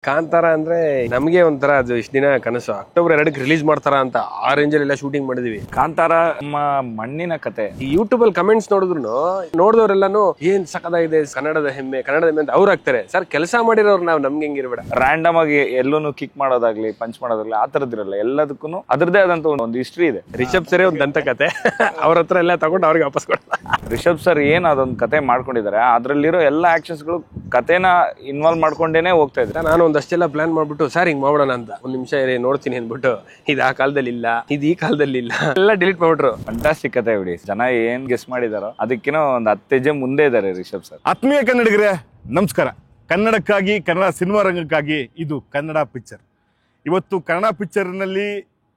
ಕಾಂತಾರ ಅಂದ್ರೆ ನಮಗೆ ಒಂಥರ ಅದು ಇಷ್ಟ ದಿನ ಕನಸು. ಅಕ್ಟೋಬರ್ 2ಕ್ಕೆ ರಿಲೀಸ್ ಮಾಡ್ತಾರ ಅಂತ ಆ ರೇಂಜಲ್ಲಿ ಎಲ್ಲ ಶೂಟಿಂಗ್ ಮಾಡಿದೀವಿ. ಕಾಂತಾರ ನಮ್ಮ ಮಣ್ಣಿನ ಕತೆ. ಈ ಯೂಟ್ಯೂಬ್ ಅಲ್ಲಿ ಕಮೆಂಟ್ಸ್ ನೋಡಿದವರೆಲ್ಲಾನು ಏನ್ ಸಖತ್ತಾಗಿದೆ, ಕನ್ನಡದ ಹೆಮ್ಮೆ ಅಂತ ಅವ್ರು ಹಾಕ್ತಾರೆ. ಸರ್ ಕೆಲಸ ಮಾಡಿರೋರು ನಮ್ಗೆ ಹೆಂಗಿರ್ಬೇಡ, ರ್ಯಾಂಡಮ್ ಆಗಿ ಎಲ್ಲೂನು ಕಿಕ್ ಮಾಡೋದಾಗ್ಲಿ ಪಂಚ್ ಮಾಡೋದಾಗ್ಲಿ ಆ ತರದಿರಲ್ಲ. ಎಲ್ಲದಕ್ಕೂ ಅದರದೇ ಆದಂತ ಒಂದು ಹಿಸ್ಟ್ರಿ ಇದೆ. ರಿಷಬ್ ಸರ್ ಒಂದು ದಂತಕತೆ, ಅವ್ರ ಹತ್ರ ಎಲ್ಲ ತಗೊಂಡು ಅವ್ರಿಗೆ ವಾಪಸ್ ಕೊಡಲ್ಲ. ರಿಷಬ್ ಸರ್ ಏನ್ ಅದೊಂದು ಕತೆ ಮಾಡ್ಕೊಂಡಿದ್ದಾರೆ, ಅದ್ರಲ್ಲಿರೋ ಎಲ್ಲ ಆಕ್ಷನ್ಸ್ ಗಳು ಕತೆನ ಇನ್ವಾಲ್ವ್ ಮಾಡ್ಕೊಂಡೇನೆ ಹೋಗ್ತಾ ಇದ್ರೆ. ನಾನು ಒಂದಷ್ಟೆಲ್ಲ ಪ್ಲಾನ್ ಮಾಡ್ಬಿಟ್ಟು ಸರ್ ಹಿಂಗ್ ಮಾಡೋಣ ಅಂತ, ಒಂದ್ ನಿಮಿಷ ನೋಡ್ತೀನಿ ಅಂದ್ಬಿಟ್ಟು ಇದು ಆ ಕಾಲದಲ್ಲಿ ಇಲ್ಲ, ಇದು ಈ ಕಾಲದಲ್ಲಿ ಇಲ್ಲ, ಎಲ್ಲ ಡಿಲೀಟ್ ಮಾಡ್ಬಿಟ್ರು. ಫಂಟಾಸ್ಟಿಕ್ ಕತೆ ಬಿಡಿ. ಜನ ಏನ್ ಗೆಸ್ ಮಾಡಿದಾರೋ ಅದಕ್ಕಿಂತ ಒಂದು 10 ಹೆಜ್ಜೆ ಮುಂದೆ ಇದ್ದಾರೆ ರಿಷಬ್ ಸರ್. ಆತ್ಮೀಯ ಕನ್ನಡಿಗರೇ ನಮಸ್ಕಾರ. ಕನ್ನಡಕ್ಕಾಗಿ, ಕನ್ನಡ ಸಿನಿಮಾ ರಂಗಕ್ಕಾಗಿ ಇದು ಕನ್ನಡ ಪಿಕ್ಚರ್. ಇವತ್ತು ಕನ್ನಡ ಪಿಕ್ಚರ್ನಲ್ಲಿ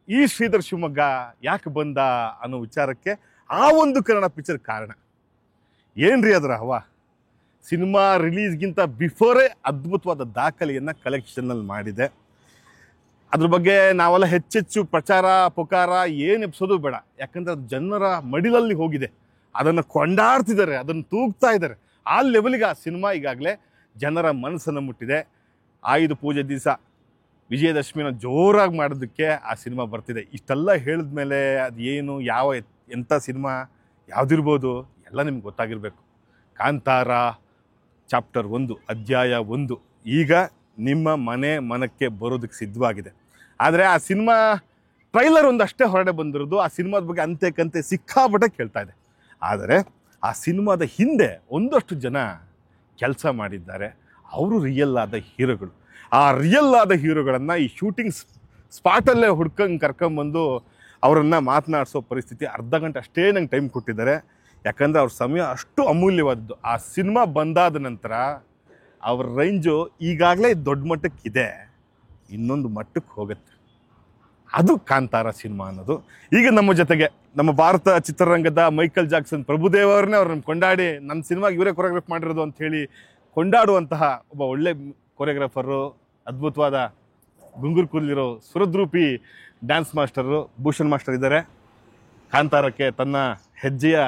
ಈ ಶ್ರೀಧರ್ ಶಿವಮೊಗ್ಗ ಯಾಕೆ ಬಂದ ಅನ್ನೋ ವಿಚಾರಕ್ಕೆ ಆ ಒಂದು ಕನ್ನಡ ಪಿಕ್ಚರ್ ಕಾರಣ. ಏನ್ರಿ ಅದರ ಹವಾ? ಸಿನಿಮಾ ರಿಲೀಸ್ಗಿಂತ ಬಿಫೋರೇ ಅದ್ಭುತವಾದ ದಾಖಲೆಯನ್ನು ಕಲೆಕ್ಷನ್ನಲ್ಲಿ ಮಾಡಿದೆ. ಅದ್ರ ಬಗ್ಗೆ ನಾವೆಲ್ಲ ಹೆಚ್ಚೆಚ್ಚು ಪ್ರಚಾರ ಪುಕಾರ ಏನು ಎಬ್ಸೋದು ಬೇಡ. ಯಾಕಂದರೆ ಅದು ಜನರ ಮಡಿಲಲ್ಲಿ ಹೋಗಿದೆ. ಅದನ್ನು ಕೊಂಡಾಡ್ತಿದ್ದಾರೆ, ಅದನ್ನು ತೂಗ್ತಾ ಇದ್ದಾರೆ. ಆ ಲೆವೆಲ್ಗೆ ಆ ಸಿನಿಮಾ ಈಗಾಗಲೇ ಜನರ ಮನಸ್ಸನ್ನು ಮುಟ್ಟಿದೆ. ಆಯುಧ ಪೂಜೆ ದಿವಸ ವಿಜಯದಶಮಿನ ಜೋರಾಗಿ ಮಾಡೋದಕ್ಕೆ ಆ ಸಿನಿಮಾ ಬರ್ತಿದೆ. ಇಷ್ಟೆಲ್ಲ ಹೇಳಿದ್ಮೇಲೆ ಅದು ಏನು, ಎಂಥ ಸಿನಿಮಾ ಯಾವುದಿರ್ಬೋದು ಎಲ್ಲ ನಿಮ್ಗೆ ಗೊತ್ತಾಗಿರಬೇಕು. ಕಾಂತಾರ ಚಾಪ್ಟರ್ 1 ಅಧ್ಯಾಯ 1 ಈಗ ನಿಮ್ಮ ಮನಕ್ಕೆ ಬರೋದಕ್ಕೆ ಸಿದ್ಧವಾಗಿದೆ. ಆದರೆ ಆ ಸಿನಿಮಾ ಟ್ರೈಲರ್ ಒಂದಷ್ಟೇ ಹೊರಡೆ ಬಂದಿರೋದು. ಆ ಸಿನಿಮಾದ ಬಗ್ಗೆ ಅಂತೆ ಸಿಕ್ಕಾಪಟ್ಟೆ ಕೇಳ್ತಾ ಇದೆ. ಆದರೆ ಆ ಸಿನಿಮಾದ ಹಿಂದೆ ಒಂದಷ್ಟು ಜನ ಕೆಲಸ ಮಾಡಿದ್ದಾರೆ. ಅವರು ರಿಯಲ್ ಆದ ಹೀರೋಗಳು. ಆ ರಿಯಲ್ ಆದ ಹೀರೋಗಳನ್ನು ಈ ಶೂಟಿಂಗ್ ಸ್ಪಾಟಲ್ಲೇ ಕರ್ಕೊಂಬಂದು ಅವರನ್ನು ಮಾತನಾಡಿಸೋ ಪರಿಸ್ಥಿತಿ. ಅರ್ಧ ಗಂಟೆ ಅಷ್ಟೇ ನಂಗೆ ಟೈಮ್ ಕೊಟ್ಟಿದ್ದಾರೆ. ಯಾಕಂದರೆ ಅವ್ರ ಸಮಯ ಅಷ್ಟು ಅಮೂಲ್ಯವಾದದ್ದು. ಆ ಸಿನಿಮಾ ಬಂದಾದ ನಂತರ ಅವ್ರ ರೇಂಜು ಈಗಾಗಲೇ ದೊಡ್ಡ ಮಟ್ಟಕ್ಕಿದೆ, ಇನ್ನೊಂದು ಮಟ್ಟಕ್ಕೆ ಹೋಗುತ್ತೆ. ಅದು ಕಾಂತಾರ ಸಿನಿಮಾ ಅನ್ನೋದು. ಈಗ ನಮ್ಮ ಜೊತೆಗೆ ನಮ್ಮ ಭಾರತ ಚಿತ್ರರಂಗದ ಮೈಕಲ್ ಜಾಕ್ಸನ್ ಪ್ರಭುದೇವ ಅವ್ರನ್ನೇ ಅವ್ರನ್ನ ಕೊಂಡಾಡಿ ನನ್ನ ಸಿನಿಮಾಗೆ ಇವರೇ ಕೊರಿಯೋಗ್ರಾಫ್ ಮಾಡಿರೋದು ಅಂಥೇಳಿ ಕೊಂಡಾಡುವಂತಹ ಒಬ್ಬ ಒಳ್ಳೆ ಕೊರಿಯೋಗ್ರಾಫರು, ಅದ್ಭುತವಾದ ಗುಂಗುರು ಕೂದಲಿರೋ ಸುರದ್ರೂಪಿ ಡ್ಯಾನ್ಸ್ ಮಾಸ್ಟರು ಭೂಷಣ್ ಮಾಸ್ಟರ್ ಇದ್ದಾರೆ. ಕಾಂತಾರಕ್ಕೆ ತನ್ನ ಹೆಜ್ಜೆಯ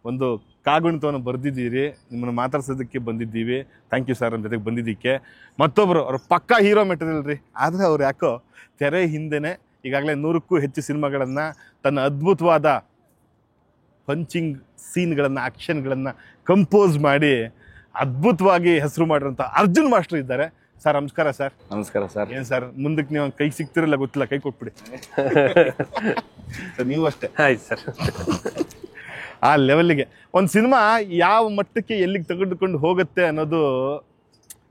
ಒಂದು ಕಾಗುಣಿತವನ್ನು ಬರೆದಿದ್ದೀರಿ. ನಿಮ್ಮನ್ನು ಮಾತಾಡ್ಸೋದಕ್ಕೆ ಬಂದಿದ್ದೀವಿ. ಥ್ಯಾಂಕ್ ಯು ಸರ್ ನಮ್ಮ ಜೊತೆಗೆ ಬಂದಿದ್ದಕ್ಕೆ. ಮತ್ತೊಬ್ಬರು ಅವ್ರು ಪಕ್ಕಾ ಹೀರೋ ಮೆಟೀರಿಯಲ್ ರೀ. ಆದರೆ ಅವ್ರು ಯಾಕೋ ತೆರೆ ಹಿಂದೆನೇ ಈಗಾಗಲೇ 100ಕ್ಕೂ ಹೆಚ್ಚು ಸಿನಿಮಾಗಳನ್ನು, ತನ್ನ ಅದ್ಭುತವಾದ ಪಂಚಿಂಗ್ ಸೀನ್ಗಳನ್ನು, ಆ್ಯಕ್ಷನ್ಗಳನ್ನು ಕಂಪೋಸ್ ಮಾಡಿ ಅದ್ಭುತವಾಗಿ ಹೆಸರು ಮಾಡಿರೋಂಥ ಅರ್ಜುನ್ ಮಾಸ್ಟರ್ ಇದ್ದಾರೆ. ಸರ್ ನಮಸ್ಕಾರ. ಸರ್ ನಮಸ್ಕಾರ ಸರ್. ಏನು ಸರ್ ಮುಂದಕ್ಕೆ ನೀವು ಕೈ ಸಿಗ್ತಿರಲ್ಲ ಗೊತ್ತಿಲ್ಲ, ಕೈ ಕೊಟ್ಬಿಡಿ ಸರ್. ನೀವು ಅಷ್ಟೇ. ಆಯ್ತು ಸರ್. ಆ ಲೆವೆಲ್ಗೆ ಒಂದು ಸಿನಿಮಾ ಯಾವ ಮಟ್ಟಕ್ಕೆ ಎಲ್ಲಿಗೆ ತೆಗೆದುಕೊಂಡು ಹೋಗುತ್ತೆ ಅನ್ನೋದು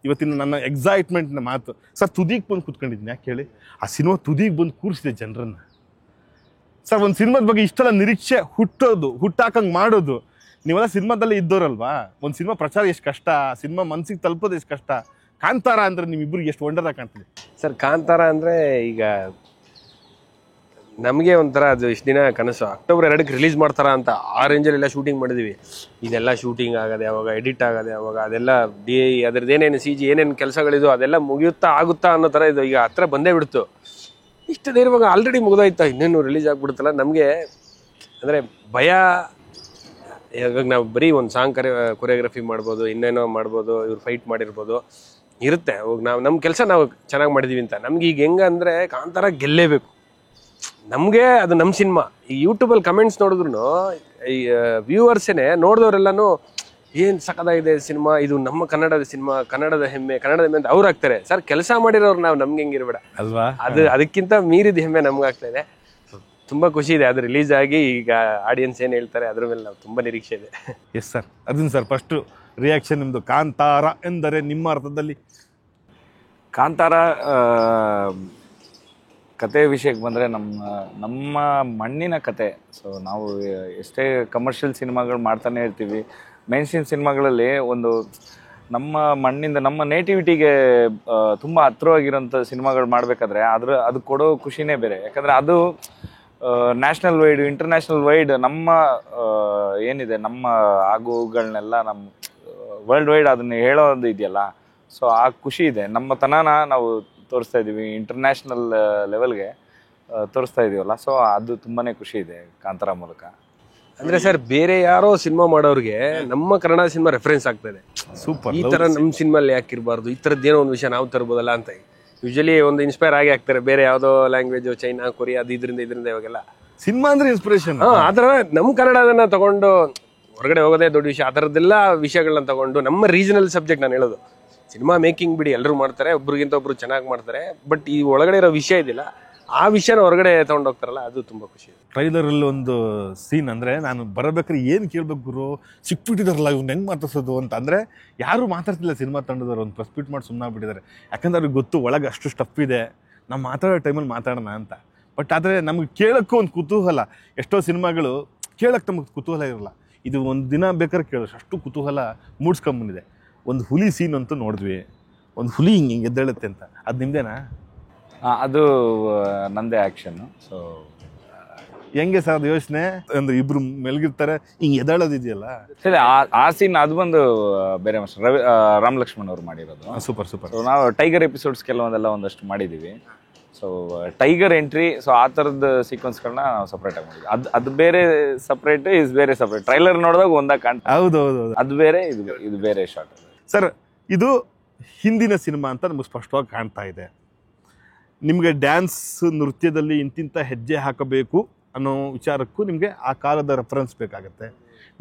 ಇವತ್ತಿನ ನನ್ನ ಎಕ್ಸೈಟ್ಮೆಂಟ್ನ ಮಾತು. ಸರ್ ತುದಿಗೆ ಬಂದು ಕೂತ್ಕೊಂಡಿದ್ದೀನಿ. ಯಾಕೆ ಹೇಳಿ, ಆ ಸಿನಿಮಾ ತುದಿಗೆ ಬಂದು ಕೂರಿಸಿದೆ ಜನರನ್ನು. ಸರ್ ಒಂದು ಸಿನಿಮಾದ ಬಗ್ಗೆ ಇಷ್ಟೆಲ್ಲ ನಿರೀಕ್ಷೆ ಹುಟ್ಟಾಕಂಗೆ ಮಾಡೋದು. ನೀವೆಲ್ಲ ಸಿನಿಮಾದಲ್ಲಿ ಇದ್ದೋರಲ್ವಾ, ಒಂದು ಸಿನಿಮಾ ಪ್ರಚಾರ ಎಷ್ಟು ಕಷ್ಟ, ಸಿನಿಮಾ ಮನಸ್ಸಿಗೆ ತಲುಪೋದು ಎಷ್ಟು ಕಷ್ಟ. ಕಾಂತಾರ ಅಂದರೆ ನಿಮ್ಮಿಬ್ಬರು ಎಷ್ಟು ವಂಡರಾಗಿ ಕಾಣ್ತದೆ ಸರ್. ಕಾಂತಾರ ಅಂದರೆ ಈಗ ನಮಗೆ ಒಂಥರ ಅದು ಇಷ್ಟು ದಿನ ಕನಸು. ಅಕ್ಟೋಬರ್ 2ಕ್ಕೆ ರಿಲೀಸ್ ಮಾಡ್ತಾರ ಅಂತ ಆ ರೇಂಜಲ್ಲಿ ಎಲ್ಲ ಶೂಟಿಂಗ್ ಮಾಡಿದೀವಿ. ಇದೆಲ್ಲ ಶೂಟಿಂಗ್ ಆಗೋದೆ ಯಾವಾಗ, ಎಡಿಟ್ ಆಗೋದೆ ಯಾವಾಗ, ಅದೆಲ್ಲ ಅದ್ರದ್ದು ಏನೇನು CG ಏನೇನು ಕೆಲಸಗಳಿದು ಅದೆಲ್ಲ ಆಗುತ್ತಾ ಅನ್ನೋ ಥರ ಇದು ಈಗ ಹತ್ರ ಬಂದೇ ಬಿಡ್ತು. ಇಷ್ಟು ಇರುವಾಗ ಆಲ್ರೆಡಿ ಮುಗಿದೋಯ್ತಾ, ಇನ್ನೇನು ರಿಲೀಸ್ ಆಗಿಬಿಡುತ್ತಲ್ಲ. ನಮಗೆ ಅಂದರೆ ಭಯ. ಇವಾಗ ನಾವು ಬರೀ ಒಂದು ಸಾಂಗ್ ಕೊರಿಯೋಗ್ರಫಿ ಮಾಡ್ಬೋದು, ಇನ್ನೇನೋ ಮಾಡ್ಬೋದು, ಇವ್ರು ಫೈಟ್ ಮಾಡಿರ್ಬೋದು, ಇರುತ್ತೆ. ಹೋಗಿ ನಮ್ಮ ಕೆಲಸ ನಾವು ಚೆನ್ನಾಗಿ ಮಾಡಿದೀವಿ ಅಂತ. ನಮ್ಗೆ ಈಗ ಹೆಂಗಂದರೆ ಕಾಂತಾರ ಗೆಲ್ಲೇಬೇಕು. ನಮಗೆ ಅದು ನಮ್ಮ ಸಿನಿಮಾ. ಈ ಯೂಟ್ಯೂಬಲ್ಲಿ ಕಮೆಂಟ್ಸ್ ಈ ವ್ಯೂವರ್ಸೇನೆ ನೋಡಿದವರೆಲ್ಲಾನು ಏನು ಸಖತ್ತಾಗಿದೆ ಸಿನಿಮಾ, ಇದು ನಮ್ಮ ಕನ್ನಡದ ಸಿನಿಮಾ, ಕನ್ನಡದ ಹೆಮ್ಮೆ ಅಂತ ಅವ್ರು ಹಾಕ್ತಾರೆ. ಸರ್ ಕೆಲಸ ಮಾಡಿರೋರು ನಮ್ಗೆ ಹೆಂಗಿರ್ಬೇಡ ಅಲ್ವಾ? ಅದಕ್ಕಿಂತ ಮೀರಿದ ಹೆಮ್ಮೆ ನಮ್ಗೆ ಆಗ್ತಾ ಇದೆ. ತುಂಬ ಖುಷಿ ಇದೆ. ಅದು ರಿಲೀಸ್ ಆಗಿ ಈಗ ಆಡಿಯನ್ಸ್ ಏನು ಹೇಳ್ತಾರೆ ಅದ್ರ ಮೇಲೆ ನಾವು ತುಂಬ ನಿರೀಕ್ಷೆ ಇದೆ. Yes sir. Arjun sir, first reaction ನಿಮ್ಮದು. ಕಾಂತಾರ ಎಂದರೆ ನಿಮ್ಮ ಅರ್ಥದಲ್ಲಿ? ಕಾಂತಾರ ಕತೆ ವಿಷಯಕ್ಕೆ ಬಂದರೆ ನಮ್ಮ ಮಣ್ಣಿನ ಕತೆ. ಸೊ ನಾವು ಎಷ್ಟೇ ಕಮರ್ಷಿಯಲ್ ಸಿನಿಮಾಗಳು ಮಾಡ್ತಾನೆ ಇರ್ತೀವಿ, ಮೇನ್ ಸ್ಟ್ರೀಮ್ ಸಿನಿಮಾಗಳಲ್ಲಿ ಒಂದು ನಮ್ಮ ಮಣ್ಣಿಂದ, ನಮ್ಮ ನೇಟಿವಿಟಿಗೆ ತುಂಬ ಹತ್ತಿರವಾಗಿರೋಂಥ ಸಿನಿಮಾಗಳು ಮಾಡಬೇಕಾದ್ರೆ ಅದು ಕೊಡೋ ಖುಷಿನೇ ಬೇರೆ. ಯಾಕಂದರೆ ಅದು ನ್ಯಾಷನಲ್ ವೈಡ್, ಇಂಟರ್ನ್ಯಾಷನಲ್ ವೈಡ್ ನಮ್ಮ ಏನಿದೆ ನಮ್ಮ ಆಗುಗಳನ್ನೆಲ್ಲ ನಮ್ಮ ವರ್ಲ್ಡ್ ವೈಡ್ ಅದನ್ನು ಹೇಳೋದು ಇದೆಯಲ್ಲ. ಸೊ ಆ ಖುಷಿ ಇದೆ. ನಮ್ಮ ತನನ ನಾವು ತೋರಿಸ್ತಾ ಇದ್ದೀವಿ, ಇಂಟರ್ನ್ಯಾಷನಲ್ ಲೆವೆಲ್ಗೆ ತೋರಿಸ್ತಾ ಇದೀವಲ್ಲ. ಸೊ ಅದು ತುಂಬಾ ಖುಷಿ ಇದೆ ಕಾಂತಾರ ಮೂಲಕ. ಅಂದ್ರೆ ಸರ್ ಬೇರೆ ಯಾರೋ ಸಿನಿಮಾ ಮಾಡೋರಿಗೆ ನಮ್ಮ ಕನ್ನಡ ಸಿನಿಮಾ ರೆಫರೆನ್ಸ್ ಆಗ್ತದೆ. ಸೂಪರ್, ಈ ತರ ನಮ್ಮ ಸಿನಿಮಾಲ್ಲಿ ಯಾಕಿರಬಾರ್ದು, ಈ ತರದ್ದೇನೋ ಒಂದು ವಿಷಯ ನಾವು ತರ್ಬೋದಲ್ಲ ಅಂತ. ಯೂಶಲಿ ಒಂದು ಇನ್ಸ್ಪೈರ್ ಆಗಿ ಆಗ್ತಾರೆ ಬೇರೆ ಯಾವುದೋ ಲ್ಯಾಂಗ್ವೇಜ್, ಚೈನಾ, ಕೊರಿಯಾ, ಅದು ಇದರಿಂದ ಇವಾಗೆಲ್ಲ. ಸಿನಿಮಾ ಅಂದ್ರೆ ಇನ್ಸ್ಪಿರೇಷನ್. ಆ ಥರ ನಮ್ಮ ಕನ್ನಡದನ್ನ ತಗೊಂಡು ಹೊರಗಡೆ ಹೋಗೋದೇ ದೊಡ್ಡ ವಿಷಯ. ಆ ಥರದ್ದೆಲ್ಲ ವಿಷಯಗಳನ್ನ ತಗೊಂಡು ನಮ್ಮ ರೀಜನಲ್ ಸಬ್ಜೆಕ್ಟ್ ನಾನು ಹೇಳೋದು, ಸಿನಿಮಾ ಮೇಕಿಂಗ್ ಬಿಡಿ ಎಲ್ಲರೂ ಮಾಡ್ತಾರೆ, ಒಬ್ರಿಗಿಂತ ಒಬ್ರು ಚೆನ್ನಾಗಿ ಮಾಡ್ತಾರೆ, ಬಟ್ ಈ ಒಳಗಡೆ ಇರೋ ವಿಷಯ ಇದೆಯಲ್ಲ ಆ ವಿಷಯನ ಹೊರಗಡೆ ತಗೊಂಡೋಗ್ತಾರಲ್ಲ ಅದು ತುಂಬ ಖುಷಿ. ಟ್ರೈಲರಲ್ಲಿ ಒಂದು ಸೀನ್ ಅಂದರೆ ನಾನು ಬರಬೇಕಾದ್ರೆ ಏನು ಕೇಳ್ಬೇಕು ಗುರು, ಸಿಕ್ಬಿಟ್ಟಿದಾರಲ್ಲ ಇವ್ನು ಹೆಂಗೆ ಮಾತಾಡ್ಸೋದು ಅಂತ. ಅಂದರೆ ಯಾರೂ ಮಾತಾಡ್ತಿಲ್ಲ ಸಿನಿಮಾ ತಂಡದವ್ರು, ಒಂದು ಪ್ರೆಸ್ ಮೀಟ್ ಮಾಡಿ ಸುಮ್ಮನೆ ಆಗ್ಬಿಟ್ಟಿದ್ದಾರೆ. ಯಾಕಂದ್ರೆ ಅವ್ರಿಗೆ ಗೊತ್ತು ಒಳಗೆ ಅಷ್ಟು ಸ್ಟಫ್ ಇದೆ, ನಾವು ಮಾತಾಡೋ ಟೈಮಲ್ಲಿ ಮಾತಾಡೋಣ ಅಂತ. ಬಟ್ ಆದರೆ ನಮಗೆ ಕೇಳೋಕ್ಕೂ ಒಂದು ಕುತೂಹಲ. ಎಷ್ಟೋ ಸಿನಿಮಾಗಳು ಕೇಳೋಕ್ಕೆ ನಮಗೆ ಕುತೂಹಲ ಇರಲ್ಲ, ಇದು ಒಂದು ದಿನ ಬೇಕಾದ್ರೆ ಕೇಳೋಷ್ಟು ಅಷ್ಟು ಕುತೂಹಲ ಮೂಡ್ಸ್ಕೊಂಬಂದಿದೆ. ಒಂದು ಹುಲಿ ಸೀನ್ ಅಂತೂ ನೋಡಿದ್ವಿ, ಒಂದು ಹುಲಿ ಹಿಂಗೆ ಎದ್ದೇಳುತ್ತೆ ಅಂತ, ಅದು ನಿಮ್ಮದೇನಾ? ಅದು ನಂದೇ ಆ್ಯಕ್ಷನ್ನು. ಸೊ ಹೆಂಗೆ ಸರ್ ಅದು ಯೋಚನೆ ಅಂದ್ರೆ ಇಬ್ರು ಮೆಲ್ಗಿರ್ತಾರೆ ಹಿಂಗೆ ಎದಾಳೋದಿದೆಯಲ್ಲ? ಸರಿ, ಆ ಸೀನ್ ಅದು ಬಂದು ಬೇರೆ ಮಾಸ್ಟರ್ ರಾಮ್ ಲಕ್ಷ್ಮಣ್ ಅವರು ಮಾಡಿರೋದು. Super super. ಸೊ ನಾವು ಟೈಗರ್ ಎಪಿಸೋಡ್ಸ್ ಕೆಲವೊಂದೆಲ್ಲ ಒಂದಷ್ಟು ಮಾಡಿದ್ದೀವಿ. ಸೊ ಟೈಗರ್ ಎಂಟ್ರಿ, ಸೊ ಆ ಥರದ ಸೀಕ್ವೆನ್ಸ್ಗಳನ್ನ ನಾವು ಸಪ್ರೇಟಾಗಿ ಮಾಡಿದ್ವಿ. ಅದು ಬೇರೆ ಸಪ್ರೇಟ್, ಇಸ್ ಬೇರೆ ಸಪ್ರೇಟ್. ಟ್ರೈಲರ್ ನೋಡಿದಾಗ ಒಂದಾಗ ಕಾಣ್ತಾ. ಹೌದೌದು, ಅದು ಬೇರೆ, ಇದು ಬೇರೆ ಶಾರ್ಟ್. ಸರ್ ಇದು ಹಿಂದಿನ ಸಿನಿಮಾ ಅಂತ ನಮಗೆ ಸ್ಪಷ್ಟವಾಗಿ ಕಾಣ್ತಾ ಇದೆ. ನಿಮಗೆ ಡ್ಯಾನ್ಸ್ ನೃತ್ಯದಲ್ಲಿ ಇಂತಿಂಥ ಹೆಜ್ಜೆ ಹಾಕಬೇಕು ಅನ್ನೋ ವಿಚಾರಕ್ಕೂ ನಿಮಗೆ ಆ ಕಾಲದ ರೆಫರೆನ್ಸ್ ಬೇಕಾಗತ್ತೆ.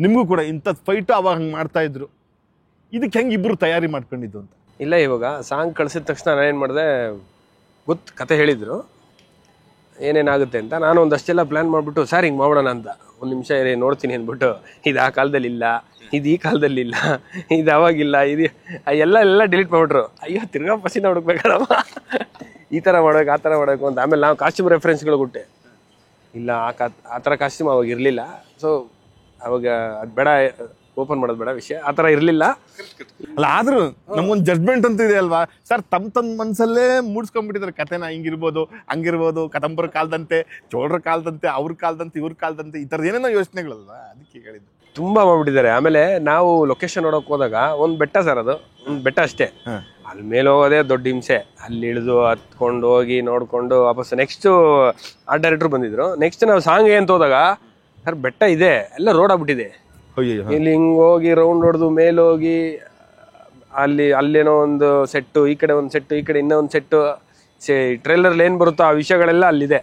ನಿಮಗೂ ಕೂಡ ಇಂಥದ್ದು ಫೈಟು ಅವಾಗ ಹಂಗೆ ಮಾಡ್ತಾಯಿದ್ರು. ಇದಕ್ಕೆ ಹೆಂಗೆ ಇಬ್ಬರು ತಯಾರಿ ಮಾಡ್ಕೊಂಡಿದ್ದು ಅಂತ? ಇಲ್ಲ, ಇವಾಗ ಸಾಂಗ್ ಕಳಿಸಿದ ತಕ್ಷಣ ನಾನು ಏನು ಮಾಡಿದೆ ಕತೆ ಹೇಳಿದ್ರು ಏನೇನಾಗುತ್ತೆ ಅಂತ. ನಾನು ಒಂದಷ್ಟೆಲ್ಲ ಪ್ಲ್ಯಾನ್ ಮಾಡಿಬಿಟ್ಟು ಸರ್ ಹಿಂಗೆ ಮಾಡೋಣ ಅಂತ, ಒಂದು ನಿಮಿಷ ಇರಿ ನೋಡ್ತೀನಿ ಅಂದ್ಬಿಟ್ಟು, ಇದು ಆ ಕಾಲದಲ್ಲಿ ಇಲ್ಲ, ಇದು ಈ ಕಾಲದಲ್ಲಿ ಇಲ್ಲ, ಇದು ಅವಾಗಿಲ್ಲ, ಇದು ಎಲ್ಲ ಡಿಲೀಟ್ ಮಾಡಿಬಿಟ್ರು. ಅಯ್ಯೋ ತಿರ್ಗಾ ಪಸಿನ ಹುಡುಕ್ಬೇಕಲ್ಲಮ್ಮ, ಈ ಥರ ಮಾಡ್ಬೇಕು, ಆ ಥರ ಮಾಡಬೇಕು ಅಂತ. ಆಮೇಲೆ ನಾವು ಕಾಸ್ಟ್ಯೂಮ್ ರೆಫರೆನ್ಸ್ಗಳು ಕೊಟ್ಟೆ, ಇಲ್ಲ ಆ ಥರ ಕಾಸ್ಟ್ಯೂಮ್ ಅವಾಗ ಇರಲಿಲ್ಲ, ಸೊ ಅವಾಗ ಅದು ಬೇಡ, ಓಪನ್ ಮಾಡೋದು ಬೇಡ, ವಿಷಯ ಆ ಥರ ಇರಲಿಲ್ಲ. ಅಲ್ಲ ಆದ್ರೂ ನಮ್ಗೊಂದು ಜಡ್ಜ್ಮೆಂಟ್ ಅಂತ ಇದೆ ಅಲ್ವಾ ಸರ್? ತಮ್ಮ ಮನಸ್ಸಲ್ಲೇ ಮೂಡ್ಸ್ಕೊಂಡ್ಬಿಟ್ಟಿದ್ದಾರೆ ಕತೆನ. ಹಿಂಗಿರ್ಬೋದು, ಹಂಗಿರ್ಬೋದು, ಕದಂಬರ ಕಾಲದಂತೆ, ಚೋಳರ ಕಾಲದಂತೆ, ಅವ್ರ ಕಾಲದಂತೆ, ಇವ್ರ ಕಾಲದಂತೆ, ಈ ಥರದ್ದು ಏನೇನೋ ಯೋಚನೆಗಳಲ್ವಾ, ಅದಕ್ಕೆ ಹೇಳಿದ್ದು. ತುಂಬ ಮಾಡ್ಬಿಟ್ಟಿದ್ದಾರೆ. ಆಮೇಲೆ ನಾವು ಲೊಕೇಶನ್ ನೋಡೋಕೆ ಹೋದಾಗ ಒಂದು ಬೆಟ್ಟ ಸರ್, ಅದು ಒಂದು ಬೆಟ್ಟ ಅಷ್ಟೇ, ಅಲ್ಲಿ ಮೇಲೆ ಹೋಗೋದೇ ದೊಡ್ಡ ಹಿಂಸೆ. ಅಲ್ಲಿ ಇಳಿದು ಹತ್ಕೊಂಡು ಹೋಗಿ ನೋಡಿಕೊಂಡು ವಾಪಸ್ ನೆಕ್ಸ್ಟು ಆರ್ಟ್ ಡೈರೆಕ್ಟ್ರು ಬಂದಿದ್ರು. ನೆಕ್ಸ್ಟ್ ನಾವು ಸಾಂಗ್ ಅಂತ ಹೋದಾಗ ಸರ್ ಬೆಟ್ಟ ಇದೆ, ಎಲ್ಲ ರೋಡ್ ಆಗ್ಬಿಟ್ಟಿದೆ, ಇಲ್ಲಿ ಹಿಂಗೆ ಹೋಗಿ ರೌಂಡ್ ಹೊಡೆದು ಮೇಲೆ ಹೋಗಿ ಅಲ್ಲೇನೋ ಒಂದು ಸೆಟ್ಟು, ಈ ಕಡೆ ಒಂದು ಸೆಟ್ಟು, ಈ ಕಡೆ ಇನ್ನೂ ಒಂದು ಸೆಟ್ಟು, ಟ್ರೈಲರ್ಲಿ ಏನು ಬರುತ್ತೋ ಆ ವಿಷಯಗಳೆಲ್ಲ ಅಲ್ಲಿದೆ.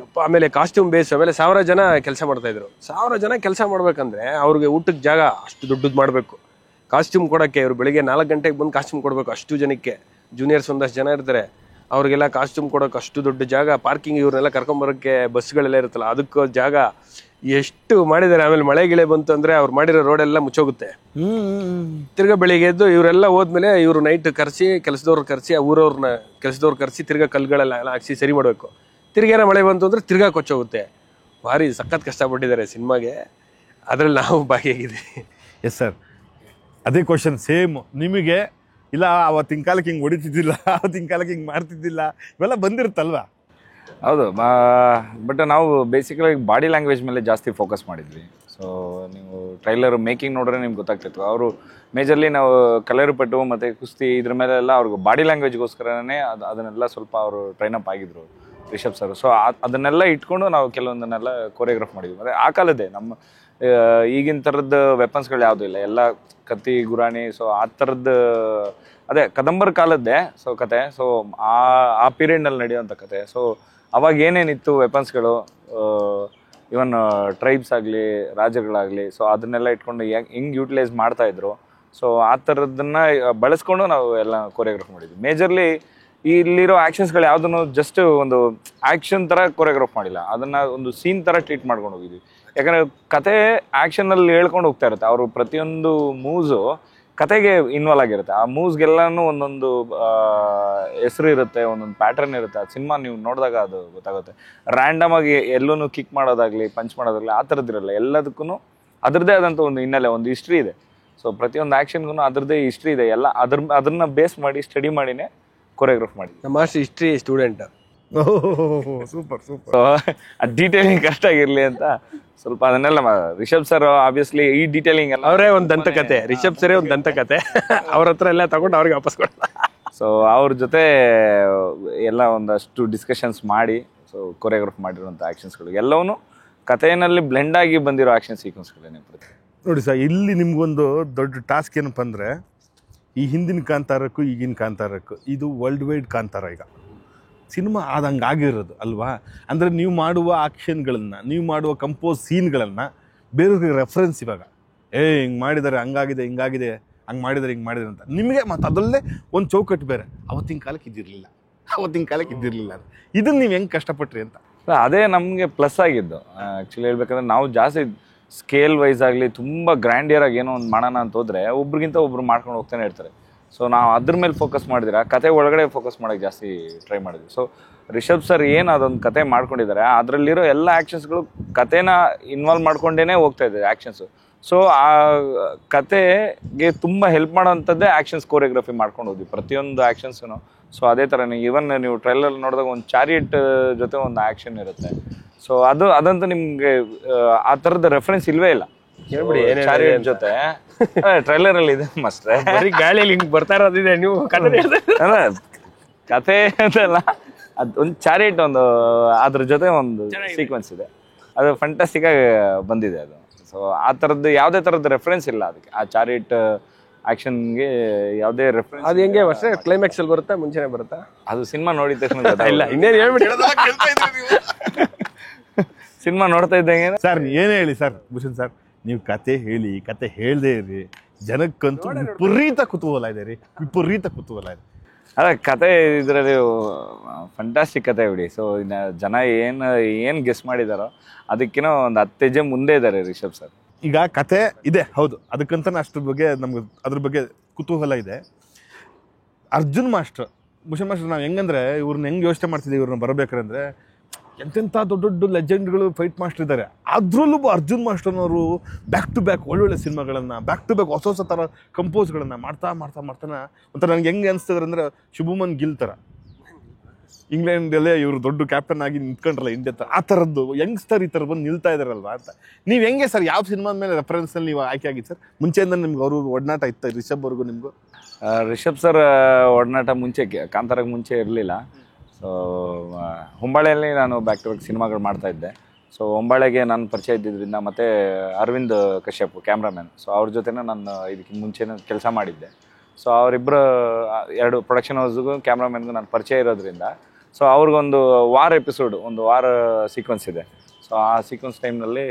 ಅಪ್ಪ, ಆಮೇಲೆ ಕಾಸ್ಟ್ಯೂಮ್ ಬೇಸ್, ಆಮೇಲೆ 1000 ಜನ ಕೆಲಸ ಮಾಡ್ತಾಯಿದ್ರು. 1000 ಜನ ಕೆಲಸ ಮಾಡ್ಬೇಕಂದ್ರೆ ಅವ್ರಿಗೆ ಊಟಕ್ಕೆ ಜಾಗ ಅಷ್ಟು ದೊಡ್ಡದು ಮಾಡಬೇಕು. ಕಾಸ್ಟ್ಯೂಮ್ ಕೊಡೋಕ್ಕೆ ಇವರು ಬೆಳಿಗ್ಗೆ 4 ಗಂಟೆಗೆ ಬಂದು ಕಾಸ್ಟ್ಯೂಮ್ ಕೊಡಬೇಕು ಅಷ್ಟು ಜನಕ್ಕೆ. ಜೂನಿಯರ್ಸ್ ಒಂದಷ್ಟು ಜನ ಇರ್ತಾರೆ, ಅವ್ರಿಗೆಲ್ಲ ಕಾಸ್ಟ್ಯೂಮ್ ಕೊಡೋಕೆ ಅಷ್ಟು ದೊಡ್ಡ ಜಾಗ. ಪಾರ್ಕಿಂಗ್ ಇವ್ರನ್ನೆಲ್ಲ ಕರ್ಕೊಂಬರೋಕ್ಕೆ ಬಸ್ಗಳೆಲ್ಲ ಇರುತ್ತಲ್ಲ, ಅದಕ್ಕೂ ಜಾಗ ಎಷ್ಟು ಮಾಡಿದ್ದಾರೆ. ಆಮೇಲೆ ಮಳೆ ಗಿಳೆ ಬಂತು ಅಂದರೆ ಅವ್ರು ಮಾಡಿರೋ ರೋಡೆಲ್ಲ ಮುಚ್ಚೋಗುತ್ತೆ. ತಿರ್ಗಾ ಬೆಳಿಗ್ಗೆ ಎದ್ದು ಇವರೆಲ್ಲ ಹೋದ್ಮೇಲೆ ಇವರು ನೈಟ್ ಕರೆಸಿ ಕೆಲಸದವ್ರು ಕರೆಸಿ, ಊರವ್ರನ್ನ ಕೆಲಸದವ್ರು ಕರೆಸಿ ತಿರ್ಗಾ ಕಲ್ಗಳೆಲ್ಲ ಹಾಕ್ಸಿ ಸರಿ ಮಾಡಬೇಕು. ತಿರ್ಗೇನ ಮಳೆ ಬಂತು ಅಂದರೆ ತಿರ್ಗಾ ಕೊಚ್ಚೋಗುತ್ತೆ. ಭಾರಿ ಸಖತ್ ಕಷ್ಟಪಟ್ಟಿದ್ದಾರೆ ಸಿನಿಮಾಗೆ, ಅದರಲ್ಲಿ ನಾವು ಭಾಗಿಯಾಗಿದ್ದೀವಿ. ಎಸ್ ಸರ್, ಅದೇ ಕ್ವಶನ್ ಸೇಮ್ ನಿಮಗೆ. ಇಲ್ಲ ಅವತ್ತಿನ ಕಾಲಕ್ಕೆ ಹಿಂಗೆ ಹೊಡಿತಿದ್ದಿಲ್ಲ, ಅವತ್ತಿನ ಕಾಲಕ್ಕೆ ಹಿಂಗೆ ಮಾಡ್ತಿದ್ದಿಲ್ಲ, ಇವೆಲ್ಲ ಬಂದಿರುತ್ತಲ್ವಾ? ಹೌದು, ಬಟ್ ನಾವು ಬೇಸಿಕಲಾಗಿ ಬಾಡಿ ಲ್ಯಾಂಗ್ವೇಜ್ ಮೇಲೆ ಜಾಸ್ತಿ ಫೋಕಸ್ ಮಾಡಿದ್ವಿ. ಸೊ ನೀವು ಟ್ರೈಲರ್ ಮೇಕಿಂಗ್ ನೋಡಿದ್ರೆ ನಿಮ್ಗೆ ಗೊತ್ತಾಗ್ತಿತ್ತು. ಅವರು ಮೇಜರ್ಲಿ ನಾವು ಕಲರ್ ಪಟ್ಟು ಮತ್ತು ಕುಸ್ತಿ ಇದ್ರ ಮೇಲೆಲ್ಲ ಅವ್ರಿಗೆ ಬಾಡಿ ಲ್ಯಾಂಗ್ವೇಜ್ಗೋಸ್ಕರನೇ ಅದನ್ನೆಲ್ಲ ಸ್ವಲ್ಪ ಅವರು ಟ್ರೈನಪ್ ಆಗಿದ್ರು ರಿಷಬ್ ಸರ್. ಸೊ ಅದನ್ನೆಲ್ಲ ಇಟ್ಕೊಂಡು ನಾವು ಕೆಲವೊಂದನ್ನೆಲ್ಲ ಕೊರಿಯೋಗ್ರಾಫ್ ಮಾಡಿದ್ವಿ. ಮತ್ತು ಆ ಕಾಲದ್ದೇ ನಮ್ಮ ಈಗಿನ ಥರದ್ದು ವೆಪನ್ಸ್ಗಳು ಯಾವುದೂ ಇಲ್ಲ, ಎಲ್ಲ ಕತ್ತಿ, ಗುರಾಣಿ. ಸೊ ಆ ಥರದ್ದು ಅದೇ ಕದಂಬರ ಕಾಲದ್ದೇ ಸೊ ಕತೆ. ಸೊ ಆ ಪೀರಿಯಡ್ನಲ್ಲಿ ನಡೆಯುವಂಥ ಕತೆ. ಸೊ ಅವಾಗ ಏನೇನಿತ್ತು ವೆಪನ್ಸ್ಗಳು, ಇವನ್ ಟ್ರೈಬ್ಸ್ ಆಗಲಿ, ರಾಜ್ಯಗಳಾಗಲಿ, ಸೊ ಅದನ್ನೆಲ್ಲ ಇಟ್ಕೊಂಡು ಹೆಂಗೆ ಯೂಟಿಲೈಸ್ ಮಾಡ್ತಾಯಿದ್ರು. ಸೊ ಆ ಥರದನ್ನ ಬಳಸ್ಕೊಂಡು ನಾವು ಎಲ್ಲ ಕೊರಿಯೋಗ್ರಾಫ್ ಮಾಡಿದ್ವಿ. ಮೇಜರ್ಲಿ ಇಲ್ಲಿರೋ ಆ್ಯಕ್ಷನ್ಸ್ಗಳು ಯಾವುದನ್ನು ಜಸ್ಟ್ ಒಂದು ಆ್ಯಕ್ಷನ್ ಥರ ಕೊರಿಯೋಗ್ರಾಫ್ ಮಾಡಿಲ್ಲ, ಅದನ್ನು ಒಂದು ಸೀನ್ ಥರ ಟ್ರೀಟ್ ಮಾಡ್ಕೊಂಡು ಹೋಗಿದ್ವಿ. ಯಾಕಂದರೆ ಕತೆ ಆ್ಯಕ್ಷನಲ್ಲಿ ಹೇಳ್ಕೊಂಡು ಹೋಗ್ತಾ ಇರುತ್ತೆ. ಅವರು ಪ್ರತಿಯೊಂದು ಮೂವ್ಸು ಕತೆಗೆ ಇನ್ವಾಲ್ವ್ ಆಗಿರುತ್ತೆ. ಆ ಮೂವ್ಸ್ಗೆಲ್ಲನೂ ಒಂದೊಂದು ಹೆಸರು ಇರುತ್ತೆ, ಒಂದೊಂದು ಪ್ಯಾಟರ್ನ್ ಇರುತ್ತೆ. ಆ ಸಿನಿಮಾ ನೀವು ನೋಡಿದಾಗ ಅದು ಗೊತ್ತಾಗುತ್ತೆ. ರ್ಯಾಂಡಮ್ ಆಗಿ ಎಲ್ಲೂ ಕಿಕ್ ಮಾಡೋದಾಗಲಿ, ಪಂಚ್ ಮಾಡೋದಾಗಲಿ ಆ ಥರದ್ದಿರಲ್ಲ. ಎಲ್ಲದಕ್ಕೂ ಅದರದ್ದೇ ಆದಂಥ ಒಂದು ಹಿನ್ನೆಲೆ, ಒಂದು ಹಿಸ್ಟ್ರಿ ಇದೆ. ಸೊ ಪ್ರತಿಯೊಂದು ಆ್ಯಕ್ಷನ್ಗೂ ಅದರದ್ದೇ ಹಿಸ್ಟ್ರಿ ಇದೆ. ಎಲ್ಲ ಅದನ್ನ ಬೇಸ್ ಮಾಡಿ ಸ್ಟಡಿ ಮಾಡಿನೇ ಕೊರಿಯೋಗ್ರಾಫ್ ಮಾಡಿ. ನಮ್ಮ master history student. Super super. So ಆ ಡೀಟೇಲಿಂಗ್ ಕಷ್ಟ ಆಗಿರಲಿ ಅಂತ ಸ್ವಲ್ಪ ಅದನ್ನೆಲ್ಲ ರಿಷಬ್ ಸರ್ ಆಬ್ವಿಯಸ್ಲಿ ಈ ಡೀಟೇಲಿಂಗ್ ಎಲ್ಲ ಅವರೇ ಒಂದು ದಂತಕತೆ, ರಿಷಬ್ ಸರೇ ಒಂದು ದಂತಕತೆ. ಅವ್ರ ಹತ್ರ ಎಲ್ಲ ತಗೊಂಡು ಅವ್ರಿಗೆ ವಾಪಸ್ ಕೊಡ್ತಾರೆ. ಸೊ ಅವ್ರ ಜೊತೆ ಎಲ್ಲ ಒಂದಷ್ಟು ಡಿಸ್ಕಷನ್ಸ್ ಮಾಡಿ ಸೊ ಕೊರಿಯೋಗ್ರಾಫ್ ಮಾಡಿರುವಂಥ ಆ್ಯಕ್ಷನ್ಸ್ಗಳು ಎಲ್ಲವೂ ಕಥೆಯಲ್ಲಿ ಬ್ಲೆಂಡ್ ಆಗಿ ಬಂದಿರೋ ಆ್ಯಕ್ಷನ್ ಸೀಕ್ವೆನ್ಸ್ಗಳೇನೆ. ನೋಡಿ ಸರ್, ಇಲ್ಲಿ ನಿಮ್ಗೊಂದು ದೊಡ್ಡ ಟಾಸ್ಕ್ ಏನಪ್ಪ ಅಂದರೆ, ಈ ಹಿಂದಿನ ಕಾಂತಾರಕ್ಕೂ ಈಗಿನ ಕಾಂತಾರಕ್ಕೂ ಇದು ವರ್ಲ್ಡ್ ವೈಡ್ ಕಾಂತಾರ. ಈಗ ಸಿನಿಮಾ ಆದಂಗೆ ಆಗಿರೋದು ಅಲ್ವಾ. ಅಂದರೆ ನೀವು ಮಾಡುವ ಆಕ್ಷನ್ಗಳನ್ನು, ನೀವು ಮಾಡುವ ಕಂಪೋಸ್ ಸೀನ್ಗಳನ್ನು ಬೇರೆಯವ್ರಿಗೆ ರೆಫರೆನ್ಸ್ ಇವಾಗ ಹಿಂಗೆ ಮಾಡಿದ್ದಾರೆ, ಹಂಗಾಗಿದೆ, ಹಿಂಗಾಗಿದೆ, ಹಂಗೆ ಮಾಡಿದ್ದಾರೆ, ಹಿಂಗೆ ಮಾಡಿದ್ದಾರೆ ಅಂತ ನಿಮಗೆ ಮತ್ತು ಅದರಲ್ಲೇ ಒಂದು ಚೌಕಟ್ಟು ಬೇರೆ. ಅವತ್ತಿನ ಕಾಲಕ್ಕೆ ಇದ್ದಿರಲಿಲ್ಲ, ಇದನ್ನು ನೀವು ಹೆಂಗೆ ಕಷ್ಟಪಟ್ರಿ ಅಂತ. ಅದೇ ನಮಗೆ ಪ್ಲಸ್ ಆಗಿದ್ದು. ಆ್ಯಕ್ಚುಲಿ ಹೇಳ್ಬೇಕಂದ್ರೆ ನಾವು ಜಾಸ್ತಿ ಸ್ಕೇಲ್ ವೈಸ್ ಆಗಲಿ ತುಂಬ ಗ್ರ್ಯಾಂಡಿಯರ್ ಆಗಿ ಏನೋ ಒಂದು ಮಾಡೋಣ ಅಂತ ಹೋದರೆ ಒಬ್ರಿಗಿಂತ ಒಬ್ರು ಮಾಡ್ಕೊಂಡು ಹೋಗ್ತಾನೆ ಇರ್ತಾರೆ. ಸೊ ನಾವು ಅದ್ರ ಮೇಲೆ ಫೋಕಸ್ ಮಾಡಿದ್ರೆ ಕತೆ ಒಳಗಡೆ ಫೋಕಸ್ ಮಾಡೋಕ್ಕೆ ಜಾಸ್ತಿ ಟ್ರೈ ಮಾಡಿದ್ವಿ. ಸೊ ರಿಷಬ್ ಸರ್ ಏನು ಅದೊಂದು ಕತೆ ಮಾಡ್ಕೊಂಡಿದ್ದಾರೆ, ಅದರಲ್ಲಿರೋ ಎಲ್ಲ ಆ್ಯಕ್ಷನ್ಸ್ಗಳು ಕತೆನ ಇನ್ವಾಲ್ವ್ ಮಾಡ್ಕೊಂಡೇ ಹೋಗ್ತಾ ಇದೆ ಆ್ಯಕ್ಷನ್ಸು. ಸೊ ಆ ಕತೆಗೆ ತುಂಬ ಹೆಲ್ಪ್ ಮಾಡೋವಂಥದ್ದೇ ಆ್ಯಕ್ಷನ್ಸ್ ಕೋರಿಯೋಗ್ರಫಿ ಮಾಡ್ಕೊಂಡು ಹೋದ್ವಿ ಪ್ರತಿಯೊಂದು ಆ್ಯಕ್ಷನ್ಸೂ. ಸೊ ಅದೇ ಥರನೇ ಈವನ್ ನೀವು ಟ್ರೈಲರ್ ನೋಡಿದಾಗ ಒಂದು ಚಾರಿಯಟ್ ಜೊತೆ ಒಂದು ಆ್ಯಕ್ಷನ್ ಇರುತ್ತೆ. ಸೊ ಅದಂತೂ ನಿಮಗೆ ಆ ಥರದ ರೆಫರೆನ್ಸ್ ಇಲ್ವೇ ಇಲ್ಲ. ಹೇಳ್ಬಿಡಿ ಚಾರಿಯಟ್ ಜೊತೆ ಟ್ರೈಲರ್ ಅಲ್ಲಿ ಇದೆ ಮಾಸ್ಟ್ರೆ. ಗಾಳಿಯಲ್ಲಿ ಹಿಂಗ್ ಬರ್ತಾ ಇರೋದಿದೆ, ನೀವು ಕತೆ ಅಂತಲ್ಲ, ಅದು ಒಂದು ಚಾರಿಯಟ್ ಒಂದು ಅದ್ರ ಜೊತೆ ಒಂದು ಸೀಕ್ವೆನ್ಸ್ ಇದೆ, ಅದು ಫ್ಯಾಂಟಾಸ್ಟಿಕ್ ಆಗಿ ಬಂದಿದೆ ಅದು. ಸೊ ಆ ಥರದ್ದು ಯಾವುದೇ ಥರದ್ದು ರೆಫರೆನ್ಸ್ ಇಲ್ಲ ಅದಕ್ಕೆ, ಆ ಚಾರಿಯಟ್ ಆಕ್ಷನ್ಗೆ ಯಾವುದೇ ರೆಫರೆನ್ಸ್. ಅದು ಹೆಂಗೆ ಅಷ್ಟೇ ಕ್ಲೈಮ್ಯಾಕ್ಸ್ ಅಲ್ಲಿ ಬರುತ್ತಾ, ಮುಂಚೆನೆ ಬರುತ್ತಾ? ಅದು ಸಿನಿಮಾ ನೋಡಿದ ತಕ್ಷಣ ಇಲ್ಲ, ಇನ್ನೇನು ಹೇಳ್ಬಿಡಿ. ಸಿನಿಮಾ ನೋಡ್ತಾ ಇದ್ದಂಗೆ ಸರ್ ಏನೇ ಹೇಳಿ ಸರ್, ಭೂಷಣ್ ಸರ್, ನೀವು ಕತೆ ಹೇಳಿ, ಕತೆ ಹೇಳ್ದೇ ಇರಿ, ಜನಕ್ಕಂತೂ ವಿಪರೀತ ಕುತೂಹಲ ಇದೆ ರೀ, ವಿಪರೀತ ಕುತೂಹಲ ಇದೆ. ಅದೇ ಕತೆ ಇದರಲ್ಲಿ ಫ್ಯಾಂಟಾಸ್ಟಿಕ್ ಕತೆ ಬಿಡಿ. ಸೊ ಜನ ಏನು ಗೆಸ್ ಮಾಡಿದಾರೋ ಅದಕ್ಕಿಂತ ಒಂದು 10 ಹೆಜ್ಜೆ ಮುಂದೆ ಇದ್ದಾರೆ ರಿಷಬ್ ಸರ್. ಈಗ ಕತೆ ಇದೆ ಹೌದು, ಅದಕ್ಕಂತಾನೆ ಅದ್ರ ಬಗ್ಗೆ ನಮ್ಗೆ ಅದ್ರ ಬಗ್ಗೆ ಕುತೂಹಲ ಇದೆ. ಅರ್ಜುನ್ ಮಾಸ್ಟರ್, ಭೂಷಣ್ ಮಾಸ್ಟರ್, ನಾವು ಹೆಂಗಂದ್ರೆ ಇವ್ರನ್ನ ಹೆಂಗೆ ಯೋಚನೆ ಮಾಡ್ತಿದ್ದೀವಿ, ಇವ್ರನ್ನ ಬರಬೇಕಾದ್ರೆ ಎಂತೆಂಥ ದೊಡ್ಡ ದೊಡ್ಡ ಲೆಜೆಂಡ್ಗಳು ಫೈಟ್ ಮಾಸ್ಟರ್ ಇದ್ದಾರೆ. ಅದರಲ್ಲೂ ಅರ್ಜುನ್ ಮಾಸ್ಟರ್ನವರು ಬ್ಯಾಕ್ ಟು ಬ್ಯಾಕ್ ಒಳ್ಳೊಳ್ಳೆ ಸಿನಿಮಾಗಳನ್ನು, ಬ್ಯಾಕ್ ಟು ಬ್ಯಾಕ್ ಹೊಸ ಹೊಸ ಥರ ಕಂಪೋಸ್ಗಳನ್ನು ಮಾಡ್ತಾನೆ ಒಂಥರ ನನಗೆ ಹೆಂಗೆ ಅನಿಸ್ತದ್ರೆ ಅಂದರೆ ಶುಭಮನ್ ಗಿಲ್ ಥರ ಇಂಗ್ಲೆಂಡಲ್ಲೇ ಇವರು ದೊಡ್ಡ ಕ್ಯಾಪ್ಟನ್ ಆಗಿ ನಿಂತ್ಕೊಂಡ್ರಲ್ಲ ಇಂಡಿಯಾ ಥರ, ಆ ಥರದ್ದು ಯಂಗ್ಸ್ಟರ್ ಈ ಥರ ಬಂದು ನಿಲ್ತಾ ಇದ್ದಾರಲ್ವಾ ಅಂತ. ನೀವು ಹೆಂಗೆ ಸರ್, ಯಾವ ಸಿನಿಮಾದ ಮೇಲೆ ರೆಫರೆನ್ಸಲ್ಲಿ ನೀವು ಆಯ್ಕೆ ಆಗಿದ್ದು ಸರ್? ಮುಂಚೆಯಿಂದ ನಿಮ್ಗೆ ಅವರು ಒಡನಾಟ ಇತ್ತು ರಿಷಬ್ ಅವ್ರಿಗೂ ನಿಮಗೂ? ರಿಷಬ್ ಸರ್ ಒಡನಾಟ ಮುಂಚೆ ಕಾಂತಾರಕ್ಕೆ ಮುಂಚೆ ಇರಲಿಲ್ಲ. ಸೊ ಹೊಂಬಾಳೆಯಲ್ಲಿ ನಾನು ಬ್ಯಾಕ್ ಟು ಬ್ಯಾಕ್ ಸಿನಿಮಾಗಳು ಮಾಡ್ತಾಯಿದ್ದೆ. ಸೊ ಹೊಂಬಾಳೆಗೆ ನಾನು ಪರಿಚಯ ಇದ್ದಿದ್ದರಿಂದ ಮತ್ತು ಅರವಿಂದ್ ಕಶ್ಯಪ್ ಕ್ಯಾಮ್ರಾಮ್ಯಾನ್, ಸೊ ಅವ್ರ ಜೊತೆನೇ ನಾನು ಇದಕ್ಕೆ ಮುಂಚೆನೇ ಕೆಲಸ ಮಾಡಿದ್ದೆ. ಸೊ ಅವರಿಬ್ಬರು 2 ಪ್ರೊಡಕ್ಷನ್ ಹೌಸ್ಗೂ ಕ್ಯಾಮ್ರಾಮ್ಯಾನ್ಗೂ ನಾನು ಪರಿಚಯ ಇರೋದ್ರಿಂದ ಸೊ ಅವ್ರಿಗೊಂದು ಎಪಿಸೋಡ್, ಒಂದು ವಾರ ಸೀಕ್ವೆನ್ಸ್ ಇದೆ. ಸೊ ಆ ಸೀಕ್ವೆನ್ಸ್ ಟೈಮ್ನಲ್ಲಿ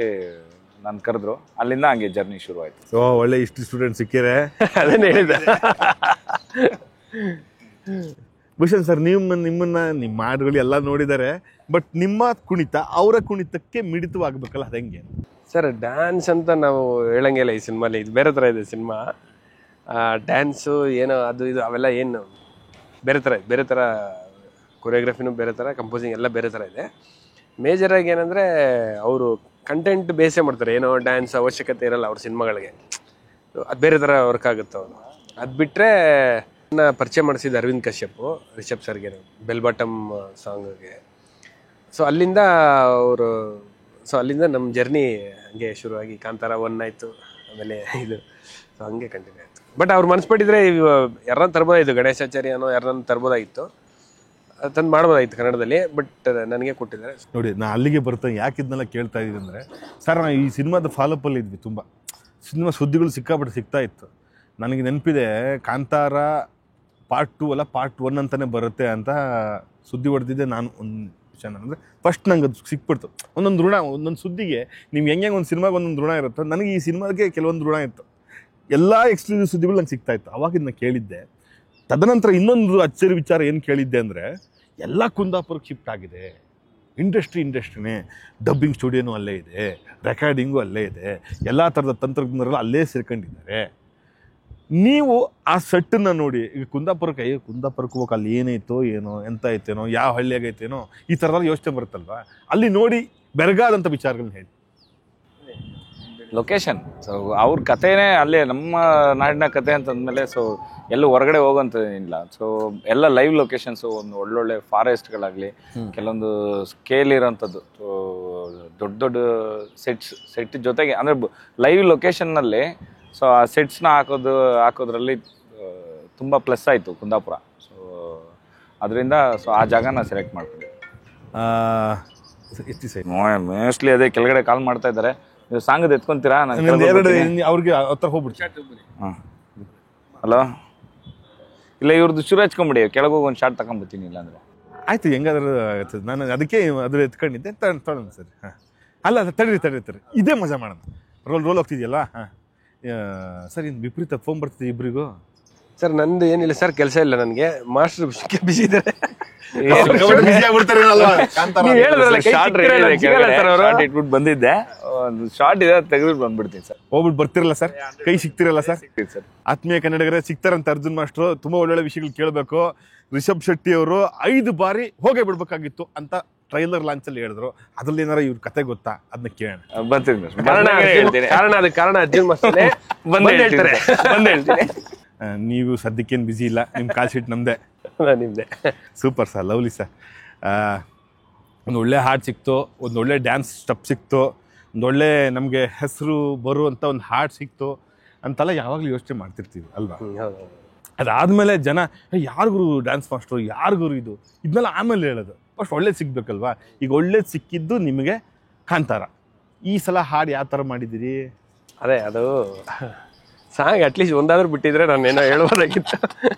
ನಾನು ಕರೆದ್ರು, ಅಲ್ಲಿಂದ ಹಂಗೆ ಜರ್ನಿ ಶುರು ಆಯಿತು. ಸೊ ಒಳ್ಳೆ ಹಿಸ್ಟ್ರಿ ಸ್ಟೂಡೆಂಟ್ ಸಿಕ್ಕಿದೆ, ಅದನ್ನೇ ಹೇಳಿದೆ. ಭೂಷಣ್ ಸರ್, ನಿಮ್ಮನ್ನ ನಿಮ್ಮ ಹಾಡುಗಳು ಎಲ್ಲ ನೋಡಿದ್ದಾರೆ, ಬಟ್ ನಿಮ್ಮ ಕುಣಿತ ಅವರ ಕುಣಿತಕ್ಕೆ ಮಿಡಿತವಾಗಬೇಕಲ್ಲ, ಅದು ಹೆಂಗೆ ಸರ್? ಡ್ಯಾನ್ಸ್ ಅಂತ ನಾವು ಹೇಳಂಗಿಲ್ಲ ಈ ಸಿನಿಮಾಲಿ, ಇದು ಬೇರೆ ಥರ ಇದೆ ಸಿನಿಮಾ. ಡ್ಯಾನ್ಸು ಏನೋ ಅದು ಇದು ಅವೆಲ್ಲ ಏನು ಬೇರೆ ಥರ ಕೊರಿಯೋಗ್ರಫಿನೂ ಬೇರೆ ಥರ, ಕಂಪೋಸಿಂಗ್ ಎಲ್ಲ ಬೇರೆ ಥರ ಇದೆ. ಮೇಜರಾಗಿ ಏನಂದರೆ ಅವರು ಕಂಟೆಂಟ್ ಬೇಸೇ ಮಾಡ್ತಾರೆ, ಏನೋ ಡ್ಯಾನ್ಸ್ ಅವಶ್ಯಕತೆ ಇರಲ್ಲ ಅವ್ರ ಸಿನಿಮಾಗಳಿಗೆ, ಅದು ಬೇರೆ ಥರ ವರ್ಕ್ ಆಗುತ್ತೆ ಅವರು. ಅದು ಬಿಟ್ಟರೆ ನನ್ನ ಪರಿಚಯ ಮಾಡಿಸಿದ್ದು ಅರವಿಂದ್ ಕಶ್ಯಪ್ ರಿಷಬ್ ಸರ್ಗೆ ಬೆಲ್ ಬಾಟಮ್ ಸಾಂಗ್ಗೆ. ಸೊ ಅಲ್ಲಿಂದ ನಮ್ಮ ಜರ್ನಿ ಹಂಗೆ ಶುರುವಾಗಿ ಕಾಂತಾರ 1 ಆಯಿತು, ಆಮೇಲೆ ಇದು, ಸೊ ಹಂಗೆ ಕಂಟಿನ್ಯೂ ಆಯಿತು. ಬಟ್ ಅವ್ರು ಮನಸ್ಪಟ್ಟಿದ್ರೆ ಯಾರನ್ನ ತರ್ಬೋದಾಯಿತು, ಗಣೇಶಾಚಾರ್ಯನೋ ಯಾರನ್ನ ತರ್ಬೋದಾಗಿತ್ತು, ತಂದು ಮಾಡ್ಬೋದಾಗಿತ್ತು ಕನ್ನಡದಲ್ಲಿ, ಬಟ್ ನನಗೆ ಕೊಟ್ಟಿದ್ದಾರೆ. ನೋಡಿ, ನಾನು ಅಲ್ಲಿಗೆ ಬರ್ತೇನೆ, ಯಾಕೆ ಇದನ್ನೆಲ್ಲ ಕೇಳ್ತಾ ಇದ್ದೀನಿ ಅಂದರೆ, ಸರ್ ನಾವು ಈ ಸಿನಿಮಾದ ಫಾಲೋಪಲ್ಲಿ ಇದ್ವಿ, ತುಂಬ ಸಿನಿಮಾ ಸುದ್ದಿಗಳು ಸಿಕ್ಕಾಪಟ್ಟೆ ಸಿಗ್ತಾ ಇತ್ತು. ನನಗೆ ನೆನಪಿದೆ, ಕಾಂತಾರ ಪಾರ್ಟ್ 2 ಅಲ್ಲ ಪಾರ್ಟ್ 1 ಅಂತಲೇ ಬರುತ್ತೆ ಅಂತ ಸುದ್ದಿ ಹೊಡೆದಿದ್ದೆ ನಾನು. ಒಂದು ವಿಷಯ ಅಂದರೆ ಫಸ್ಟ್ ನಂಗೆ ಅದು ಸಿಕ್ಬಿಡ್ತು, ಒಂದೊಂದು ಋಣ, ಒಂದೊಂದು ಸುದ್ದಿಗೆ ನೀವು ಹೆಂಗೆ ಒಂದು ಸಿನಿಮಾಗೆ ಒಂದೊಂದು ಋಣ ಇರುತ್ತೆ, ನನಗೆ ಈ ಸಿನಿಮಾಗೆ ಕೆಲವೊಂದು ಋಣ ಇತ್ತು, ಎಲ್ಲ ಎಕ್ಸ್ಕ್ಲೂಸಿವ್ ಸುದ್ದಿಗಳು ನಂಗೆ ಸಿಗ್ತಾ ಇತ್ತು. ಅವಾಗ ಇದನ್ನ ಕೇಳಿದ್ದೆ. ತದನಂತರ ಇನ್ನೊಂದು ಅಚ್ಚರಿ ವಿಚಾರ ಏನು ಕೇಳಿದ್ದೆ ಅಂದರೆ, ಎಲ್ಲ ಕುಂದಾಪುರಕ್ಕೆ ಶಿಫ್ಟ್ ಆಗಿದೆ, ಇಂಡಸ್ಟ್ರಿನೇ, ಡಬ್ಬಿಂಗ್ ಸ್ಟುಡಿಯೋನೂ ಅಲ್ಲೇ ಇದೆ, ರೆಕಾರ್ಡಿಂಗು ಅಲ್ಲೇ ಇದೆ, ಎಲ್ಲ ಥರದ ತಂತ್ರಜ್ಞರೆಲ್ಲ ಅಲ್ಲೇ ಸೇರ್ಕೊಂಡಿದ್ದಾರೆ. ನೀವು ಆ ಸೆಟ್ಟನ್ನು ನೋಡಿ, ಈಗ ಕುಂದಾಪುರಕ್ಕೆ ಹೋಗಕ್ಕೆ ಅಲ್ಲಿ ಏನೈತೋ ಏನೋ, ಎಂತ ಐತೇನೋ, ಯಾವ ಹಳ್ಳಿಯಾಗೈತೇನೋ, ಈ ಥರದಲ್ಲಿ ಯೋಚನೆ ಬರುತ್ತಲ್ವ, ಅಲ್ಲಿ ನೋಡಿ ಬೆರಗಾದಂಥ ವಿಚಾರಗಳನ್ನ ಹೇಳಿ. ಲೊಕೇಶನ್, ಸೊ ಅವ್ರ ಕಥೆನೇ ಅಲ್ಲೇ, ನಮ್ಮ ನಾಡಿನ ಕತೆ ಅಂತಂದಮೇಲೆ ಸೊ ಎಲ್ಲೂ ಹೊರಗಡೆ ಹೋಗೋಂಥದ್ದೇನಿಲ್ಲ. ಸೊ ಎಲ್ಲ ಲೈವ್ ಲೊಕೇಶನ್ಸು, ಒಂದು ಒಳ್ಳೊಳ್ಳೆ ಫಾರೆಸ್ಟ್ಗಳಾಗಲಿ, ಕೆಲವೊಂದು ಸ್ಕೇಲ್ ಇರೋಂಥದ್ದು, ಸೊ ದೊಡ್ಡ ಸೆಟ್ ಜೊತೆಗೆ ಅಂದರೆ ಲೈವ್ ಲೊಕೇಶನ್ನಲ್ಲಿ ಸೊ ಆ ಸೆಟ್ಸ್ನ ಹಾಕೋದ್ರಲ್ಲಿ ತುಂಬ ಪ್ಲಸ್ ಆಯಿತು ಕುಂದಾಪುರ. ಸೊ ಅದರಿಂದ ಸೊ ಆ ಜಾಗನ ಸೆಲೆಕ್ಟ್ ಮಾಡ್ಕೊಂಡೆ. ಮೋಸ್ಟ್ಲಿ ಅದೇ ಕೆಳಗಡೆ ಕಾಲ್ ಮಾಡ್ತಾ ಇದ್ದಾರೆ, ನೀವು ಸಾಂಗದ ಎತ್ಕೊಂತೀರಾ? ಅವ್ರಿಗೆ ಹತ್ರ ಹೋಗ್ಬಿಡ್ತೀನಿ. ಹಾಂ, ಹಲೋ ಇಲ್ಲ ಇವ್ರದ್ದು ಶುರು ಹಚ್ಕೊಂಬಿಡಿ, ಕೆಳಗೆ ಹೋಗಿ ಒಂದು ಶಾರ್ಟ್ ತಗೊಂಡ್ಬರ್ತೀನಿ. ಇಲ್ಲ ಅಂದ್ರೆ ಆಯ್ತು, ಹೆಂಗಾದ್ರೂ ಆಗ್ತದೆ. ನಾನು ಅದಕ್ಕೆ ಅದು ಎತ್ಕೊಂಡಿದ್ದೆ. ತೊಗೊಳ್ಳೋಣ ಸರಿ. ಹಾಂ, ಅಲ್ಲ ತಡೀರಿ, ಇದೇ ಮಜಾ ಮಾಡೋಣ. ರೋಲ್ ಹೋಗ್ತಿದೆಯಲ್ಲ. ಹಾಂ ಸರ್, ಇನ್ನು ವಿಪರೀತ ಫೋನ್ ಬರ್ತಿದೆ ಇಬ್ಬರಿಗೂ. ಸರ್ ನಂದು ಏನಿಲ್ಲ ಸರ್, ಕೆಲಸ ಇಲ್ಲ ನನಗೆ. ಮಾಸ್ಟರ್ ಬಿಸಿ ಇದ್ದಾರೆ. ಇಟ್ಬಿಟ್ಟು ಬಂದಿದ್ದೆ, ಒಂದು ಶಾರ್ಟ್ ಇದೆ ತೆಗೆದ್ಬಿಟ್ಟು ಬಂದ್ಬಿಡ್ತೀನಿ ಸರ್. ಹೋಗ್ಬಿಟ್ಟು ಬರ್ತಿರಲ್ಲ ಸರ್, ಕೈ ಸಿಗ್ತಿರಲ್ಲ ಸರ್. ಸರ್ ಆತ್ಮೀಯ ಕನ್ನಡಿಗರೇ, ಸಿಗ್ತಾರಂತ ಅರ್ಜುನ್ ಮಾಸ್ಟ್ರು. ತುಂಬಾ ಒಳ್ಳೊಳ್ಳೆ ವಿಷಯಗಳು ಕೇಳಬೇಕು. ರಿಷಬ್ ಶೆಟ್ಟಿ ಅವರು 5 ಬಾರಿ ಹೋಗೇ ಬಿಡ್ಬೇಕಾಗಿತ್ತು ಅಂತ ಟ್ರೈಲರ್ ಲಾಂಚ್ ಅಲ್ಲಿ ಹೇಳಿದ್ರು. ಅದ್ರಲ್ಲಿ ಏನಾರ ಇವ್ರ ಕತೆ ಗೊತ್ತಾ? ಅದನ್ನ ಕೇಳೋಣ. ಬರ್ತೀನಿ. ಕಾರಣ ಅರ್ಜುನ್ ಮಾಸ್ಟರ್ ಬಂದ್ ಹೇಳ್ತೀನಿ. ನೀವು ಸದ್ಯಕ್ಕೇನು ಬಿಸಿ ಇಲ್ಲ, ನಿಮ್ಮ ಕಾಲ್ ಶೀಟ್ ನಮ್ದೆ. ನಿಮ್ದೆ. Super sir, lovely sir. ಒಂದು ಒಳ್ಳೆ ಹಾಡು ಸಿಕ್ತು, ಒಂದು ಒಳ್ಳೆ ಡ್ಯಾನ್ಸ್ ಸ್ಟೆಪ್ ಸಿಕ್ತು, ಒಂದೊಳ್ಳೆ ನಮಗೆ ಹೆಸರು ಬರುವಂಥ ಒಂದು ಹಾಡು ಸಿಕ್ತು ಅಂತೆಲ್ಲ ಯಾವಾಗಲೂ ಯೋಚನೆ ಮಾಡ್ತಿರ್ತೀವಿ ಅಲ್ವಾ? ಅದಾದಮೇಲೆ ಜನ ಯಾರಿಗೂ ಡ್ಯಾನ್ಸ್ ಮಾಸ್ಟ್ರು, ಯಾರಿಗೂ ಇದು ಇದನ್ನೆಲ್ಲ ಆಮೇಲೆ ಹೇಳೋದು. ಫಸ್ಟ್ ಒಳ್ಳೇದು ಸಿಗ್ಬೇಕಲ್ವಾ? ಈಗ ಒಳ್ಳೇದು ಸಿಕ್ಕಿದ್ದು ನಿಮಗೆ ಕಾಂತಾರ. ಈ ಸಲ ಹಾಡು ಯಾವ ಥರ ಮಾಡಿದ್ದೀರಿ? ಅದೇ ಅದು ಸಾಂಗ್ ಅಟ್ಲೀಸ್ಟ್ ಒಂದಾದ್ರೂ ಬಿಟ್ಟಿದ್ರೆ ನಾನು ಏನೋ ಹೇಳ್ಬೋದಾಗಿತ್ತು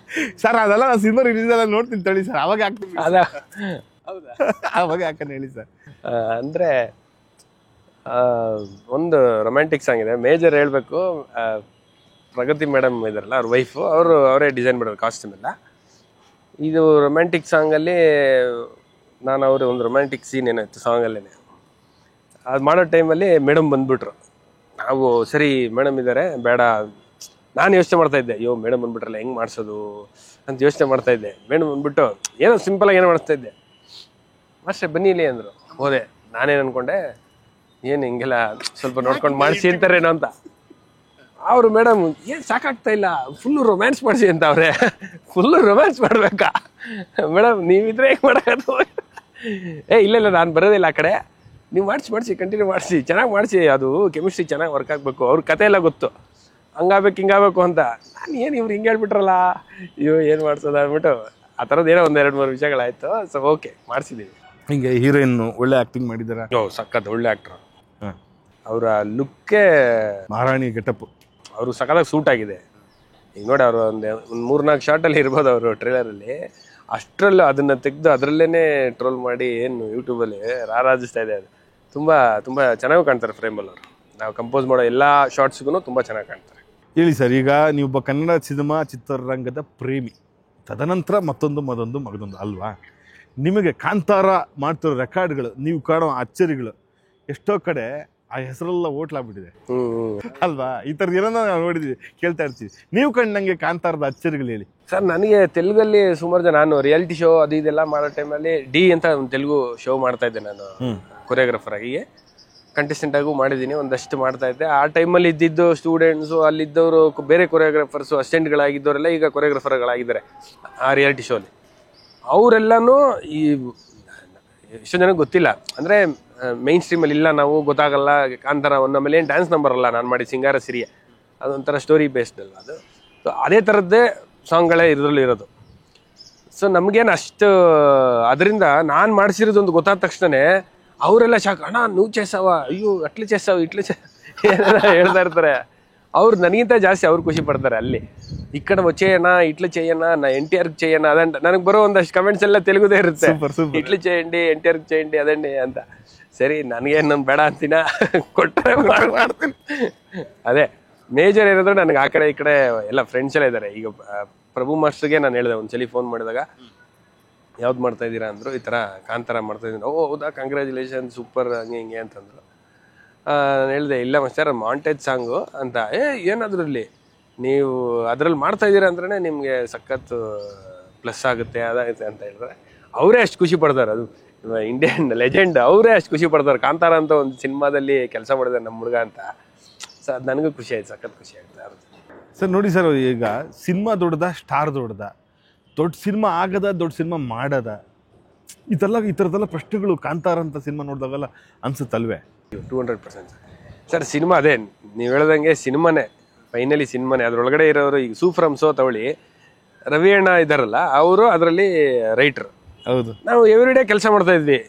ಸರ್. ಅದೆಲ್ಲ ನಾನು ಸಿನಿಮಾ ರಿಲೀಸ್ ಎಲ್ಲ ನೋಡ್ತೀನಿ ತಳಿ ಸರ್, ಅವಾಗ ಆಗ್ತೀನಿ. ಅವಾಗ ಯಾಕಂತ ಹೇಳಿ ಸರ್. ಅಂದರೆ ಒಂದು ರೊಮ್ಯಾಂಟಿಕ್ ಸಾಂಗ್ ಇದೆ. ಮೇಜರ್ ಹೇಳಬೇಕು, ಪ್ರಗತಿ ಮೇಡಮ್ ಇದಾರಲ್ಲ ಅವ್ರ ವೈಫು, ಅವರೇ ಡಿಸೈನ್ ಮಾಡೋರು ಕಾಸ್ಟ್ಯೂಮ್ ಎಲ್ಲ. ಇದು ರೊಮ್ಯಾಂಟಿಕ್ ಸಾಂಗಲ್ಲಿ ಅವರು ಒಂದು ರೊಮ್ಯಾಂಟಿಕ್ ಸೀನ್ ಏನಾಯ್ತು ಸಾಂಗಲ್ಲೇ. ಅದು ಮಾಡೋ ಟೈಮಲ್ಲಿ ಮೇಡಮ್ ಬಂದ್ಬಿಟ್ರು. ನಾವು ಸರಿ ಮೇಡಮ್ ಇದ್ದಾರೆ ಬೇಡ, ನಾನು ಯೋಚನೆ ಮಾಡ್ತಾ ಇದ್ದೆ, ಅಯ್ಯೋ ಮೇಡಮ್ ಬಂದ್ಬಿಟ್ರಲ್ಲ ಹೆಂಗೆ ಮಾಡಿಸೋದು ಅಂತ ಯೋಚನೆ ಮಾಡ್ತಾ ಇದ್ದೆ. ಮೇಡಮ್ ಬಂದ್ಬಿಟ್ಟು ಏನೋ ಸಿಂಪಲಾಗಿ ಏನೋ ಮಾಡಿಸ್ತಾ ಇದ್ದೆ. ಅಷ್ಟೇ ಬನ್ನಿ ಇಲ್ಲಿ ಅಂದರು. ಹೋದೆ. ನಾನೇನು ಅಂದ್ಕೊಂಡೆ, ಏನು ಹಿಂಗೆಲ್ಲ ಸ್ವಲ್ಪ ನೋಡ್ಕೊಂಡು ಮಾಡಿಸಿ ಅಂತಾರೇನೋ ಅಂತ. ಅವರು ಮೇಡಮ್ ಏನು ಸಾಕಾಗ್ತಾ ಇಲ್ಲ, ಫುಲ್ಲು ರೊಮ್ಯಾನ್ಸ್ ಮಾಡಿಸಿ ಅಂತ ಅವ್ರೆ. ಫುಲ್ಲು ರೊಮ್ಯಾನ್ಸ್ ಮಾಡಬೇಕಾ ಮೇಡಮ್? ನೀವಿದ್ರೆ ಹೆಂಗೆ ಮಾಡೋದು? ಇಲ್ಲ ನಾನು ಬರೋದಿಲ್ಲ ಆ ಕಡೆ, ನೀವು ಮಾಡಿಸಿ ಕಂಟಿನ್ಯೂ ಮಾಡಿಸಿ, ಚೆನ್ನಾಗಿ ಮಾಡಿಸಿ, ಅದು ಕೆಮಿಸ್ಟ್ರಿ ಚೆನ್ನಾಗಿ ವರ್ಕ್ ಆಗಬೇಕು. ಅವ್ರ ಕತೆ ಎಲ್ಲ ಗೊತ್ತು, ಹಂಗಾಗಬೇಕು ಹಿಂಗಾಗಬೇಕು ಅಂತ. ನಾನು ಏನು ಇವ್ರು ಹಿಂಗೆ ಹೇಳ್ಬಿಟ್ರಲ್ಲ, ಅಯ್ಯೋ ಏನು ಮಾಡಿಸೋದು ಅಂದ್ಬಿಟ್ಟು ಆ ಥರದ್ದು ಏನೋ 1-2-3 ವಿಷಯಗಳಾಯಿತು. So okay ಮಾಡಿಸಿದ್ದೀವಿ. ಹಿಂಗೆ ಹೀರೋಯಿನ್ ಒಳ್ಳೆ ಆ್ಯಕ್ಟಿಂಗ್ ಮಾಡಿದಾರೆ. ಸಖತ್ ಒಳ್ಳೆ ಆ್ಯಕ್ಟ್ರು. ಅವರ ಲುಕ್ಕೇ ಮಹಾರಾಣಿ ಗೆಟಪ್. ಅವರು ಸಖತ್ತಾಗಿ ಸೂಟ್ ಆಗಿದೆ. ಈಗ ನೋಡಿ, ಅವರು ಒಂದು 3-4 ಶಾರ್ಟಲ್ಲಿ ಇರ್ಬೋದು ಅವರು ಟ್ರೇಲರಲ್ಲಿ. ಅಷ್ಟರಲ್ಲೂ ಅದನ್ನು ತೆಗೆದು ಅದರಲ್ಲೇ ಟ್ರೋಲ್ ಮಾಡಿ ಏನು ಯೂಟ್ಯೂಬಲ್ಲಿ ರಾರಾಜಿಸ್ತಾ ಇದೆ. ಅದು ತುಂಬ ಚೆನ್ನಾಗಿ ಕಾಣ್ತಾರೆ ಫ್ರೇಮಲ್ಲಿ ಅವರು. ನಾವು ಕಂಪೋಸ್ ಮಾಡೋ ಎಲ್ಲ ಶಾರ್ಟ್ಸ್ಗೂ ತುಂಬ ಚೆನ್ನಾಗಿ ಕಾಣ್ತಾರೆ. ಹೇಳಿ ಸರ್, ಈಗ ನೀವೊಬ್ಬ ಕನ್ನಡ ಸಿನಿಮಾ ಚಿತ್ರರಂಗದ ಪ್ರೇಮಿ, ತದನಂತರ ಮಗದೊಂದು ಅಲ್ವಾ? ನಿಮಗೆ ಕಾಂತಾರ ಮಾಡ್ತಿರೋ ರೆಕಾರ್ಡ್ಗಳು, ನೀವು ಕಾಣೋ ಅಚ್ಚರಿಗಳು ಎಷ್ಟೋ ಕಡೆ ಆ ಹೆಸರೆಲ್ಲ ಓಟ್ಲಾಗ್ಬಿಟ್ಟಿದೆ ಅಲ್ವಾ? ಈ ಥರದ್ದು ಏನೋ ನಾವು ನೋಡಿದ್ವಿ, ಕೇಳ್ತಾ ಇರ್ತೀವಿ. ನೀವು ಕಂಡಂಗೆ ಕಾಂತಾರದ ಅಚ್ಚರಿಗಳು ಹೇಳಿ ಸರ್. ನನಗೆ ತೆಲುಗಲ್ಲಿ ಸುಮಾರು ಜನ, ನಾನು ರಿಯಾಲಿಟಿ ಶೋ ಅದು ಇದೆಲ್ಲ ಮಾಡೋ ಟೈಮಲ್ಲಿ ಡಿ ಅಂತ ಒಂದು ತೆಲುಗು ಶೋ ಮಾಡ್ತಾ ಇದ್ದೆ ನಾನು, ಕೊರಿಯೋಗ್ರಾಫರ್ ಆಗಿ. ಕಂಟೆಸ್ಟೆಂಟ್ ಆಗೂ ಮಾಡಿದ್ದೀನಿ, ಒಂದಷ್ಟು ಮಾಡ್ತಾ ಇದ್ದೆ. ಆ ಟೈಮಲ್ಲಿ ಇದ್ದಿದ್ದು ಸ್ಟೂಡೆಂಟ್ಸು, ಅಲ್ಲಿದ್ದವರು ಬೇರೆ ಕೊರಿಯೋಗ್ರಾಫರ್ಸು, ಅಸಿಸ್ಟೆಂಟ್ಗಳಾಗಿದ್ದವರೆಲ್ಲ ಈಗ ಕೊರಿಯೋಗ್ರಾಫರ್ಗಳಾಗಿದ್ದಾರೆ ಆ ರಿಯಾಲಿಟಿ ಶೋಲಿ. ಅವರೆಲ್ಲನೂ ಈ ಎಷ್ಟೋ ಜನಕ್ಕೆ ಗೊತ್ತಿಲ್ಲ, ಅಂದರೆ ಮೈನ್ ಸ್ಟ್ರೀಮಲ್ಲಿ ಇಲ್ಲ, ನಾವು ಗೊತ್ತಾಗಲ್ಲ. ಕಾಂತಾರ ನಮ್ಮಲ್ಲಿ ಏನು ಡ್ಯಾನ್ಸ್ ನಂಬರ್ ಅಲ್ಲ, ನಾನು ಮಾಡಿ ಸಿಂಗಾರ ಸಿರಿಯ, ಅದೊಂಥರ ಸ್ಟೋರಿ ಬೇಸ್ಡ್ ಅಲ್ಲ ಅದು. ಸೊ ಅದೇ ಥರದ್ದೇ ಸಾಂಗ್ಗಳೇ ಇದರಲ್ಲಿ ಇರೋದು. ಸೊ ನಮಗೇನು ಅಷ್ಟು ಅದರಿಂದ ನಾನು ಮಾಡಿಸಿರೋದೊಂದು ಗೊತ್ತಾದ ತಕ್ಷಣ ಅವರೆಲ್ಲ ಶಾಕ್, ಅಣ್ಣ ನೀವು చేసావా, ಅಯ್ಯೋ ಅಟ್ಲೆ చేసావు ಇಟ್ಲೆ ಏನೆಲ್ಲ ಹೇಳ್ತಾ ಇರ್ತಾರೆ. ಅವ್ರು ನನಗಿಂತ ಜಾಸ್ತಿ ಅವ್ರು ಖುಷಿ ಪಡ್ತಾರೆ ಅಲ್ಲಿ. ಈ ಕಡೆ వచ్చేయనా ఇట్లా చేయనా, నా ఎన్టీఆర్కి చేయనా అదంట. ನನಗೆ ಬರೋ ಒಂದಷ್ಟು ಕಮೆಂಟ್ಸ್ ಎಲ್ಲ ತೆಲುಗುದೇ ಇರುತ್ತೆ, ಇಟ್ಲಿ చేయండి ఎన్టీఆర్కి చేయండి ಅದಂడి ಅಂತ. ಸರಿ, ನನಗೇನು ಬೇಡ ಅಂತೀನ, ಕೊಟ್ಟರೆ ಮಾಡ್ತೀನಿ. ಅದೇ ಮೇಜರ್ ಏನಾದ್ರೆ ನನಗೆ ಆ ಕಡೆ ಈ ಕಡೆ ಎಲ್ಲ ಫ್ರೆಂಡ್ಸ್ ಎಲ್ಲ ಇದ್ದಾರೆ. ಈಗ ಪ್ರಭು ಮಾಸ್ಟರ್ಗೆ ನಾನು ಹೇಳಿದೆ ಒಂದ್ಸಲಿ ಫೋನ್ ಮಾಡಿದಾಗ, ಯಾವ್ದು ಮಾಡ್ತಾ ಇದ್ದೀರಾ ಅಂದರು. ಈ ಥರ ಕಾಂತಾರ ಮಾಡ್ತಾ ಇದ್ದೀನಿ. ಓ ಹೌದಾ, ಕಂಗ್ರ್ಯಾಚುಲೇಷನ್, ಸೂಪರ್, ಹಂಗೆ ಹಿಂಗೆ ಅಂತಂದರು. ನಾನು ಹೇಳಿದೆ, ಇಲ್ಲ ಮಾಸ್ಟರ್ ಮಾಂಟೇಜ್ ಸಾಂಗು ಅಂತ. ಏನಾದರೂ ಇರಲಿ, ನೀವು ಅದರಲ್ಲಿ ಮಾಡ್ತಾ ಇದ್ದೀರಾ ಅಂದ್ರೆ ನಿಮಗೆ ಸಖತ್ತು ಪ್ಲಸ್ ಆಗುತ್ತೆ, ಅದಾಗುತ್ತೆ ಅಂತ ಹೇಳಿದ್ರೆ ಅವರೇ ಅಷ್ಟು ಖುಷಿ ಪಡ್ತಾರೆ. ಅದು ಇಂಡಿಯನ್ ಲೆಜೆಂಡ್, ಅವರೇ ಅಷ್ಟು ಖುಷಿ ಪಡ್ತಾರೆ. ಕಾಂತಾರ ಅಂತ ಒಂದು ಸಿನಿಮಾದಲ್ಲಿ ಕೆಲಸ ಮಾಡಿದ್ದಾರೆ ನಮ್ಮ ಹುಡುಗ ಅಂತ. ಸೊ ಅದು ನನಗೂ ಖುಷಿ ಆಯ್ತು, ಸಖತ್ ಖುಷಿ ಆಯ್ತು ಸರ್. ನೋಡಿ ಸರ್, ಈಗ ಸಿನಿಮಾ ದೊಡ್ಡದ, ಸ್ಟಾರ್ ದೊಡ್ಡದ, ದೊಡ್ಡ ಸಿನಿಮಾ ಆಗದ, ದೊಡ್ಡ ಸಿನಿಮಾ ಮಾಡದ, ಈ ಥರದ್ದೆಲ್ಲ ಪ್ರಶ್ನೆಗಳು ಕಾಂತಾರ ಅಂತ ಸಿನಿಮಾ ನೋಡಿದಾಗೆಲ್ಲ ಅನ್ಸುತ್ತಲ್ವೇ? 200% ಸರ್. ಸಿನಿಮಾ ಅದೇ ನೀವು ಹೇಳ್ದಂಗೆ ಸಿನಿಮಾನೇ, ಫೈನಲಿ ಸಿನಿಮಾನೇ. ಅದರೊಳಗಡೆ ಇರೋರು, ಈಗ ಸೂ ಫ್ರಮ್ ಸೋ ತಗೊಳ್ಳಿ, ರವಿ ಅಣ್ಣ ಇದ್ದಾರಲ್ಲ, ಅವರು ಅದರಲ್ಲಿ ರೈಟ್ರು. ಹೌದು. ನಾವು ಎವ್ರಿಡೇ ಕೆಲಸ ಮಾಡ್ತಾ ಇದ್ವಿ.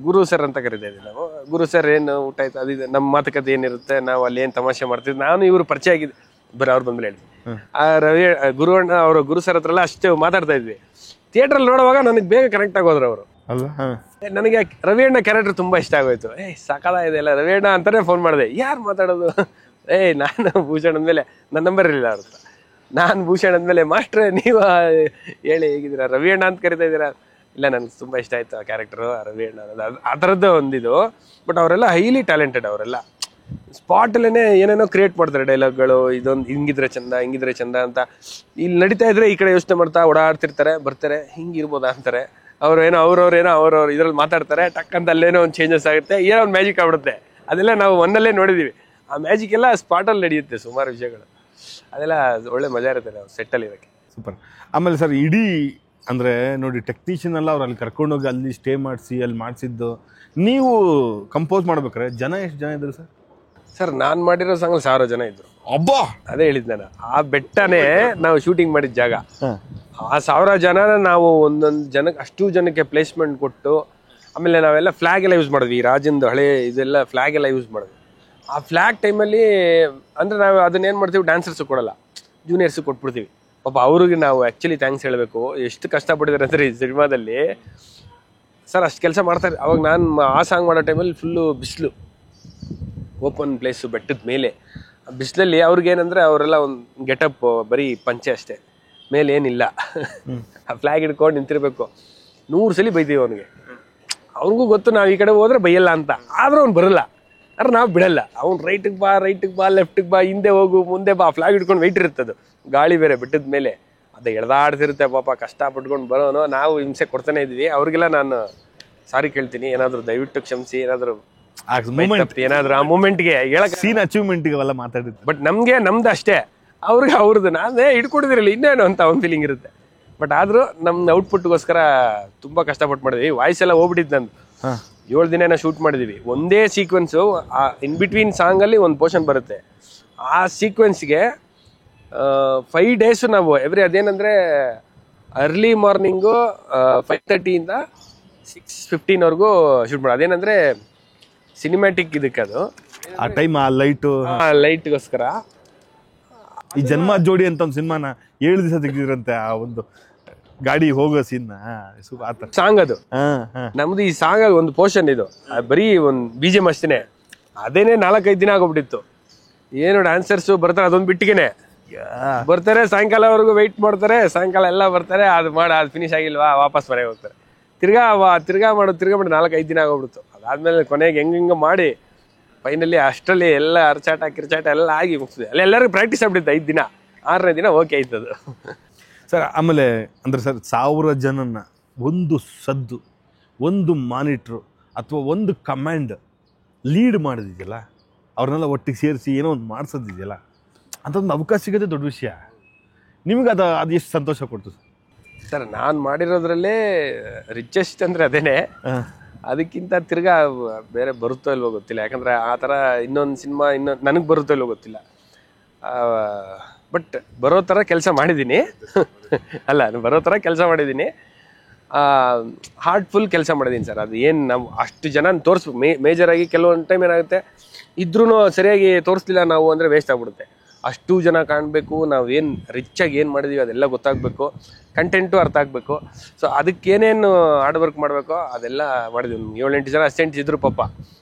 ಗುರು ಸರ್ ಅಂತ ಕರಿತಾ ಇದ್ವಿ ನಾವು. ಗುರು ಸರ್ ಏನು ಊಟ ಆಯ್ತು, ಅದಿದೆ ನಮ್ಮ ಮಾತುಕತೆ ಏನಿರುತ್ತೆ, ನಾವು ಅಲ್ಲಿ ಏನು ತಮಾಷೆ ಮಾಡ್ತಿದ್ವಿ. ನಾನು ಇವರು ಪರಿಚಯ ಆಗಿದ್ದೆ, ಬರೀ ಅವ್ರು ಬಂದ್ಮೇಲೆ ಹೇಳ್ತೀನಿ. ಆ ರವಿ ಗುರು ಅಣ್ಣ ಅವರು ಗುರು ಸರ್ ಹತ್ರ ಎಲ್ಲ ಅಷ್ಟು ಮಾತಾಡ್ತಾ ಇದ್ವಿ. ಥಿಯೇಟ್ರಲ್ಲಿ ನೋಡುವಾಗ ನನಗೆ ಬೇಗ ಕನೆಕ್ಟ್ ಆಗೋದ್ರು ಅವರು. ಅಲ್ಲ ನನಗೆ ರವಿ ಅಣ್ಣ ಕ್ಯಾರೆಕ್ಟರ್ ತುಂಬಾ ಇಷ್ಟ ಆಗೋಯ್ತು. ಸಕಾಲ ಇದೆ ಅಲ್ಲ ರವಿ ಅಣ್ಣ ಅಂತಾನೆ ಫೋನ್ ಮಾಡಿದೆ. ಯಾರು ಮಾತಾಡೋದು? ನಾನು ಭೂಷಣ್ ಅಂದ್ಮೇಲೆ ನನ್ನ ನಂಬರ್ ಇರಲಿಲ್ಲ ಅವ್ರ ಹತ್ರ. ನಾನು ಭೂಷಣ್ ಅಂದ್ಮೇಲೆ ಮಾಸ್ಟ್ರೆ ನೀವು ಹೇಳಿ ಹೇಗಿದ್ದೀರಾ, ರವಿ ಅಣ್ಣ ಅಂತ ಕರಿತಾ ಇದ್ದೀರಾ? ಇಲ್ಲ ನನಗೆ ತುಂಬ ಇಷ್ಟ ಆಯ್ತು ಆ ಕ್ಯಾರೆಕ್ಟರು ರವಿ ಅಣ್ಣ ಅನ್ನೋದು. ಆ ಥರದ್ದು ಒಂದಿದು. ಬಟ್ ಅವರೆಲ್ಲ ಹೈಲಿ ಟ್ಯಾಲೆಂಟೆಡ್. ಅವರೆಲ್ಲ ಸ್ಪಾಟಲ್ಲೇ ಏನೇನೋ ಕ್ರಿಯೇಟ್ ಮಾಡ್ತಾರೆ ಡೈಲಾಗ್ಗಳು. ಇದೊಂದು ಹಿಂಗಿದ್ರೆ ಚಂದ ಅಂತ. ಇಲ್ಲಿ ನಡೀತಾ ಇದ್ರೆ ಈ ಕಡೆ ಯೋಚನೆ ಮಾಡ್ತಾ ಓಡಾಡ್ತಿರ್ತಾರೆ, ಬರ್ತಾರೆ, ಹಿಂಗಿರ್ಬೋದಾ ಅಂತಾರೆ. ಅವ್ರವ್ರೇನೋ ಇದ್ರಲ್ಲಿ ಮಾತಾಡ್ತಾರೆ, ಟಕ್ ಅಂತ ಅಲ್ಲೇನೋ ಒಂದು ಚೇಂಜಸ್ ಆಗುತ್ತೆ, ಏನೋ ಒಂದು ಮ್ಯಾಜಿಕ್ ಆಗ್ಬಿಡುತ್ತೆ. ಅದೆಲ್ಲ ನಾವು ಒಂದಲ್ಲೇ ನೋಡಿದೀವಿ. ಆ ಮ್ಯಾಜಿಕ್ ಎಲ್ಲ ಸ್ಪಾಟಲ್ಲಿ ನಡೆಯುತ್ತೆ ಸುಮಾರು ವಿಷಯಗಳು. ಅದೆಲ್ಲ ಒಳ್ಳೆ ಮಜಾ ಇರುತ್ತೆ ನಾವು ಸೆಟ್ಟಲ್ಲಿ ಇರೋಕ್ಕೆ. ಸೂಪರ್. ಆಮೇಲೆ ಸರ್ ಇಡೀ ಅಂದರೆ ನೋಡಿ ಟೆಕ್ನಿಷಿಯನ್ ಎಲ್ಲ ಅವ್ರು ಅಲ್ಲಿ ಕರ್ಕೊಂಡೋಗಿ ಅಲ್ಲಿ ಸ್ಟೇ ಮಾಡಿಸಿ ಅಲ್ಲಿ ಮಾಡಿಸಿದ್ದು, ನೀವು ಕಂಪೋಸ್ ಮಾಡ್ಬೇಕಾರೆ ಜನ ಎಷ್ಟು ಜನ ಇದ್ರು ಸರ್? ಸರ್ ನಾನು ಮಾಡಿರೋ ಸಾಂಗಲ್ಲಿ 1000 ಜನ ಇದ್ರು. ಅಬ್ಬಾ, ಅದೇ ಹೇಳಿದ್ ನಾನು. ಆ ಬೆಟ್ಟನೇ ನಾವು ಶೂಟಿಂಗ್ ಮಾಡಿದ ಜಾಗ. ಆ 1000 ಜನನ ನಾವು ಒಂದೊಂದು ಜನಕ್ಕೆ ಅಷ್ಟು ಜನಕ್ಕೆ ಪ್ಲೇಸ್ಮೆಂಟ್ ಕೊಟ್ಟು, ಆಮೇಲೆ ನಾವೆಲ್ಲ ಫ್ಲಾಗ್ ಎಲ್ಲ ಯೂಸ್ ಮಾಡಿದ್ವಿ. ಈ ರಾಜಂದು ಹಳೆ ಇದೆಲ್ಲ ಫ್ಲಾಗ್ ಎಲ್ಲ ಯೂಸ್ ಮಾಡಿದ್ವಿ. ಆ ಫ್ಲಾಗ್ ಟೈಮಲ್ಲಿ ಅಂದರೆ ನಾವು ಅದನ್ನೇನು ಮಾಡ್ತೀವಿ, ಡ್ಯಾನ್ಸರ್ಸ್ ಕೊಡಲ್ಲ, ಜೂನಿಯರ್ಸ್ ಕೊಟ್ಬಿಡ್ತೀವಿ. ಪಾಪ ಅವ್ರಿಗೆ ನಾವು ಆ್ಯಕ್ಚುಲಿ ಥ್ಯಾಂಕ್ಸ್ ಹೇಳಬೇಕು. ಎಷ್ಟು ಕಷ್ಟಪಟ್ಟಿದ್ದಾರೆ ಅಂದರೆ ಈ ಸಿನಿಮಾದಲ್ಲಿ ಸರ್ ಅಷ್ಟು ಕೆಲಸ ಮಾಡ್ತಾರೆ. ಅವಾಗ ನಾನು ಆ ಸಾಂಗ್ ಮಾಡೋ ಟೈಮಲ್ಲಿ ಫುಲ್ಲು ಬಿಸಿಲು, ಓಪನ್ ಪ್ಲೇಸು, ಬೆಟ್ಟದ ಮೇಲೆ. ಆ ಬಿಸಿಲಲ್ಲಿ ಅವ್ರಿಗೇನಂದರೆ ಅವರೆಲ್ಲ ಒಂದು ಗೆಟಪ್ ಬರೀ ಪಂಚೆ ಅಷ್ಟೇ, ಮೇಲೆ ಏನಿಲ್ಲ. ಆ ಫ್ಲಾಗ್ ಹಿಡ್ಕೊಂಡು ನಿಂತಿರ್ಬೇಕು. 100 ಸಲ ಬೈತೀವಿ ಅವನಿಗೆ. ಅವ್ರಿಗೂ ಗೊತ್ತು ನಾವು ಈ ಕಡೆ ಹೋದ್ರೆ ಬೈಯಲ್ಲ ಅಂತ, ಆದರೂ ಅವ್ನು ಬರಲ್ಲ. ಆದ್ರೆ ನಾವು ಬಿಡಲ್ಲ. ಅವ್ನು ರೈಟಿಗೆ ಬಾ ಲೆಫ್ಟಿಗೆ ಬಾ, ಹಿಂದೆ ಹೋಗು ಮುಂದೆ ಬಾ. ಫ್ಲಾಗ್ ಹಿಡ್ಕೊಂಡು ವೆಯ್ಟ್ ಇರುತ್ತದು, ಗಾಳಿ ಬೇರೆ ಬೆಟ್ಟದ ಮೇಲೆ, ಅದು ಎಳ್ದಾಡ್ತಿರುತ್ತೆ. ಪಾಪ ಕಷ್ಟಪಟ್ಕೊಂಡು ಬರೋನು. ನಾವು ಹಿಂಸೆ ಕೊಡ್ತಾನೆ ಇದ್ವಿ. ಅವ್ರಿಗೆಲ್ಲ ನಾನು ಸಾರಿ ಕೇಳ್ತೀನಿ, ಏನಾದರೂ ದಯವಿಟ್ಟು ಕ್ಷಮಿಸಿ. ಏನಾದರೂ ಏನಾದರೂ ಆ ಮೂಮೆಂಟ್ಗೆ ಹೇಳಕ್ ಸೀನ್ ಅಚೀವ್ಮೆಂಟ್ಗೆ ಅವೆಲ್ಲ ಮಾತಾಡಿದ್ದು. ಬಟ್ ನಮ್ದು ಅಷ್ಟೇ, ಅವ್ರಿಗೆ ಅವ್ರದ್ದು ನಾನೇ ಹಿಡ್ಕೊಂಡಿದ್ರಲ್ಲ ಇನ್ನೇನು ಅಂತ ಒಂದು ಫೀಲಿಂಗ್ ಇರುತ್ತೆ. ಬಟ್ ಆದರೂ ನಮ್ಮ ಔಟ್ಪುಟ್ಗೋಸ್ಕರ ತುಂಬ ಕಷ್ಟಪಟ್ಟು ಮಾಡಿದ್ವಿ. ವಾಯ್ಸ್ ಎಲ್ಲ ಹೋಗ್ಬಿಟ್ಟಿದ್ದು ನಂದು. 7 ದಿನ ಶೂಟ್ ಮಾಡಿದ್ವಿ. ಒಂದೇ ಸೀಕ್ವೆನ್ಸು, ಇನ್ ಬಿಟ್ವೀನ್ ಸಾಂಗಲ್ಲಿ ಒಂದು ಪೋರ್ಷನ್ ಬರುತ್ತೆ. ಆ ಸೀಕ್ವೆನ್ಸ್ಗೆ 5 ಡೇಸು ನಾವು ಅದೇನಂದರೆ ಅರ್ಲಿ ಮಾರ್ನಿಂಗು 5:30 6:15 ಶೂಟ್ ಮಾಡೋದು. ಅದೇನಂದರೆ ಸಿನಿಮ್ಯಾಟಿಕ್ ಇದಕ್ಕೆ ಅದು. ಆ ಟೈಮ್ ಆ ಲೈಟ್ಗೋಸ್ಕರ ಈ ಜನ್ಮ ಜೋಡಿ ಅಂತ ಒಂದು ಸಿನಿಮಾನ 7 ದಿವಸ ತೆಗೆದಿರಂತೆ. ಆ ಒಂದು ಗಾಡಿ ಹೋಗೋ ಸೀನ್ ಸಾಂಗ್ ಅದು. ನಮ್ದು ಈ ಸಾಂಗ್ ಒಂದು ಪೋರ್ಷನ್ ಇದು. ಬರೀ ಒಂದು BGM ಅಷ್ಟೇನೆ. ಅದೇನೆ 4-5 ದಿನ ಆಗೋಗ್ಬಿಟ್ಟಿತ್ತು. ಏನು ಡ್ಯಾನ್ಸರ್ಸು ಬರ್ತಾರೆ, ಅದೊಂದು ಬಿಟ್ಟಿಗೆನೆ ಬರ್ತಾರೆ, ಸಾಯಂಕಾಲವರೆಗೂ ವೆಯ್ಟ್ ಮಾಡ್ತಾರೆ. ಸಾಯಂಕಾಲ ಎಲ್ಲ ಬರ್ತಾರೆ, ಅದು ಫಿನಿಶ್ ಆಗಿಲ್ವಾ ವಾಪಸ್ ಮನೆಗೆ ಹೋಗ್ತಾರೆ. ತಿರ್ಗಾ ಮಾಡೋದು 4-5 ದಿನ ಆಗೋಗ್ಬಿಡ್ತು. ಅದಾದ್ಮೇಲೆ ಕೊನೆಗೆ ಹೆಂಗ ಮಾಡಿ ಫೈನಲಿ ಅಷ್ಟರಲ್ಲಿ ಎಲ್ಲ ಅರ್ಚಾಟ ಕಿರ್ಚಾಟ ಎಲ್ಲ ಆಗಿ ಮುಗಿಸಿದೆ. ಅಲ್ಲಿ ಎಲ್ಲರಿಗೂ ಪ್ರಾಕ್ಟೀಸ್ ಆಗ್ಬಿಟ್ಟಿತ್ತು. 5 ದಿನ 6ನೇ ದಿನ ಓಕೆ ಆಯ್ತದು ಸರ್. ಆಮೇಲೆ ಅಂದರೆ ಸರ್ 1000 ಜನನ ಒಂದು ಸದ್ದು, ಒಂದು ಮಾನಿಟ್ರು ಅಥವಾ ಒಂದು ಕಮಾಂಡ್ ಲೀಡ್ ಮಾಡೋದಿದೆಯಲ್ಲ, ಅವ್ರನ್ನೆಲ್ಲ ಒಟ್ಟಿಗೆ ಸೇರಿಸಿ ಏನೋ ಒಂದು ಮಾಡಿಸೋದಿದೆಯಲ್ಲ, ಅಂಥದ್ದು ಅವಕಾಶ ಸಿಗೋದೇ ದೊಡ್ಡ ವಿಷಯ. ನಿಮಗೆ ಅದು ಎಷ್ಟು ಸಂತೋಷ ಕೊಡ್ತು ಸರ್? ನಾನು ಮಾಡಿರೋದ್ರಲ್ಲೇ ರಿಚೆಸ್ಟ್ ಅಂದರೆ ಅದೇನೆ. ಅದಕ್ಕಿಂತ ತಿರ್ಗಾ ಬೇರೆ ಬರುತ್ತೋ ಇಲ್ವೋ ಗೊತ್ತಿಲ್ಲ. ಯಾಕಂದರೆ ಆ ಥರ ಇನ್ನೊಂದು ಸಿನಿಮಾ ನನಗೆ ಬರುತ್ತೋ ಇಲ್ವೋ ಗೊತ್ತಿಲ್ಲ. ಬಟ್ ಬರೋ ಥರ ಕೆಲಸ ಮಾಡಿದ್ದೀನಿ. ಬರೋ ಥರ ಕೆಲಸ ಮಾಡಿದ್ದೀನಿ. ಹಾರ್ಟ್ಫುಲ್ ಕೆಲಸ ಮಾಡಿದ್ದೀನಿ ಸರ್. ಅದು ಏನು ನಾವು ಅಷ್ಟು ಜನ ತೋರಿಸ್ಬೇಕು. ಮೇಜರಾಗಿ ಕೆಲವೊಂದು ಟೈಮ್ ಏನಾಗುತ್ತೆ, ಇದ್ರೂ ಸರಿಯಾಗಿ ತೋರಿಸ್ಲಿಲ್ಲ ನಾವು ಅಂದರೆ ವೇಸ್ಟ್ ಆಗ್ಬಿಡುತ್ತೆ. ಅಷ್ಟು ಜನ ಕಾಣಬೇಕು, ನಾವು ಏನು ರಿಚಾಗಿ ಏನು ಮಾಡಿದ್ದೀವಿ ಅದೆಲ್ಲ ಗೊತ್ತಾಗಬೇಕು, ಕಂಟೆಂಟು ಅರ್ಥ ಆಗಬೇಕು. ಸೊ ಅದಕ್ಕೇನೇನು ಹಾರ್ಡ್ ವರ್ಕ್ ಮಾಡಬೇಕೋ ಅದೆಲ್ಲ ಮಾಡಿದ್ವಿ. 7-8 ಜನ ಅಸಿಸ್ಟೆಂಟ್ಸ್ ಇದ್ರು. ಪಾಪ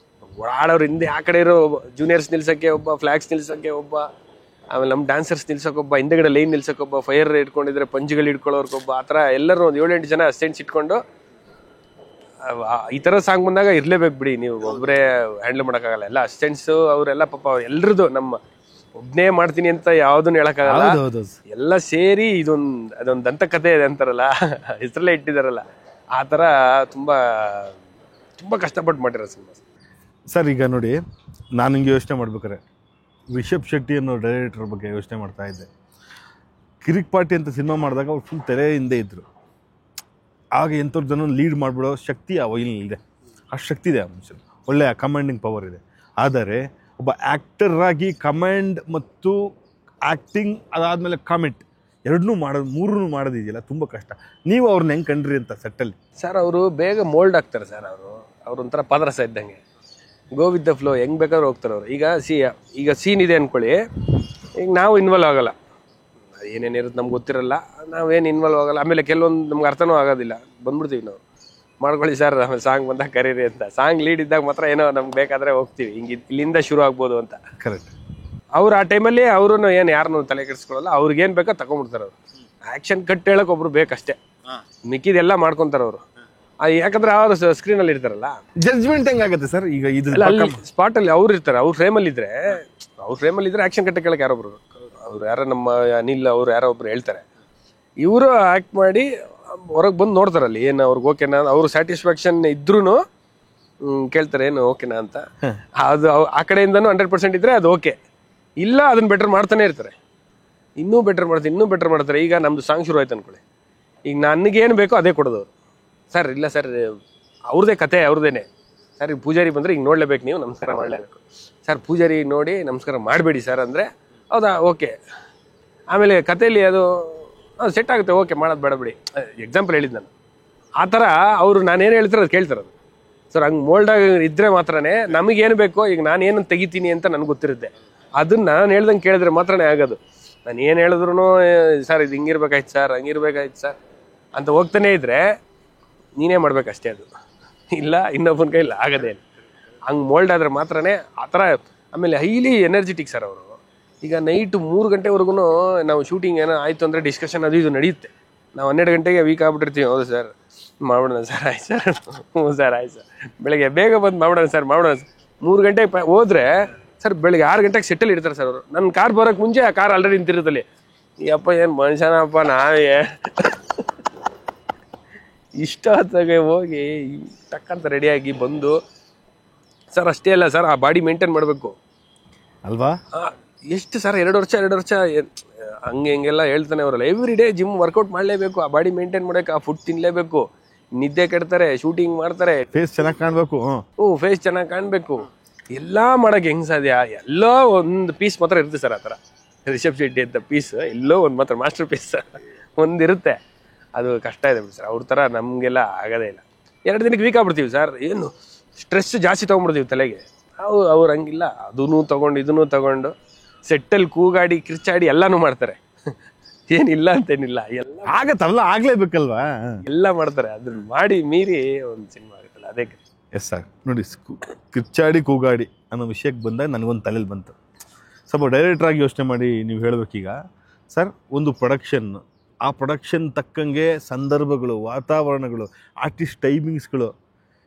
ಓಡಾಡೋರು ಹಿಂದೆ ಆ ಕಡೆ ಇರೋ ಜೂನಿಯರ್ಸ್ ನಿಲ್ಸೋಕ್ಕೆ ಒಬ್ಬ, ಫ್ಲಾಗ್ಸ್ ನಿಲ್ಸೋಕ್ಕೆ ಒಬ್ಬ, ಆಮೇಲೆ ನಮ್ಮ ಡ್ಯಾನ್ಸರ್ಸ್ ನಿಲ್ಸೋಕೊಬ್ಬ, ಹಿಂದೆಗಡೆ ಲೈನ್ ನಿಲ್ಸೋಕೊಬ್ಬ, ಫೈರ್ ಇಟ್ಕೊಂಡಿದ್ರೆ ಪಂಜ್ಗಳು ಇಟ್ಕೊಳ್ಳೋರ್ಗೊಬ್ಬ, ಆ ಥರ ಎಲ್ಲರೂ ಒಂದು 7-8 ಜನ ಅಸಿಸ್ಟೆಂಟ್ಸ್ ಇಟ್ಕೊಂಡು ಈ ಥರ ಸಾಂಗ್ ಬಂದಾಗ ಇರಲೇಬೇಕು ಬಿಡಿ. ನೀವು ಒಬ್ಬರೇ ಹ್ಯಾಂಡಲ್ ಮಾಡೋಕ್ಕಾಗಲ್ಲ. ಎಲ್ಲ ಅಸಿಸ್ಟೆಂಟ್ಸು ಅವರೆಲ್ಲ ಪಾಪ ಎಲ್ಲರದು ನಮ್ಮ ಒಬ್ಬನೇ ಮಾಡ್ತೀನಿ ಅಂತ ಯಾವುದನ್ನು ಹೇಳೋಕ್ಕಾಗಲ್ಲ. ಎಲ್ಲ ಸೇರಿ ಅದೊಂದು ದಂತಕಥೆ ಇದೆ ಅಂತಾರಲ್ಲ, ಹೆಸರಲ್ಲೇ ಇಟ್ಟಿದ್ದಾರಲ್ಲ, ಆ ಥರ ತುಂಬ ತುಂಬ ಕಷ್ಟಪಟ್ಟು ಮಾಡಿರೋ ಸಿನಿಮಾ ಸರ್. ಈಗ ನೋಡಿ, ನಾನು ಹಿಂಗೆ ಯೋಚನೆ ಮಾಡ್ಬೇಕಾರೆ ರಿಷಬ್ ಶೆಟ್ಟಿ ಅನ್ನೋ ಡೈರೆಕ್ಟರ್ ಬಗ್ಗೆ ಯೋಚನೆ ಮಾಡ್ತಾ ಇದ್ದೆ. ಕಿರಿಕ್ ಪಾರ್ಟಿ ಅಂತ ಸಿನಿಮಾ ಮಾಡಿದಾಗ ಅವ್ರು ಫುಲ್ ತೆರೆ ಹಿಂದೆ ಇದ್ದರು. ಆಗ ಎಂಥವ್ರ ಜನ ಲೀಡ್ ಮಾಡಿಬಿಡೋ ಶಕ್ತಿ ಆ ವೈಲಿನಿದೆ. ಅಷ್ಟು ಶಕ್ತಿ ಇದೆ ಆ ಮನುಷ್ಯ, ಒಳ್ಳೆಯ ಕಮಾಂಡಿಂಗ್ ಪವರ್ ಇದೆ. ಆದರೆ ಒಬ್ಬ ಆ್ಯಕ್ಟರ್ ಆಗಿ ಕಮಾಂಡ್ ಮತ್ತು ಆ್ಯಕ್ಟಿಂಗ್, ಅದಾದಮೇಲೆ ಕಾಮೆಂಟ್ ಮೂರನ್ನೂ ಮಾಡೋದಿದೆಯಲ್ಲ, ತುಂಬ ಕಷ್ಟ. ನೀವು ಅವ್ರನ್ನ ಹೆಂಗೆ ಕಂಡ್ರಿ ಅಂತ ಸೆಟ್ಟಲ್ಲಿ? ಸರ್ ಅವರು ಬೇಗ ಮೋಲ್ಡ್ ಆಗ್ತಾರೆ ಸರ್. ಅವ್ರು ಒಂಥರ ಪಾದರಸ ಇದ್ದಂಗೆ, ಗೋ ವಿತ್ ದ ಫ್ಲೋ, ಹೆಂಗೆ ಬೇಕಾದ್ರೂ ಹೋಗ್ತಾರೆ ಅವರು. ಈಗ ಸೀನ್ ಇದೆ ಅಂದ್ಕೊಳ್ಳಿ, ಈಗ ನಾವು ಇನ್ವಾಲ್ವ್ ಆಗಲ್ಲ, ಏನೇನಿರುತ್ತೆ ನಮ್ಗೆ ಗೊತ್ತಿರಲ್ಲ, ನಾವೇನು ಇನ್ವಾಲ್ವ್ ಆಗಲ್ಲ. ಆಮೇಲೆ ಕೆಲವೊಂದು ನಮ್ಗೆ ಅರ್ಥನೂ ಆಗೋದಿಲ್ಲ, ಬಂದ್ಬಿಡ್ತೀವಿ ನಾವು, ಮಾಡ್ಕೊಳ್ಳಿ ಸರ್ ಆಮೇಲೆ ಸಾಂಗ್ ಬಂದಾಗ ಕರೀರಿ ಅಂತ. ಸಾಂಗ್ ಲೀಡ್ ಇದ್ದಾಗ ಮಾತ್ರ ಏನೋ ನಮ್ಗೆ ಬೇಕಾದರೆ ಹೋಗ್ತೀವಿ, ಹಿಂಗೆ ಇಲ್ಲಿಂದ ಶುರು ಆಗ್ಬೋದು ಅಂತ. ಕರೆಕ್ಟ್. ಅವ್ರು ಆ ಟೈಮಲ್ಲಿ ಅವರು ಏನು ಯಾರನ್ನೂ ತಲೆ ಕೆಡಿಸ್ಕೊಳ್ಳಲ್ಲ, ಅವ್ರಿಗೇನು ಬೇಕೋ ತಗೊಂಡ್ಬಿಡ್ತಾರೆ ಅವರು. ಆ್ಯಕ್ಷನ್ ಕಟ್ ಹೇಳಕ್ಕೆ ಒಬ್ರು ಬೇಕಷ್ಟೇ, ಮಿಕ್ಕಿದೆಲ್ಲ ಮಾಡ್ಕೊತಾರೆ ಅವರು. ಯಾಕಂದ್ರೆ ಅವರು ಸ್ಕ್ರೀನಲ್ಲಿ ಇರ್ತಾರಲ್ಲ. ಜಡ್ಜ್ಮೆಂಟ್ ಹೆಂಗಾಗುತ್ತೆ ಸರ್ ಈಗ ಇದು ಅಲ್ಲಿ ಸ್ಪಾಟಲ್ಲಿ ಅವ್ರು ಇರ್ತಾರೆ, ಅವ್ರ ಫ್ರೇಮಲ್ಲಿ ಇದ್ರೆ ಆ್ಯಕ್ಷನ್ ಕಟ್ಟ ಕೇಳಕ್ಕೆ ಯಾರೊಬ್ರು, ಅವ್ರು ಯಾರೋ ನಮ್ಮ ಅನಿಲ್ ಅವ್ರು ಯಾರೋ ಒಬ್ರು ಹೇಳ್ತಾರೆ, ಇವರು ಆ್ಯಕ್ಟ್ ಮಾಡಿ ಹೊರಗೆ ಬಂದು ನೋಡ್ತಾರಲ್ಲಿ ಏನು ಅವ್ರಿಗೆ ಓಕೆನಾ, ಅವ್ರು ಸ್ಯಾಟಿಸ್ಫ್ಯಾಕ್ಷನ್ ಇದ್ರೂ ಕೇಳ್ತಾರೆ ಏನು ಓಕೆನಾ ಅಂತ. ಅದು ಆ ಕಡೆಯಿಂದನೂ 100% ಇದ್ರೆ ಅದು ಓಕೆ, ಇಲ್ಲ ಅದನ್ನ ಬೆಟರ್ ಮಾಡ್ತಾನೆ ಇರ್ತಾರೆ, ಇನ್ನೂ ಬೆಟರ್ ಮಾಡ್ತಾರೆ. ಈಗ ನಮ್ದು ಸಾಂಗ್ ಶುರು ಆಯ್ತು ಅನ್ಕೊಳ್ಳಿ, ಈಗ ನನಗೇನು ಬೇಕೋ ಅದೇ ಕೊಡೋದು ಅವರು. ಸರ್ ಇಲ್ಲ ಸರ್ ಅವ್ರದ್ದೇ ಕತೆ ಅವ್ರದ್ದೇನೆ, ಸರ್ ಈಗ ಪೂಜಾರಿ ಬಂದರೆ ಈಗ ನೋಡಲೇಬೇಕು, ನೀವು ನಮಸ್ಕಾರ ಮಾಡಲೇಬೇಕು. ಸರ್ ಪೂಜಾರಿ ನೋಡಿ ನಮಸ್ಕಾರ ಮಾಡಬೇಡಿ ಸರ್ ಅಂದರೆ ಹೌದಾ ಓಕೆ. ಆಮೇಲೆ ಕಥೆಯಲ್ಲಿ ಅದು ಸೆಟ್ ಆಗುತ್ತೆ, ಓಕೆ ಮಾಡೋದು ಬೇಡ ಬಿಡಿ. ಎಕ್ಸಾಂಪಲ್ ಹೇಳಿದ್ದು ನಾನು. ಆ ಥರ ಅವರು ನಾನೇನು ಹೇಳ್ತಾರೆ ಅದು ಕೇಳ್ತಾರೆ. ಅದು ಸರ್ ಹಂಗೆ ಮೋಲ್ಡಾಗಿ ಇದ್ದರೆ ಮಾತ್ರನೇ ನಮಗೇನು ಬೇಕೋ, ಈಗ ನಾನೇನು ತೆಗಿತೀನಿ ಅಂತ ನನಗೆ ಗೊತ್ತಿರುತ್ತೆ, ಅದನ್ನು ನಾನು ಹೇಳ್ದಂಗೆ ಕೇಳಿದ್ರೆ ಮಾತ್ರನೇ ಆಗೋದು. ನಾನು ಏನು ಹೇಳಿದ್ರು ಸರ್ ಇದು ಹಿಂಗಿರ್ಬೇಕಾಯ್ತು ಸರ್ ಹಂಗಿರ್ಬೇಕಾಯ್ತು ಸರ್ ಅಂತ ಹೋಗ್ತಾನೆ ಇದ್ದರೆ ನೀನೇ ಮಾಡ್ಬೇಕಷ್ಟೇ, ಅದು ಇಲ್ಲ ಇನ್ನೊಬ್ಬನ ಕೈಲಿ ಆಗೋದೇ ಇಲ್ಲ. ಹಂಗೆ ಮೋಲ್ಡ್ ಆದರೆ ಮಾತ್ರನೇ ಆ ಥರ. ಆಮೇಲೆ ಹೈಲಿ ಎನರ್ಜೆಟಿಕ್ ಸರ್ ಅವರು. ಈಗ ನೈಟು 3 ಗಂಟೆವರೆಗೂ ನಾವು ಶೂಟಿಂಗ್ ಏನೋ ಆಯಿತು ಅಂದರೆ ಡಿಸ್ಕಷನ್ ಅದು ಇದು ನಡೆಯುತ್ತೆ. ನಾವು 12 ಗಂಟೆಗೆ ವೀಕ್ ಆಗ್ಬಿಟ್ಟಿರ್ತೀವಿ. ಹೌದು ಸರ್ ಮಾಡೋಣ ಸರ್, ಆಯ್ತು ಸರ್, ಹ್ಞೂ ಸರ್ ಆಯ್ತು ಸರ್, ಬೆಳಗ್ಗೆ ಬೇಗ ಬಂದು ಮಾಡೋಣ ಸರ್ 3 ಗಂಟೆಗೆ ಹೋದರೆ ಸರ್ ಬೆಳಗ್ಗೆ 6 ಗಂಟೆಗೆ ಸೆಟ್ಟಲ್ಲಿ ಇರ್ತಾರೆ ಸರ್ ಅವರು. ನನ್ನ ಕಾರ್ ಬರೋಕ್ಕೆ ಮುಂಚೆ ಆ ಕಾರ್ ಆಲ್ರೆಡಿ ನಿಂತಿರುತ್ತಲ್ಲಿ. ಈ ಅಪ್ಪ ಏನು ಮನುಷ್ಯನಪ್ಪ ನಾವೇ ಇಷ್ಟ ಹೊತ್ತಾಗೆ ಹೋಗಿ ಟಕ್ಕಂತ ರೆಡಿಯಾಗಿ ಬಂದು ಸರ್ ಅಷ್ಟೇ ಅಲ್ಲ ಸರ್, ಆ ಬಾಡಿ ಮೇಂಟೈನ್ ಮಾಡಬೇಕು ಅಲ್ವಾ. ಎಷ್ಟು ಸರ್ 2 ವರ್ಷ ಹಂಗೆ ಹಿಂಗೆಲ್ಲ ಹೇಳ್ತಾನೆ ಅವರಲ್ಲ. ಎವ್ರಿ ಡೇ ಜಿಮ್ ವರ್ಕೌಟ್ ಮಾಡಲೇಬೇಕು, ಆ ಬಾಡಿ ಮೇಂಟೈನ್ ಮಾಡೋಕೆ ಆ ಫುಡ್ ತಿನ್ನಲೇಬೇಕು, ನಿದ್ದೆ ಕೆಡ್ತಾರೆ, ಶೂಟಿಂಗ್ ಮಾಡ್ತಾರೆ, ಫೇಸ್ ಚೆನ್ನಾಗಿ ಕಾಣಬೇಕು. ಫೇಸ್ ಚೆನ್ನಾಗಿ ಕಾಣಬೇಕು, ಎಲ್ಲ ಮಾಡೋಕ್ಕೆ ಹೆಂಗೆ ಸಾಧ್ಯ? ಎಲ್ಲೋ ಒಂದು ಪೀಸ್ ಮಾತ್ರ ಇರುತ್ತೆ ಸರ್. ಆ ಥರ ರಿಷಬ್ ಶೆಟ್ಟಿ ಅಂತ ಪೀಸ್ ಎಲ್ಲೋ ಒಂದು ಮಾತ್ರ ಮಾಸ್ಟರ್ ಪೀಸ್ ಒಂದಿರುತ್ತೆ, ಅದು ಕಷ್ಟ ಇದೆ ಸರ್. ಅವ್ರ ಥರ ನಮಗೆಲ್ಲ ಆಗೋದೇ ಇಲ್ಲ. 2 ದಿನಕ್ಕೆ ವೀಕ್ ಆಗ್ಬಿಡ್ತೀವಿ ಸರ್, ಏನು ಸ್ಟ್ರೆಸ್ ಜಾಸ್ತಿ ತೊಗೊಂಡ್ಬಿಡ್ತೀವಿ ತಲೆಗೆ. ಅವ್ರು ಹಂಗಿಲ್ಲ, ಅದನ್ನು ತೊಗೊಂಡು ಇದನ್ನು ತೊಗೊಂಡು ಸೆಟ್ಟಲ್ಲಿ ಕೂಗಾಡಿ ಕಿರ್ಚಾಡಿ ಎಲ್ಲನೂ ಮಾಡ್ತಾರೆ. ಏನಿಲ್ಲ ಅಂತೇನಿಲ್ಲ, ಎಲ್ಲ ಆಗತ್ತಲ್ಲ, ಆಗ್ಲೇಬೇಕಲ್ವಾ, ಎಲ್ಲ ಮಾಡ್ತಾರೆ. ಅದನ್ನ ಮಾಡಿ ಮೀರಿ ಒಂದು ಸಿನಿಮಾ ಆಗುತ್ತಲ್ಲ, ಅದೇ. Yes sir. ನೋಡಿ, ಕಿರ್ಚಾಡಿ ಕೂಗಾಡಿ ಅನ್ನೋ ವಿಷಯಕ್ಕೆ ಬಂದಾಗ ನನಗೊಂದು ತಲೆಯಲ್ಲಿ ಬಂತು. ಸ್ವಲ್ಪ ಡೈರೆಕ್ಟ್ರಾಗಿ ಯೋಚನೆ ಮಾಡಿ ನೀವು ಹೇಳಬೇಕೀಗ ಸರ್, ಒಂದು ಪ್ರೊಡಕ್ಷನ್, ಆ ಪ್ರೊಡಕ್ಷನ್ ತಕ್ಕಂಗೆ ಸಂದರ್ಭಗಳು, ವಾತಾವರಣಗಳು, ಆರ್ಟಿಸ್ಟ್ ಟೈಮಿಂಗ್ಸ್ಗಳು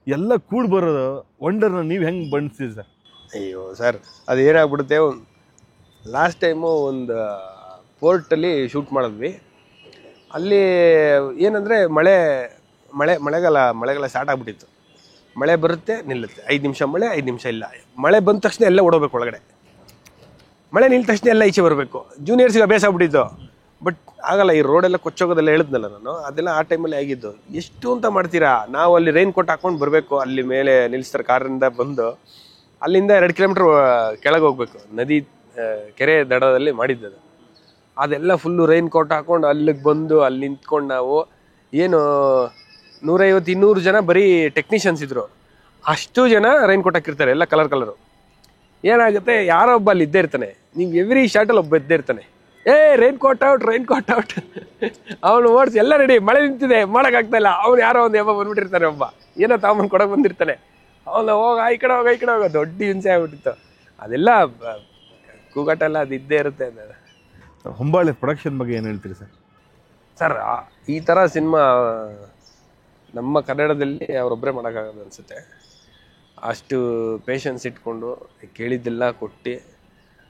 ಎಲ್ಲ ಕೂಡಿ ಬರೋದು ವಂಡರ್ನ ನೀವು ಹೆಂಗೆ ಬಣ್ಣಿಸ್ತೀರಿ ಸರ್? ಅಯ್ಯೋ ಸರ್, ಅದು ಏನಾಗ್ಬಿಡುತ್ತೆ, ಲಾಸ್ಟ್ ಟೈಮು ಒಂದು ಪೋರ್ಟಲ್ಲಿ ಶೂಟ್ ಮಾಡಿದ್ವಿ. ಅಲ್ಲಿ ಏನಂದರೆ ಮಳೆಗಾಲ ಸ್ಟಾರ್ಟ್ ಆಗಿಬಿಟ್ಟಿತ್ತು. ಮಳೆ ಬರುತ್ತೆ ನಿಲ್ಲುತ್ತೆ, 5 ನಿಮಿಷ ಮಳೆ, 5 ನಿಮಿಷ ಇಲ್ಲ. ಮಳೆ ಬಂದ ತಕ್ಷಣ ಎಲ್ಲ ಓಡೋಬೇಕು ಒಳಗಡೆ, ಮಳೆ ನಿಲ್ಲ ತಕ್ಷಣ ಎಲ್ಲ ಈಚೆ ಬರಬೇಕು. ಜೂನಿಯರ್ಸ್ಗೆ ಅಭ್ಯಾಸ ಆಗ್ಬಿಟ್ಟಿತ್ತು. ಬಟ್ ಆಗಲ್ಲ, ಈ ರೋಡೆಲ್ಲ ಕೊಚ್ಚೋಗೋದೆಲ್ಲ ಹೇಳಿದ್ನಲ್ಲ ನಾನು, ಅದೆಲ್ಲ ಆ ಟೈಮಲ್ಲಿ ಆಗಿದ್ದು. ಎಷ್ಟು ಅಂತ ಮಾಡ್ತೀರಾ? ನಾವು ಅಲ್ಲಿ ರೈನ್ ಕೋಟ್ ಹಾಕೊಂಡು ಬರಬೇಕು, ಅಲ್ಲಿ ಮೇಲೆ ನಿಲ್ಲಿಸ್ತಾರೆ ಕಾರಿಂದ ಬಂದು, ಅಲ್ಲಿಂದ 2 ಕಿಲೋಮೀಟ್ರ್ ಕೆಳಗೆ ಹೋಗ್ಬೇಕು, ನದಿ ಕೆರೆ ದಡದಲ್ಲಿ ಮಾಡಿದ್ದದು. ಅದೆಲ್ಲ ಫುಲ್ಲು ರೈನ್ ಕೋಟ್ ಹಾಕೊಂಡು ಅಲ್ಲಿಗೆ ಬಂದು ಅಲ್ಲಿ ನಿಂತ್ಕೊಂಡು ನಾವು ಏನು 150-200 ಜನ ಬರೀ ಟೆಕ್ನಿಷಿಯನ್ಸ್ ಇದ್ರು. ಅಷ್ಟು ಜನ ರೈನ್ ಕೋಟ್ ಹಾಕಿರ್ತಾರೆ, ಎಲ್ಲ ಕಲರು. ಏನಾಗುತ್ತೆ, ಯಾರೋ ಒಬ್ಬ ಅಲ್ಲಿ ಇದ್ದೇ ಇರ್ತಾನೆ, ನೀವು ಎವ್ರಿ ಶಾರ್ಟಲ್ಲಿ ಒಬ್ಬ ಇದ್ದೇ ಇರ್ತಾನೆ. ರೈನ್ ಕೋಟ್ ಔಟ್ ಅವನು ಓಡಿಸಿ ಎಲ್ಲ ರೆಡಿ, ಮಳೆ ನಿಂತಿದೆ, ಮಾಡೋಕ್ಕಾಗ್ತಾ ಇಲ್ಲ. ಅವ್ನು ಯಾರೋ ಒಂದು ಹಬ್ಬ ಬಂದ್ಬಿಟ್ಟಿರ್ತಾನೆ, ಒಬ್ಬ ಏನೋ ತಾಮನ್ ಕೊಡೋಕೆ ಬಂದಿರ್ತಾನೆ. ಅವನು ಈ ಕಡೆ ಹೋಗ ದೊಡ್ಡ ಹಿಂಸೆ ಆಗ್ಬಿಟ್ಟಿತ್ತು. ಅದೆಲ್ಲ ಕೂಗಾಟ ಎಲ್ಲ ಅದು ಇದ್ದೇ ಇರುತ್ತೆ. ಹೊಂಬಾಳೆ ಪ್ರೊಡಕ್ಷನ್ ಬಗ್ಗೆ ಏನು ಹೇಳ್ತೀರಿ ಸರ್? ಸರ್, ಈ ಥರ ಸಿನಿಮಾ ನಮ್ಮ ಕನ್ನಡದಲ್ಲಿ ಅವರೊಬ್ಬರೇ ಮಾಡೋಕ್ಕಾಗೋದು ಅನಿಸುತ್ತೆ. ಅಷ್ಟು ಪೇಷನ್ಸ್ ಇಟ್ಕೊಂಡು ಕೇಳಿದ್ದೆಲ್ಲ ಕೊಟ್ಟು,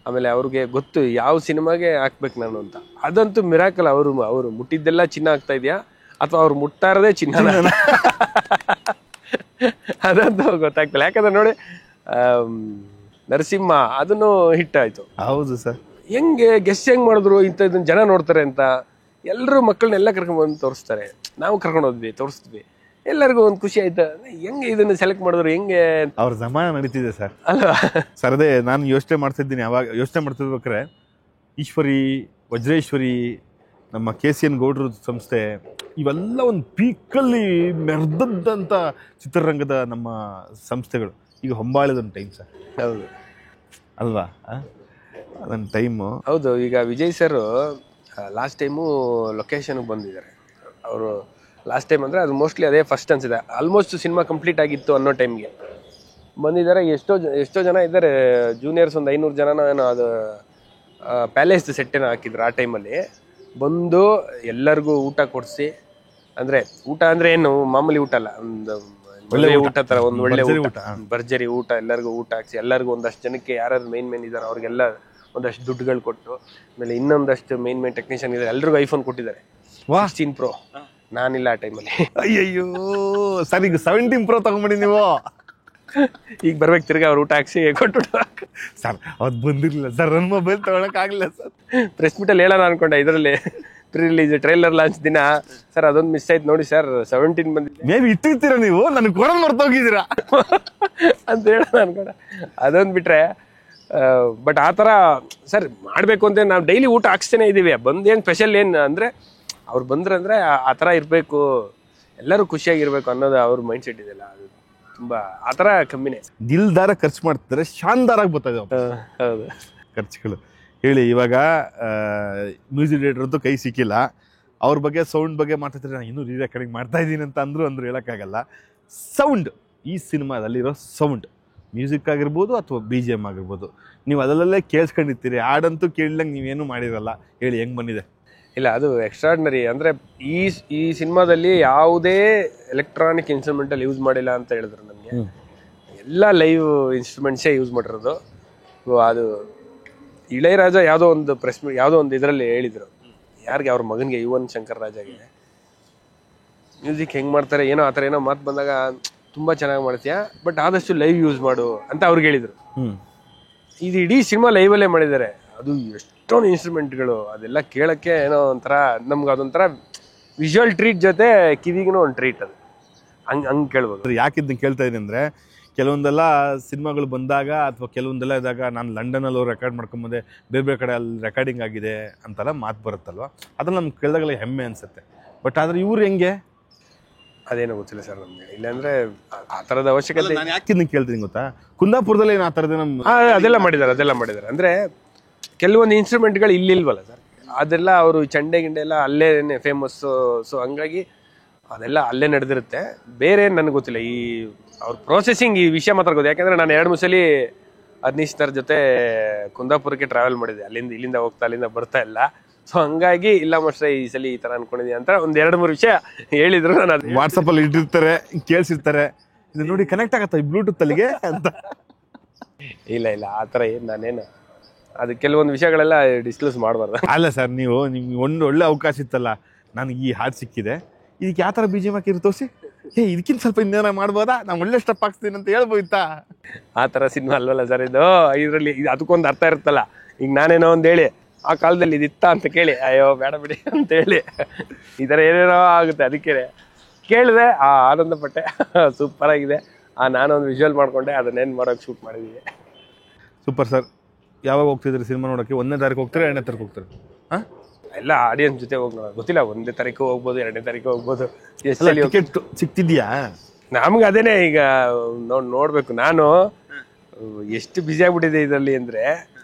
ಆಮೇಲೆ ಅವ್ರಿಗೆ ಗೊತ್ತು ಯಾವ ಸಿನಿಮಾಗೆ ಹಾಕ್ಬೇಕು ನಾನು ಅಂತ. ಅದಂತೂ ಮಿರಾಕಲ್. ಅವರು ಮುಟ್ಟಿದ್ದೆಲ್ಲ ಚಿನ್ನ ಆಗ್ತಾ ಇದೆಯಾ ಅಥವಾ ಅವ್ರು ಮುಟ್ತಾ ಇರೋದೇ ಚಿನ್ನ ಅದಂತೂ ಗೊತ್ತಾಗ್ತಿಲ್ಲ. ಯಾಕಂದ್ರೆ ನೋಡಿ, ನರಸಿಂಹ ಅದನ್ನು ಹಿಟ್ ಆಯಿತು. ಹೌದು ಸರ್. ಹೆಂಗೆ ಹೆಂಗೆ ಮಾಡಿದ್ರು ಇಂಥದ್ದನ್ನು ಜನ ನೋಡ್ತಾರೆ ಅಂತ ಎಲ್ಲರೂ ಮಕ್ಕಳನ್ನೆಲ್ಲ ಕರ್ಕೊಂಡ್ಬಂದು ತೋರಿಸ್ತಾರೆ. ನಾವು ಕರ್ಕೊಂಡು ಹೋದ್ವಿ, ತೋರಿಸ್ತೀವಿ, ಎಲ್ಲರಿಗೂ ಒಂದು ಖುಷಿ ಆಯ್ತು. ಹೆಂಗೆ ಇದನ್ನು ಸೆಲೆಕ್ಟ್ ಮಾಡಿದ್ರು, ಹೆಂಗೆ ಅವ್ರ ಜಮಾನ ನಡೀತಿದೆ ಸರ್ ಅಲ್ವಾ ಸರ್? ಅದೇ ನಾನು ಯೋಚನೆ ಮಾಡ್ತಿದ್ದೀನಿ, ಅವಾಗ ಯೋಚನೆ ಮಾಡ್ತಿರ್ಬೇಕಾರೆ ಈಶ್ವರಿ, ವಜ್ರೇಶ್ವರಿ, ನಮ್ಮ KCN ಗೌಡ್ರ ಸಂಸ್ಥೆ, ಇವೆಲ್ಲ ಒಂದು ಪೀಕಲ್ಲಿ ಮೆರೆದಂಥ ಚಿತ್ರರಂಗದ ನಮ್ಮ ಸಂಸ್ಥೆಗಳು. ಈಗ ಹೊಂಬಾಳೆದೊಂದು ಟೈಮ್ ಸರ್. ಹೌದು ಅಲ್ವಾ? ಅದನ್ನ ಟೈಮು. ಹೌದು, ಈಗ ವಿಜಯ್ ಸರ್ ಲಾಸ್ಟ್ ಟೈಮು ಲೊಕೇಶನ್ಗೆ ಬಂದಿದ್ದಾರೆ. ಅವರು ಲಾಸ್ಟ್ ಟೈಮ್ ಅಂದರೆ ಅದು ಮೋಸ್ಟ್ಲಿ ಅದೇ ಫಸ್ಟ್ ಅನ್ಸಿದೆ. ಆಲ್ಮೋಸ್ಟ್ ಸಿನಿಮಾ ಕಂಪ್ಲೀಟ್ ಆಗಿತ್ತು ಅನ್ನೋ ಟೈಮ್ಗೆ ಬಂದಿದ್ದಾರೆ. ಎಷ್ಟೋ ಜನ ಇದ್ದಾರೆ ಜೂನಿಯರ್ಸ್, ಒಂದು 500 ಜನನ ಏನೋ ಅದು ಪ್ಯಾಲೇಸ್ ಸೆಟ್ಟೇನೋ ಹಾಕಿದ್ರು ಆ ಟೈಮಲ್ಲಿ. ಬಂದು ಎಲ್ಲರಿಗೂ ಊಟ ಕೊಡಿಸಿ, ಅಂದರೆ ಊಟ ಅಂದರೆ ಏನು ಮಾಮೂಲಿ ಊಟ ಅಲ್ಲ, ಒಂದು ಒಳ್ಳೆ ಊಟ ಥರ, ಒಂದು ಒಳ್ಳೆ ಊಟ, ಭರ್ಜರಿ ಊಟ, ಎಲ್ಲರಿಗೂ ಊಟ ಹಾಕ್ಸಿ, ಎಲ್ಲರಿಗೂ ಒಂದಷ್ಟು ಜನಕ್ಕೆ ಯಾರು ಮೇನ್ ಇದ್ದಾರೆ ಅವ್ರಿಗೆಲ್ಲ ಒಂದಷ್ಟು ದುಡ್ಡುಗಳು ಕೊಟ್ಟು, ಆಮೇಲೆ ಇನ್ನೊಂದಷ್ಟು ಮೇನ್ ಟೆಕ್ನಿಷಿಯನ್ ಇದ್ದಾರೆ, ಎಲ್ರಿಗೂ ಐಫೋನ್ ಕೊಟ್ಟಿದ್ದಾರೆ 16 Pro. ನಾನಿಲ್ಲ ಆ ಟೈಮಲ್ಲಿ. ಅಯ್ಯಯ್ಯೋ ಸರ್, ಈಗ 17 Pro ತಗೊಂಬಿಡಿ ನೀವು. ಈಗ ಬರ್ಬೇಕು ತಿರ್ಗಿ ಅವ್ರು ಊಟ ಹಾಕ್ಸಿ ಕೊಟ್ಬಿಟ್ಟು. ಸರ್ ಅದು ಬಂದಿರಲಿಲ್ಲ ಸರ್, ನನ್ನ ಮೊಬೈಲ್ ತಗೊಳಕ್ಕಾಗಲಿಲ್ಲ ಸರ್. ಪ್ರೆಸ್ ಮೀಟಲ್ಲಿ ಹೇಳೋಣ ಅನ್ಕೊಂಡೆ, ಇದರಲ್ಲಿ ಪ್ರೀ ರಿಲೀಸ್ ಟ್ರೈಲರ್ ಲಾಂಚ್ ದಿನ, ಸರ್ ಅದೊಂದು ಮಿಸ್ ಆಯ್ತು ನೋಡಿ ಸರ್, 17 ಬಂದಿದೆ. ಮೇ ಬಿ ಇಟ್ಟಿರ್ತೀರ ನೀವು, ನನಗೆ ಕೊಡೋದು ಮರ್ತೋಗಿದ್ದೀರಾ ಅಂತ ಹೇಳೋಣ ಅನ್ಕೊಂಡೆ. ಅದೊಂದು ಬಿಟ್ರೆ ಬಟ್ ಆ ಥರ ಸರ್ ಮಾಡಬೇಕು ಅಂತ ನಾವು ಡೈಲಿ ಊಟ ಹಾಕ್ಸ್ತೇನೆ ಇದ್ದೀವಿ. ಬಂದೇನು ಸ್ಪೆಷಲ್ ಏನು ಅಂದರೆ ಅವ್ರು ಬಂದ್ರೆ ಅಂದರೆ ಆ ಥರ ಇರಬೇಕು, ಎಲ್ಲರೂ ಖುಷಿಯಾಗಿರ್ಬೇಕು ಅನ್ನೋದು ಅವ್ರ ಮೈಂಡ್ ಸೆಟ್ ಇದೆಯಲ್ಲ, ಅದು ತುಂಬ ಆ ಥರ ಕಮ್ಮಿನೇ. ದಿಲ್ದಾರ ಖರ್ಚು ಮಾಡ್ತಾರೆ, ಶಾನ್ದಾರಾಗಿ ಬರ್ತಾ ಇದಾವೆ ಹೌದು ಖರ್ಚುಗಳು. ಹೇಳಿ, ಇವಾಗ ಮ್ಯೂಸಿಕ್ ಡೈರೆಕ್ಟರ್ ಅಂತೂ ಕೈ ಸಿಕ್ಕಿಲ್ಲ, ಅವ್ರ ಬಗ್ಗೆ ಸೌಂಡ್ ಬಗ್ಗೆ ಮಾತಾಡ್ತಾರೆ. ನಾನು ಇನ್ನೂ ರೆಕಾರ್ಡಿಂಗ್ ಮಾಡ್ತಾ ಇದ್ದೀನಿ ಅಂತ ಅಂದ್ರು ಹೇಳೋಕ್ಕಾಗಲ್ಲ. ಸೌಂಡ್, ಈ ಸಿನಿಮಾದಲ್ಲಿರೋ ಸೌಂಡ್, ಮ್ಯೂಸಿಕ್ ಆಗಿರ್ಬೋದು ಅಥವಾ BGM ಆಗಿರ್ಬೋದು, ನೀವು ಅದರಲ್ಲೇ ಕೇಳಿಸ್ಕೊಂಡಿರ್ತೀರಿ. ಹಾಡಂತೂ ಕೇಳಿದಂಗೆ ನೀವೇನು ಮಾಡಿರಲ್ಲ. ಹೇಳಿ ಹೆಂಗೆ ಬಂದಿದೆ? ಇಲ್ಲ, ಅದು ಎಕ್ಸ್ಟ್ರಾರ್ಡಿನರಿ. ಅಂದರೆ ಈ ಸಿನಿಮಾದಲ್ಲಿ ಯಾವುದೇ ಎಲೆಕ್ಟ್ರಾನಿಕ್ ಇನ್ಸ್ಟ್ರೂಮೆಂಟಲ್ಲಿ ಯೂಸ್ ಮಾಡಿಲ್ಲ ಅಂತ ಹೇಳಿದ್ರು ನಮಗೆ. ಎಲ್ಲ ಲೈವ್ ಇನ್ಸ್ಟ್ರೂಮೆಂಟ್ಸೇ ಯೂಸ್ ಮಾಡಿರೋದು. ಅದು ಇಳಯರಾಜ ಯಾವುದೋ ಒಂದು ಇದರಲ್ಲಿ ಹೇಳಿದರು, ಯಾರಿಗೆ, ಅವ್ರ ಮಗನಿಗೆ, ಯುವನ್ ಶಂಕರ್ ರಾಜಾಗೆ, ಮ್ಯೂಸಿಕ್ ಹೆಂಗೆ ಮಾಡ್ತಾರೆ ಏನೋ ಆ ಥರ ಏನೋ ಮಾತು ಬಂದಾಗ, ತುಂಬ ಚೆನ್ನಾಗಿ ಮಾಡ್ತೀಯಾ ಬಟ್ ಆದಷ್ಟು ಲೈವ್ ಯೂಸ್ ಮಾಡು ಅಂತ ಅವ್ರಿಗೆ ಹೇಳಿದರು. ಇದು ಇಡೀ ಸಿನಿಮಾ ಲೈವಲ್ಲೇ ಮಾಡಿದ್ದಾರೆ. ಅದು ಎಷ್ಟೊಂದು ಇನ್ಸ್ಟ್ರೂಮೆಂಟ್ಗಳು, ಅದೆಲ್ಲ ಕೇಳೋಕ್ಕೆ ಏನೋ ಒಂಥರ ನಮ್ಗೆ ಅದೊಂಥರ ವಿಜುವಲ್ ಟ್ರೀಟ್ ಜೊತೆ ಕಿವಿಗೂ ಒಂದು ಟ್ರೀಟ್. ಅದು ಹಂಗೆ ಕೇಳ್ಬೋದು. ಯಾಕಿದ್ದನ್ನು ಕೇಳ್ತಾ ಇದ್ದೀನಿ ಅಂದರೆ, ಕೆಲವೊಂದೆಲ್ಲ ಸಿನಿಮಾಗಳು ಬಂದಾಗ ಅಥವಾ ಕೆಲವೊಂದೆಲ್ಲ ಇದ್ದಾಗ, ನಾನು ಲಂಡನಲ್ಲಿ ರೆಕಾರ್ಡ್ ಮಾಡ್ಕೊಂಬಂದೆ, ಬೇರೆ ಕಡೆ ಅಲ್ಲಿ ರೆಕಾರ್ಡಿಂಗ್ ಆಗಿದೆ ಅಂತೆಲ್ಲ ಮಾತು ಬರುತ್ತಲ್ವ, ಅದನ್ನು ನಮ್ಗೆ ಕೇಳಿದಾಗಲೇ ಹೆಮ್ಮೆ ಅನಿಸುತ್ತೆ. ಬಟ್ ಆದರೆ ಇವ್ರು ಹೆಂಗೆ ಅದೇನೋ ಗೊತ್ತಿಲ್ಲ ಸರ್ ನಮಗೆ. ಇಲ್ಲಾಂದರೆ ಆ ಥರದ ಅವಶ್ಯಕತೆ. ನಾನು ಯಾಕಿದ್ದನ್ನು ಕೇಳ್ತೀನಿ ಗೊತ್ತಾ, ಕುಂದಾಪುರದಲ್ಲಿ ಏನು ಆ ಥರದ್ದು ಅದೆಲ್ಲ ಮಾಡಿದ್ದಾರೆ. ಅಂದರೆ ಕೆಲವೊಂದು ಇನ್ಸ್ಟ್ರೂಮೆಂಟ್ಗಳು ಇಲ್ಲಿಲ್ವಲ್ಲ ಸರ್, ಅದೆಲ್ಲ ಅವರು ಚಂಡೆ ಗಿಂಡೆ ಎಲ್ಲ ಅಲ್ಲೇ ಫೇಮಸ್ಸು. ಸೊ ಹಂಗಾಗಿ ಅದೆಲ್ಲ ಅಲ್ಲೇ ನಡೆದಿರುತ್ತೆ. ಬೇರೆ ನನಗೆ ಗೊತ್ತಿಲ್ಲ ಈ ಅವ್ರ ಪ್ರೊಸೆಸಿಂಗ್, ಈ ವಿಷಯ ಮಾತ್ರ ಗೊತ್ತು. ಯಾಕೆಂದರೆ ನಾನು 2-3 ಸಲ ಅದ್ನೀಶ್ ಸರ್ ಜೊತೆ ಕುಂದಾಪುರಕ್ಕೆ ಟ್ರಾವೆಲ್ ಮಾಡಿದೆ, ಇಲ್ಲಿಂದ ಹೋಗ್ತಾ ಅಲ್ಲಿಂದ ಬರ್ತಾ ಇಲ್ಲ. ಸೊ ಹಂಗಾಗಿ ಇಲ್ಲ ಮೋಸ್ಟ್ಲಿ ಈ ಸಲ ಈ ಥರ ಅನ್ಕೊಂಡಿದ್ದೀನಿ ಅಂತ ಒಂದು 2-3 ವಿಷಯ ಹೇಳಿದ್ರು. ನಾನು ಅದು ವಾಟ್ಸಪ್ಪಲ್ಲಿ ಇಟ್ಟಿರ್ತಾರೆ, ಕೇಳಿಸಿರ್ತಾರೆ, ಇದು ನೋಡಿ ಕನೆಕ್ಟ್ ಆಗತ್ತ ಈ ಬ್ಲೂಟೂತ್ ಅಲ್ಲಿಗೆ ಅಂತ. ಇಲ್ಲ ಆ ಥರ ಏನು ನಾನೇನು ಅದು ಕೆಲವೊಂದು ವಿಷಯಗಳೆಲ್ಲ ಡಿಸ್ಕ್ಲೋಸ್ ಮಾಡಬಾರ್ದು. ಅಲ್ಲ ಸರ್, ನಿಮ್ಗೆ ಒಂದು ಒಳ್ಳೆ ಅವಕಾಶ ಇತ್ತಲ್ಲ, ನನಗೆ ಈ ಹಾಡು ಸಿಕ್ಕಿದೆ, ಇದಕ್ಕೆ ಯಾವ ಥರ BGM ಹಾಕಿರು ತೋರಿಸಿ, ಇದಕ್ಕಿಂತ ಸ್ವಲ್ಪ ಇನ್ನೇನ ಮಾಡ್ಬೋದಾ, ನಾನು ಒಳ್ಳೆ ಸ್ಟೆಪ್ ಹಾಕ್ಸ್ತೀನಿ ಅಂತ ಹೇಳ್ಬೋಯ್ತಾ? ಆ ಥರ ಸಿನಿಮಾ ಅಲ್ವಲ್ಲ ಸರ್ ಇದು. ಇದರಲ್ಲಿ ಅದಕ್ಕೊಂದು ಅರ್ಥ ಇರುತ್ತಲ್ಲ. ಈಗ ನಾನೇನೋ ಒಂದು ಹೇಳಿ ಆ ಕಾಲದಲ್ಲಿ ಇದಿತ್ತ ಅಂತ ಕೇಳಿ, ಅಯ್ಯೋ ಬೇಡ ಬಿಡಿ ಅಂತ ಹೇಳಿ ಈ ಥರ ಏನೇನೋ ಆಗುತ್ತೆ. ಅದಕ್ಕೆ ಕೇಳಿದೆ, ಆನಂದ ಪಟ್ಟೆ, ಸೂಪರ್ ಆಗಿದೆ. ನಾನೊಂದು ವಿಜುವಲ್ ಮಾಡಿಕೊಂಡೆ, ಅದನ್ನೇನು ಮಾಡೋಕೆ ಶೂಟ್ ಮಾಡಿದ್ದೀವಿ. Super sir. ಯಾವಾಗ ಹೋಗ್ತಿದ್ರಿ ಸಿನಿಮಾ ನೋಡೋಕ್ಕೆ? 1ನೇ ತಾರೀಕು ಹೋಗ್ತಾರೆ, 2ನೇ ತಾರೀಕು ಹೋಗ್ತಾರೆ? ಹಾಂ, ಎಲ್ಲ ಆಡಿಯನ್ಸ್ ಜೊತೆ ಹೋಗಿ ನೋಡೋದು ಗೊತ್ತಿಲ್ಲ. 1ನೇ ತಾರೀಕು ಹೋಗ್ಬೋದು, 2ನೇ ತಾರೀಕು ಹೋಗ್ಬೋದು. ಟಿಕೆಟ್ ಸಿಕ್ತಿದ್ಯಾ? ನಮ್ಗೆ ಅದೇನೆ ಈಗ ನೋಡ್ಬೇಕು. ನಾನು ಎಷ್ಟು ಬ್ಯುಸಿ ಆಗ್ಬಿಟ್ಟಿದೆ ಇದರಲ್ಲಿ ಅಂದರೆ,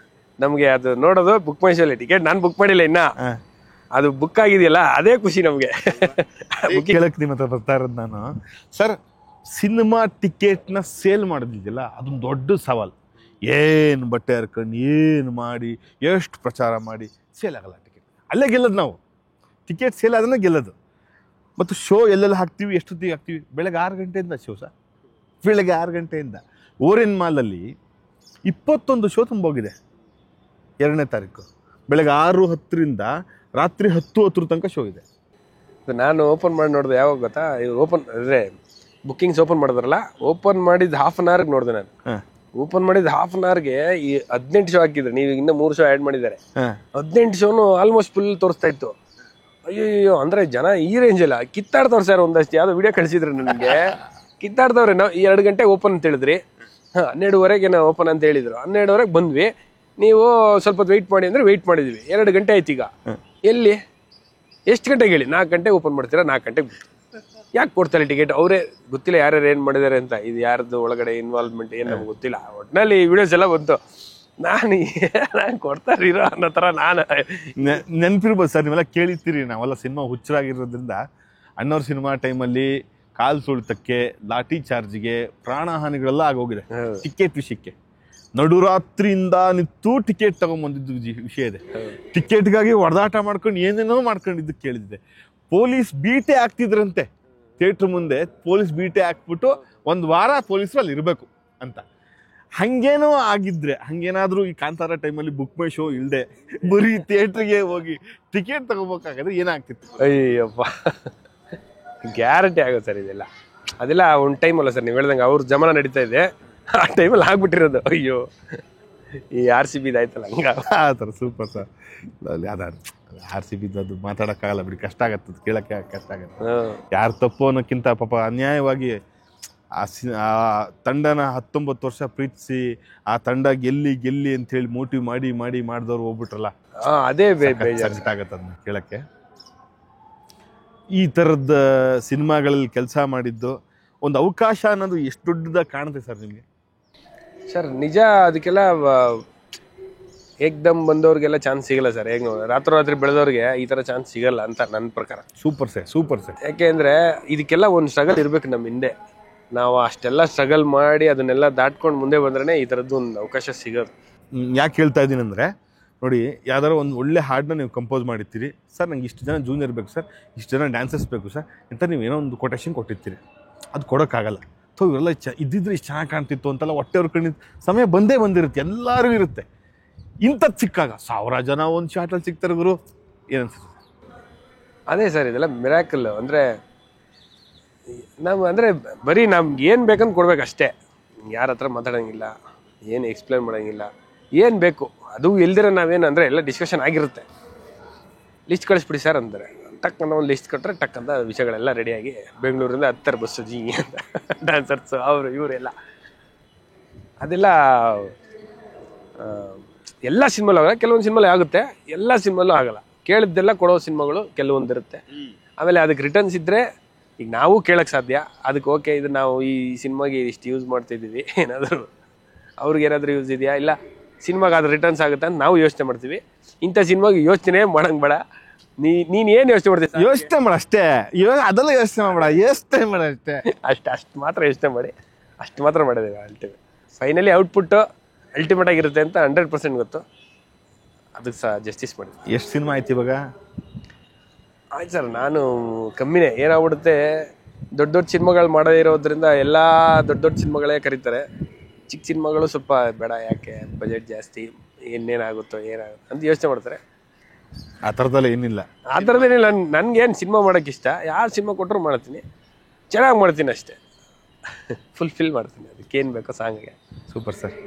ನಮಗೆ ಅದು ನೋಡೋದು ಬುಕ್ ಮೈ ಶೋಲ್ಲಿ ಟಿಕೆಟ್ ನಾನು ಬುಕ್ ಮಾಡಿಲ್ಲ ಇನ್ನ, ಅದು ಬುಕ್ ಆಗಿದೆಯಲ್ಲ ಅದೇ ಖುಷಿ ನಮಗೆ. ಕೇಳಕ್ಕೆ ನಿಮ್ಮ ಹತ್ರ ಬರ್ತಾ ಇರೋದು ನಾನು. ಸರ್, ಸಿನಿಮಾ ಟಿಕೆಟ್ನ ಸೇಲ್ ಮಾಡೋದಿದೆಯಲ್ಲ, ಅದೊಂದು ದೊಡ್ಡ ಸವಾಲು. ಏನು ಬಟ್ಟೆ ಹರ್ಕೊಂಡು ಏನು ಮಾಡಿ ಎಷ್ಟು ಪ್ರಚಾರ ಮಾಡಿ ಸೇಲ್ ಆಗಲ್ಲ ಟಿಕೆಟ್. ಅಲ್ಲೇ ಗೆಲ್ಲೋದು ನಾವು. ಟಿಕೆಟ್ ಸೇಲ್ ಅದನ್ನ ಗೆಲ್ಲೋದು. ಮತ್ತು ಶೋ ಎಲ್ಲೆಲ್ಲ ಹಾಕ್ತೀವಿ, ಎಷ್ಟೊತ್ತಿಗೆ ಹಾಕ್ತೀವಿ? ಬೆಳಗ್ಗೆ 6 ಗಂಟೆಯಿಂದ ಶೋ ಸರ್. ಬೆಳಗ್ಗೆ 6 ಗಂಟೆಯಿಂದ ಓರಿಯನ್ ಮಾಲಲ್ಲಿ 21 ಶೋ ತುಂಬೋಗಿದೆ. 2ನೇ ತಾರೀಕು ಬೆಳಗ್ಗೆ 6:10ರಿಂದ ರಾತ್ರಿ 10:10 ತನಕ ಶೋ ಇದೆ. ನಾನು ಓಪನ್ ಮಾಡಿ ನೋಡಿದೆ. ಯಾವಾಗ ಗೊತ್ತಾ, ಓಪನ್ ಅಂದರೆ ಬುಕ್ಕಿಂಗ್ಸ್ ಓಪನ್ ಮಾಡಿದ್ರಲ್ಲ, ಓಪನ್ ಮಾಡಿದ್ದು 1/2 an hourಗೆ ನೋಡಿದೆ ನಾನು. ಓಪನ್ ಮಾಡಿದ 1/2 an hourಗೆ ಈ 18 ಶೋ ಹಾಕಿದ್ರು. ನೀವು ಇನ್ನೂ 3 ಶೋ ಆ್ಯಡ್ ಮಾಡಿದ್ದಾರೆ. 18 ಶೋನು ಆಲ್ಮೋಸ್ಟ್ ಫುಲ್ ತೋರಿಸ್ತಾ ಇತ್ತು. ಅಯ್ಯೋ, ಅಂದರೆ ಜನ ಈ ರೇಂಜ್ ಎಲ್ಲ ಕಿತ್ತಾಡ್ತವ್ರು ಸರ್. ಒಂದಷ್ಟು ಯಾವುದೋ ವಿಡಿಯೋ ಕಳಿಸಿದ್ರು ನನಗೆ, ಕಿತ್ತಾಡ್ತವ್ರೆ. ನಾವು 2 ಗಂಟೆಗೆ ಓಪನ್ ಅಂತ ಹೇಳಿದ್ರಿ, 12:15 ನಾವು ಓಪನ್ ಅಂತ ಹೇಳಿದ್ರು. 12:00 ಬಂದ್ವಿ. ನೀವು ಸ್ವಲ್ಪ ವೆಯ್ಟ್ ಮಾಡಿ ಅಂದರೆ ವೆಯ್ಟ್ ಮಾಡಿದ್ವಿ. 2 ಗಂಟೆ ಆಯ್ತು. ಈಗ ಎಲ್ಲಿ ಎಷ್ಟು ಗಂಟೆಗೆ ಹೇಳಿ? 4 ಗಂಟೆಗೆ ಓಪನ್ ಮಾಡ್ತೀರಾ, 4 ಗಂಟೆಗೆ ಯಾಕೆ ಕೊಡ್ತಾರೆ ಟಿಕೆಟ್? ಅವರೇ ಗೊತ್ತಿಲ್ಲ ಯಾರ್ಯಾರು ಏನು ಮಾಡಿದ್ದಾರೆ ಅಂತ. ಇದು ಯಾರ್ದು ಒಳಗಡೆ ಇನ್ವಾಲ್ವ್ಮೆಂಟ್ ಏನು ನಮ್ಗೆ ಗೊತ್ತಿಲ್ಲ. ಒಟ್ಟಿನಲ್ಲಿ ವಿಡಿಯೋಸ್ ಎಲ್ಲ ಬಂತು. ನಾನು ಕೊಡ್ತಾರಿರೋ ಅನ್ನೋ ಥರ ನಾನು ನೆನಪಿರ್ಬೋದು ಸರ್, ನೀವೆಲ್ಲ ಕೇಳಿರ್ತೀರಿ. ನಾವೆಲ್ಲ ಸಿನಿಮಾ ಹುಚ್ಚರಾಗಿರೋದ್ರಿಂದ ಅಣ್ಣವ್ರ ಸಿನಿಮಾ ಟೈಮಲ್ಲಿ ಕಾಲ್ ಸುಳಿತಕ್ಕೆ, ಲಾಠಿ ಚಾರ್ಜ್ಗೆ, ಪ್ರಾಣಹಾನಿಗಳೆಲ್ಲ ಆಗೋಗಿದೆ ಟಿಕೆಟ್ ವಿಷಯಕ್ಕೆ. ನಡುರಾತ್ರಿಯಿಂದ ನಿಂತು ಟಿಕೆಟ್ ತಗೊಂಡ್ಬಂದಿದ್ದು ವಿಷಯ ಇದೆ. ಟಿಕೆಟ್ಗಾಗಿ ಹೊಡೆದಾಟ ಮಾಡ್ಕೊಂಡು ಏನೇನೋ ಮಾಡ್ಕೊಂಡಿದ್ದು ಕೇಳಿದ್ದೆ. ಪೊಲೀಸ್ ಬೀಟೆ ಹಾಕ್ತಿದ್ರಂತೆ ಥಿಯೇಟ್ರ್ ಮುಂದೆ, ಪೊಲೀಸ್ ಬೀಟೆ ಹಾಕ್ಬಿಟ್ಟು 1 ವಾರ ಪೊಲೀಸರು ಅಲ್ಲಿ ಇರಬೇಕು ಅಂತ. ಹಂಗೇನೋ ಆಗಿದ್ರೆ, ಹಂಗೇನಾದರೂ ಈ ಕಾಂತಾರ ಟೈಮಲ್ಲಿ ಬುಕ್ ಮೈ ಶೋ ಇಲ್ಲದೆ ಬರೀ ಥಿಯೇಟ್ರಿಗೆ ಹೋಗಿ ಟಿಕೆಟ್ ತಗೋಬೇಕಾದ್ರೆ ಏನಾಗ್ತಿತ್ತು? ಅಯ್ಯಪ್ಪ, ಗ್ಯಾರಂಟಿ ಆಗುತ್ತೆ ಸರ್ ಇದೆಲ್ಲ. ಅದೆಲ್ಲ ಒಂದು ಟೈಮ್ ಅಲ್ಲ ಸರ್, ನೀವು ಹೇಳ್ದಂಗೆ ಅವ್ರ ಜಮಾನ ನಡೀತಾ ಇದೆ, ಆ ಟೈಮಲ್ಲಿ ಆಗ್ಬಿಟ್ಟಿರೋದು. ಅಯ್ಯೋ, ಈ RCB ಆಯ್ತಲ್ಲ ಹಂಗ ಆ ಥರ. Super sir. ಯಾವ್ದಾರು RCB ಅದು ಮಾತಾಡೋಕ್ಕಾಗಲ್ಲ ಬಿಡಿ, ಕಷ್ಟ ಆಗತ್ತೆ, ಕೇಳೋಕ್ಕೆ ಕಷ್ಟ ಆಗತ್ತೆ. ಯಾರು ತಪ್ಪು ಅನ್ನೋಕ್ಕಿಂತ ಪಾಪ ಅನ್ಯಾಯವಾಗಿ ಆ ತಂಡನ 19 ವರ್ಷ ಪ್ರೀತಿಸಿ ಆ ತಂಡ ಗೆಲ್ಲಿ ಅಂತೇಳಿ ಮೋಟಿವ್ ಮಾಡಿದವ್ರು ಹೋಗ್ಬಿಟ್ರಲ್ಲ, ಅದೇ ಆಗತ್ತೆ ಅದನ್ನ ಕೇಳಕ್ಕೆ. ಈ ಥರದ ಸಿನಿಮಾಗಳಲ್ಲಿ ಕೆಲಸ ಮಾಡಿದ್ದು ಒಂದು ಅವಕಾಶ ಅನ್ನೋದು ಎಷ್ಟು ದೊಡ್ಡದಾಗಿ ಕಾಣುತ್ತೆ ಸರ್ ನಿಮಗೆ? ಸರ್ ನಿಜ, ಅದಕ್ಕೆಲ್ಲ ಏಕ್ದಮ್ ಬಂದವ್ರಿಗೆಲ್ಲ ಚಾನ್ಸ್ ಸಿಗಲ್ಲ ಸರ್. ಹೇಗೆ ರಾತ್ರೋರಾತ್ರಿ ಬೆಳೆದವ್ರಿಗೆ ಈ ಥರ ಚಾನ್ಸ್ ಸಿಗಲ್ಲ ಅಂತ ನನ್ನ ಪ್ರಕಾರ. Super sir. ಯಾಕೆ ಅಂದರೆ ಇದಕ್ಕೆಲ್ಲ ಒಂದು ಸ್ಟ್ರಗಲ್ ಇರಬೇಕು ನಮ್ಮ ಹಿಂದೆ. ನಾವು ಅಷ್ಟೆಲ್ಲ ಸ್ಟ್ರಗಲ್ ಮಾಡಿ ಅದನ್ನೆಲ್ಲ ದಾಟ್ಕೊಂಡು ಮುಂದೆ ಬಂದ್ರೆ ಈ ಥರದ್ದು ಒಂದು ಅವಕಾಶ ಸಿಗೋದು. ಯಾಕೆ ಹೇಳ್ತಾ ಇದ್ದೀನಿ ಅಂದರೆ, ನೋಡಿ, ಯಾವ್ದಾರು ಒಂದು ಒಳ್ಳೆ ಹಾಡನ್ನ ನೀವು ಕಂಪೋಸ್ ಮಾಡಿರ್ತೀರಿ ಸರ್, ನಂಗೆ ಇಷ್ಟು ಜನ ಜೂನಿಯರ್ ಬೇಕು ಸರ್, ಇಷ್ಟು ಜನ ಡ್ಯಾನ್ಸರ್ಸ್ ಬೇಕು ಸರ್ ಅಂತ ನೀವು ಏನೋ ಒಂದು ಕೊಟೇಶನ್ ಕೊಟ್ಟಿರ್ತೀರಿ. ಅದು ಕೊಡೋಕ್ಕಾಗಲ್ಲ. ಇವೆಲ್ಲ ಇದ್ದಿದ್ರೆ ಇಷ್ಟು ಚೆನ್ನಾಗಿ ಕಾಣ್ತಿತ್ತು ಅಂತೆಲ್ಲ ಹೊಟ್ಟೆ ಹೊರ್ಕೊಂಡಿದ್ದ ಸಮಯ ಬಂದಿರುತ್ತೆ, ಎಲ್ಲರಿಗೂ ಇರುತ್ತೆ. ಇಂಥದ್ದು ಸಿಕ್ಕಾಗ 1000 ಜನ ಒಂದು ಶಾರ್ಟಲ್ಲಿ ಸಿಗ್ತಾರೆ ಗುರು, ಏನನ್ಸುತ್ತೆ? ಅದೇ ಸರ್, ಇದೆಲ್ಲ ಮಿರಾಕಲ್. ಅಂದರೆ ನಾವು ಅಂದರೆ ಬರೀ ನಮ್ಗೆ ಏನು ಬೇಕಂತ ಕೊಡ್ಬೇಕು ಅಷ್ಟೇ. ಯಾರ ಹತ್ರ ಮಾತಾಡೋಂಗಿಲ್ಲ, ಏನು ಎಕ್ಸ್ಪ್ಲೇನ್ ಮಾಡೋಂಗಿಲ್ಲ, ಏನು ಬೇಕು ಅದು ಇಲ್ದಿರ ನಾವೇನು ಅಂದರೆ ಎಲ್ಲ ಡಿಸ್ಕಷನ್ ಆಗಿರುತ್ತೆ. ಲಿಸ್ಟ್ ಕಳಿಸ್ಬಿಡಿ ಸರ್ ಅಂತಾರೆ, ಟಕ್ಕಂತ ಒಂದು ಲಿಸ್ಟ್ ಕೊಟ್ಟರೆ ಟಕ್ಕಂತ ವಿಷಯಗಳೆಲ್ಲ ರೆಡಿಯಾಗಿ ಬೆಂಗಳೂರಿಂದ 10 ಬಸ್ಸು ಜಿ ಅಂತ ಡ್ಯಾನ್ಸರ್ಸು ಅವರು ಇವರೆಲ್ಲ. ಅದೆಲ್ಲ ಎಲ್ಲ ಸಿನಿಮಾಲು ಆಗಲ್ಲ, ಕೆಲವೊಂದು ಸಿನಿಮಾಲು ಆಗುತ್ತೆ, ಎಲ್ಲ ಸಿನಿಮಾಲು ಆಗಲ್ಲ. ಕೇಳಿದ್ದೆಲ್ಲ ಕೊಡೋ ಸಿನಿಮಾಗಳು ಕೆಲವೊಂದಿರುತ್ತೆ. ಆಮೇಲೆ ಅದಕ್ಕೆ ರಿಟರ್ನ್ಸ್ ಇದ್ದರೆ ಈಗ ನಾವು ಕೇಳೋಕ್ಕೆ ಸಾಧ್ಯ. ಅದಕ್ಕೆ ಓಕೆ, ಇದು ನಾವು ಈ ಸಿನಿಮಾಗೆ ಇಷ್ಟು ಯೂಸ್ ಮಾಡ್ತಿದ್ದೀವಿ, ಏನಾದರೂ ಅವ್ರಿಗೆ ಏನಾದರೂ ಯೂಸ್ ಇದೆಯಾ, ಇಲ್ಲ ಸಿನಿಮಾಗೆ ಅದು ರಿಟರ್ನ್ಸ್ ಆಗುತ್ತೆ ಅಂತ ನಾವು ಯೋಚನೆ ಮಾಡ್ತೀವಿ. ಇಂಥ ಸಿನಿಮಾಗೆ ಯೋಚನೆ ಮಾಡೋಂಗೆ ಬೇಡ. ನೀನು ಏನು ಯೋಚನೆ ಮಾಡ್ತೀವಿ? ಯೋಚನೆ ಮಾಡ ಅಷ್ಟೇ, ಇವಾಗ ಅದೆಲ್ಲ ಯೋಚನೆ ಮಾಡ, ಯೋಚನೆ ಮಾಡ ಅಷ್ಟೇ. ಅಷ್ಟು ಮಾತ್ರ ಯೋಚನೆ ಮಾಡಿ, ಅಷ್ಟು ಮಾತ್ರ ಮಾಡಿದ್ದೇವೆ. ಫೈನಲಿ ಔಟ್ಪುಟ್ಟು ಅಲ್ಟಿಮೇಟ್ ಆಗಿರುತ್ತೆ ಅಂತ 100% ಗೊತ್ತು. ಅದಕ್ಕೆ ಸಹ ಜಸ್ಟಿಸ್ ಮಾಡಿ. ಎಷ್ಟು ಸಿನಿಮಾ ಆಯ್ತು ಇವಾಗ? ಆಯ್ತು ಸರ್, ನಾನು ಕಮ್ಮಿನೇ. ಏನಾಗ್ಬಿಡುತ್ತೆ, ದೊಡ್ಡ ಸಿನಿಮಾಗಳು ಮಾಡದೇ ಇರೋದ್ರಿಂದ ಎಲ್ಲ ದೊಡ್ಡ ಸಿನಿಮಾಗಳೇ ಕರೀತಾರೆ. ಚಿಕ್ಕ ಸಿನಿಮಾಗಳು ಸ್ವಲ್ಪ ಬೇಡ, ಯಾಕೆ ಬಜೆಟ್ ಜಾಸ್ತಿ, ಏನಾಗುತ್ತೋ ಅಂತ ಯೋಚನೆ ಮಾಡ್ತಾರೆ. ಆ ಥರದಲ್ಲ ಏನಿಲ್ಲ, ಆ ಥರದ್ದೇನಿಲ್ಲ. ನನಗೇನು ಸಿನಿಮಾ ಮಾಡೋಕ್ಕೆ ಇಷ್ಟ, ಯಾವ ಸಿನಿಮಾ ಕೊಟ್ಟರು ಮಾಡ್ತೀನಿ, ಚೆನ್ನಾಗಿ ಮಾಡ್ತೀನಿ ಅಷ್ಟೇ. ಫುಲ್ಫಿಲ್ ಮಾಡ್ತೀನಿ, ಅದಕ್ಕೇನು ಬೇಕೋ ಸಾಂಗ್ಗೆ. Super sir.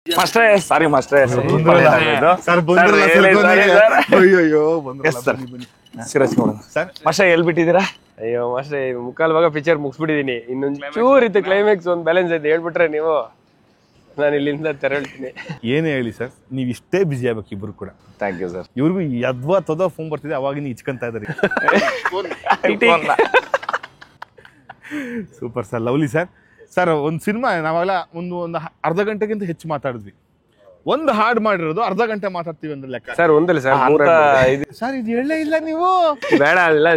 ಮಾಸ್ಟ್ರೇ, ಸಾರಿ ಮಾಸ್ಟ್ರೇ, ಮಾಸ್ಟ್ರೇ ಎಲ್ಲಿ ಬಿಟ್ಟಿದ್ದೀರಾ? ಅಯ್ಯೋ ಮಾಸ್ಟ್ರೇ, ಮುಕ್ಕಾಲು ಭಾಗ ಪಿಕ್ಚರ್ ಮುಗಿಸ್ಬಿಟ್ಟಿದ್ದೀನಿ. ಇನ್ನೊಂದು ಚೂರ್ ಇತ್ತು ಕ್ಲೈಮ್ಯಾಕ್ಸ್, ಒಂದು ಬ್ಯಾಲೆನ್ಸ್ ಐತೆ, ಹೇಳ್ಬಿಟ್ರೆ ನೀವು ನಾನು ಇಲ್ಲಿಂದ ತೆರಳ್ತೀನಿ. ಏನೇ ಹೇಳಿ ಸರ್, ನೀವು ಇಷ್ಟೇ ಬಿಜಿ ಆಗ್ಬೇಕು ಇಬ್ರು ಕೂಡ. Thank you sir. ಇವ್ರಿಗೂ ಯದ್ವಾ ತೊದೋ ಫೋನ್ ಬರ್ತಿದೆ, ಅವಾಗಿನ ಇಚ್ಕೊಂತ ಇದ್ದಾರೆ. Super sir, lovely sir. Sir, ಒಂದು ಸಿನಿಮಾ ನಾವೆಲ್ಲ ಒಂದು ಅರ್ಧ ಗಂಟೆಗಿಂತ ಹೆಚ್ಚು ಮಾತಾಡಿದ್ವಿ. ಒಂದು ಹಾಡು ಮಾಡಿರೋದು ಅರ್ಧ ಗಂಟೆ ಮಾತಾಡ್ತೀವಿ ಅಂದ್ರೆ ಲೆಕ್ಕ ಸರ್. ಒಂದಲ್ಲ ಸರ್, ಸರ್ ಇದು ಹೇಳೇ ಇಲ್ಲ ನೀವು. ಬೇಡ, ಅಲ್ಲ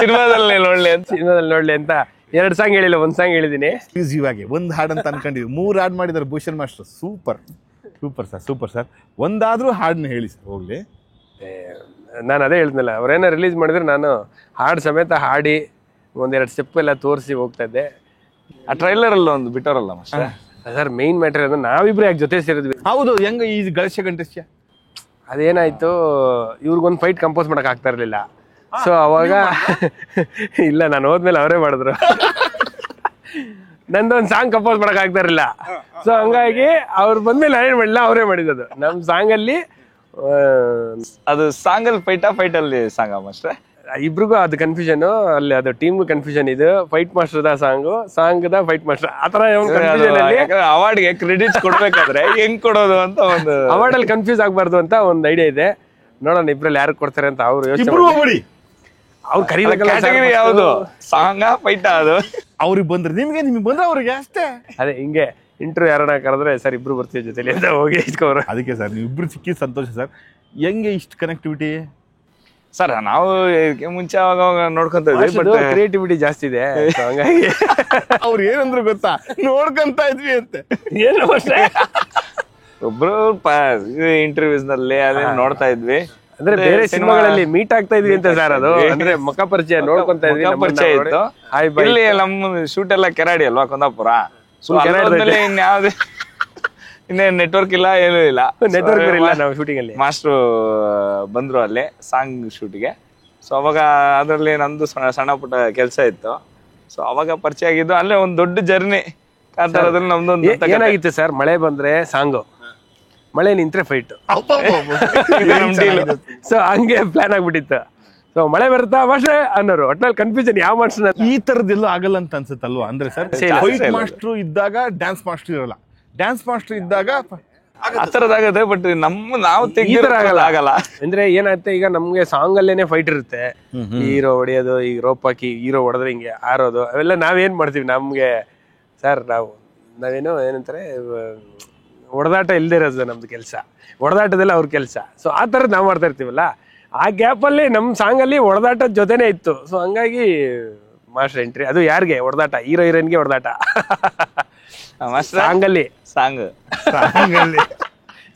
ಸಿನಿಮಾದಲ್ಲಿ ನೋಡ್ಲಿ ಅಂತ 2 ಸಾಂಗ್ ಹೇಳಿಲ್ಲ, 1 ಸಾಂಗ್ ಹೇಳಿದೀನಿ. ಇವಾಗೆ ಒಂದು ಹಾಡು ಅಂತ ಅನ್ಕೊಂಡಿದ್ವಿ, 3 ಹಾಡು ಮಾಡಿದಾರೆ ಭೂಷಣ್ ಮಾಸ್ಟರ್. Super sir. ಒಂದಾದ್ರೂ ಹಾಡನ್ನ ಹೇಳಿ ಸರ್ ಹೋಗ್ಲಿ. ನಾನು ಅದೇ ಹೇಳ್ತಿಲ್ಲ, ಅವ್ರೇನೋ ರಿಲೀಸ್ ಮಾಡಿದ್ರೆ ನಾನು ಹಾಡು ಸಮೇತ ಹಾಡಿ 1-2 ಸ್ಟೆಪ್ ಎಲ್ಲ ತೋರಿಸಿ ಹೋಗ್ತಾ ಇದ್ದೆ. ಆ ಟ್ರೈಲರ್ ಅಲ್ಲಿ ಒಂದು ಬಿಟ್ಟೋರಲ್ಲ ಮಾಸ್ಟರ್ ಸರ್, ಮೇನ್ ಮ್ಯಾಟರ್ ಅಂದ್ರೆ ನಾವಿಬ್ರು ಯಾಕೆ ಜೊತೆ ಸೇರಿದ್ವಿ. ಹೌದು, ಹೆಂಗ ಈ ಗಳಿಸ್ಯ ಗಂಟೆಸ್ಯ ಅದೇನಾಯ್ತು, ಇವ್ರಿಗೊಂದು ಫೈಟ್ ಕಂಪೋಸ್ ಮಾಡಕ್ ಆಗ್ತಾ ಇರ್ಲಿಲ್ಲ. ಸೊ ಅವಾಗ ಇಲ್ಲ, ನಾನು ಹೋದ್ಮೇಲೆ ಅವರೇ ಮಾಡಿದ್ರು. ನಂದೊಂದು ಸಾಂಗ್ ಕಂಪೋಸ್ ಮಾಡಕ್ ಆಗ್ತಾ ಇರಲಿಲ್ಲ. ಸೊ ಹಂಗಾಗಿ ಅವ್ರು ಬಂದ್ಮೇಲೆ ನಾನೇನ್ ಮಾಡಿಲ್ಲ, ಅವರೇ ಮಾಡಿದ್ದು. ನಮ್ ಸಾಂಗ್ ಅಲ್ಲಿ ಅದು ಸಾಂಗ್ ಅಲ್ಲಿ ಫೈಟ್ ಅಲ್ಲಿ ಸಾಂಗ್ ಮಾಸ್ಟರ್ ಇಬ್ರಿಗೂ ಅದು ಕನ್ಫ್ಯೂಷನ್, ಅಲ್ಲಿ ಅದು ಟೀಮ್ಗೂ ಕನ್ಫ್ಯೂಷನ್. ಇದು fight master the song the fight master, ಆತರ ಅವಾರ್ಡ್ಗೆ ಕ್ರೆಡಿಟ್ಸ್ ಕೊಡ್ಬೇಕಾದ್ರೆ ಹೆಂಗ್ ಕೊಡೋದು ಅಂತ ಒಂದು ಅವಾರ್ಡ್ ಅಲ್ಲಿ ಕನ್ಫ್ಯೂಸ್ ಆಗ್ಬಾರ್ದು ಅಂತ ಒಂದು ಐಡಿಯಾ ಇದೆ. ನೋಡೋಣ ಇಬ್ರಲ್ಲಿ ಯಾರು ಕೊಡ್ತಾರೆ ಅಂತ ಅವ್ರು ಯೋಚನೆ. ಅವ್ರು ಕ್ಯಾಟಗರಿ ಯಾವುದು, ಸಾಂಗ ಫೈಟ್ ಅದು? ಅವ್ರಿಗೆ ಬಂದ್ರೆ ನಿಮ್ಗೆ ಬಂದ್ರೆ ಅವ್ರಿಗೆ ಅಷ್ಟೇ. ಅದೇ ಹಿಂಗೆ ಇಂಟರ್ವ್ಯೂ ಯಾರನ್ನ ಕರೆದ್ರೆ ಸರ್ ಇಬ್ರು ಬರ್ತೀವಿ ಜೊತೆಲಿ ಅಂತ ಹೋಗಿ ಇಸ್ಕೋರು. ಅದಕ್ಕೆ ಸರ್ ನೀವು ಇಬ್ರು ಸಿಕ್ಕಿ ಸಂತೋಷ ಸರ್. ಹೆಂಗೆ ಇಷ್ಟು ಕನೆಕ್ಟಿವಿಟಿ ಸರ್? ನಾವು ಇದಕ್ಕೆ ಮುಂಚೆ ಅವಾಗ ನೋಡ್ಕೊಂತ ಇದ್ವಿ, ಬಟ್ ಕ್ರಿಯೇಟಿವಿಟಿ ಜಾಸ್ತಿ ಇದೆ, so ಹಂಗಾಗಿ ಅವ್ರು ಏನಂದ್ರು ಗೊತ್ತಾ, ನೋಡ್ಕೊಂತ ಇದ್ವಿ ಅಂತೆ. ಏನು ಅಷ್ಟೇ ಒಬ್ರು ಇಂಟರ್ವ್ಯೂಸ್ ನಲ್ಲಿ ಅದೇ ನೋಡ್ತಾ ಇದ್ವಿ. ಅಂದ್ರೆ ಬೇರೆ ಸಿನಿಮಾಗಳಲ್ಲಿ ಮೀಟ್ ಆಗ್ತಾ ಇದ್ವಿ ಅಂತ ಸರ್. ಅದು ಅಂದ್ರೆ ಮುಖ ಪರಿಚಯ ನೋಡ್ಕೊಂತ ಇದ್ವಿ, ಪರಿಚಯ ಇತ್ತು. ಇಲ್ಲಿ ನಮ್ಮ ಶೂಟ್ ಎಲ್ಲ ಕೆರಾಡಿ ಅಲ್ವಾ, ಕುಂದಾಪುರ. ಇನ್ಯಾವ್ದು ಇನ್ನೇನ್ ನೆಟ್ವರ್ಕ್ ಇಲ್ಲ, ಏನೂ ಇಲ್ಲ. ನೆಟ್ವರ್ಕ್ ಇಲ್ಲ ನಾವು ಶೂಟಿಂಗ್ ಅಲ್ಲಿ. ಮಾಸ್ಟ್ರು ಬಂದ್ರು ಅಲ್ಲಿ ಸಾಂಗ್ ಶೂಟಿಗೆ. ಸೊ ಅವಾಗ ಅದ್ರಲ್ಲಿ ನಂದು ಸಣ್ಣ ಪುಟ್ಟ ಕೆಲಸ ಇತ್ತು. ಸೊ ಅವಾಗ ಪರಿಚಯ ಆಗಿದ್ದು ಅಲ್ಲೇ ಒಂದು ದೊಡ್ಡ ಜರ್ನಿ ಕಾಂತಾರದಲ್ಲಿ ನಮ್ದೊಂದು. ಏನಾಗಿತ್ತು ಸರ್, ಮಳೆ ಬಂದ್ರೆ ಸಾಂಗು, ಮಳೆ ನಿಂತ್ರೆ ಫೈಟ್. ಸೊ ಹಂಗೆ ಪ್ಲಾನ್ ಆಗ್ಬಿಟ್ಟಿತ್ತು. ಸೊ ಮಳೆ ಬರುತ್ತಾ ಮಾಸ್ಟ್ರೆ ಅನ್ನೋರು, ಒಟ್ನಲ್ಲಿ ಕನ್ಫ್ಯೂಷನ್ ಯಾವ ಮಾಸ್ಟರ್. ಈ ತರದ್ದೆಲ್ಲ ಆಗಲ್ಲ ಅಂತ ಅನ್ಸುತ್ತಲ್ವಾ? ಅಂದ್ರೆ ಸರ್ ಫೈಟ್ ಮಾಸ್ಟರ್ ಇದ್ದಾಗ ಡ್ಯಾನ್ಸ್ ಮಾಸ್ಟರ್ ಇರಲ್ಲ, ಡ್ಯಾನ್ಸ್ ಮಾಸ್ಟರ್ ಇದ್ದಾಗ ಆ ತರದಾಗತ್ತೆ. ಬಟ್ ನಾವು ಆಗಲ್ಲ. ಅಂದ್ರೆ ಏನಾಗುತ್ತೆ, ಈಗ ನಮ್ಗೆ ಸಾಂಗ್ ಅಲ್ಲೇನೆ ಫೈಟ್ ಇರುತ್ತೆ. ಹೀರೋ ಹೊಡೆಯೋದು, ಈಗ ರೋಪ್ ಹಾಕಿ ಹೀರೋ ಹೊಡೆದ್ರೆ ಹಿಂಗೆ ಆರೋದು, ಅವೆಲ್ಲ ನಾವೇನ್ ಮಾಡ್ತೀವಿ. ನಮ್ಗೆ ಸರ್ ನಾವೇನೋ ಏನಂತಾರೆ, ಹೊಡೆದಾಟ ಇಲ್ದೇ ಇರೋದು ನಮ್ದು ಕೆಲಸ, ಹೊಡೆದಾಟದಲ್ಲ ಅವ್ರ ಕೆಲಸ. ಸೊ ಆ ಥರದ್ದು ನಾವು ಮಾಡ್ತಾ ಇರ್ತೀವಲ್ಲ, ಆ ಗ್ಯಾಪಲ್ಲಿ ನಮ್ಮ ಸಾಂಗಲ್ಲಿ ಹೊಡೆದಾಟದ ಜೊತೆನೇ ಇತ್ತು. ಸೊ ಹಂಗಾಗಿ ಮಾಸ್ಟರ್ ಎಂಟ್ರಿ. ಅದು ಯಾರಿಗೆ ಹೊಡೆದಾಟ? ಹೀರೋ ಹೀರೋಯಿನ್ಗೆ ಹೊಡೆದಾಟ ಸಾಂಗಲ್ಲಿ.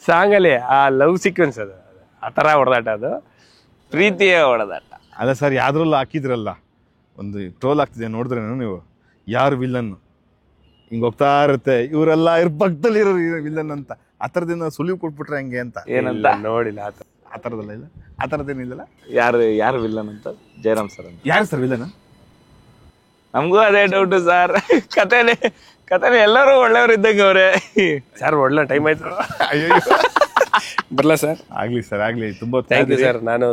ಸಾಂಗಲ್ಲಿ ಆ ಲವ್ ಸೀಕ್ವೆನ್ಸ್, ಅದು ಆ ಥರ ಹೊಡೆದಾಟ, ಅದು ಪ್ರೀತಿಯ ಹೊಡೆದಾಟ. ಅಲ್ಲ ಸರ್, ಯಾವ್ದ್ರಲ್ಲೂ ಹಾಕಿದ್ರಲ್ಲ, ಒಂದು ಟ್ರೋಲ್ ಆಗ್ತಿದೆ ನೋಡಿದ್ರೆ ನೀವು, ಯಾರು ವಿಲ್ಲನ್ ಹಿಂಗ್ ಹೋಗ್ತಾ ಇರುತ್ತೆ, ಇವರೆಲ್ಲ ಪಕ್ಕದಲ್ಲಿ ಇರೋ ವಿಲ್ಲನ್ ಅಂತ. ಆ ಥರದಿಂದ ಸುಳಿವು ಕೊಟ್ಬಿಟ್ರೆ ಹೆಂಗೆ ಅಂತ. ಏನಂತ ನೋಡಿಲ್ಲ ಆ ಥರದಲ್ಲ ಇಲ್ಲ, ಆ ಥರದ್ದೇನಿಲ್ಲ. ಯಾರು ವಿಲ್ಲನ್ ಅಂತ? ಜಯರಾಮ್ ಸರ್ ಅಂತ. ಯಾರು ಸರ್ ವಿಲ್ಲನ್? ನಮಗೂ ಅದೇ ಡೌಟ್ ಸರ್. ಕಥೆಲಿ ಎಲ್ಲರೂ ಒಳ್ಳೆಯವ್ರು ಇದ್ದಂಗೆ ಅವ್ರೆ ಸರ್. ಒಳ್ಳೆ ಟೈಮ್ ಆಯ್ತು. ಅಯ್ಯೋ ಬರ್ಲಾ ಸರ್? ಆಗ್ಲಿ ಸರ್, ಆಗ್ಲಿ. ತುಂಬಾ ಥ್ಯಾಂಕ್ ಯು ಸರ್. ನಾನು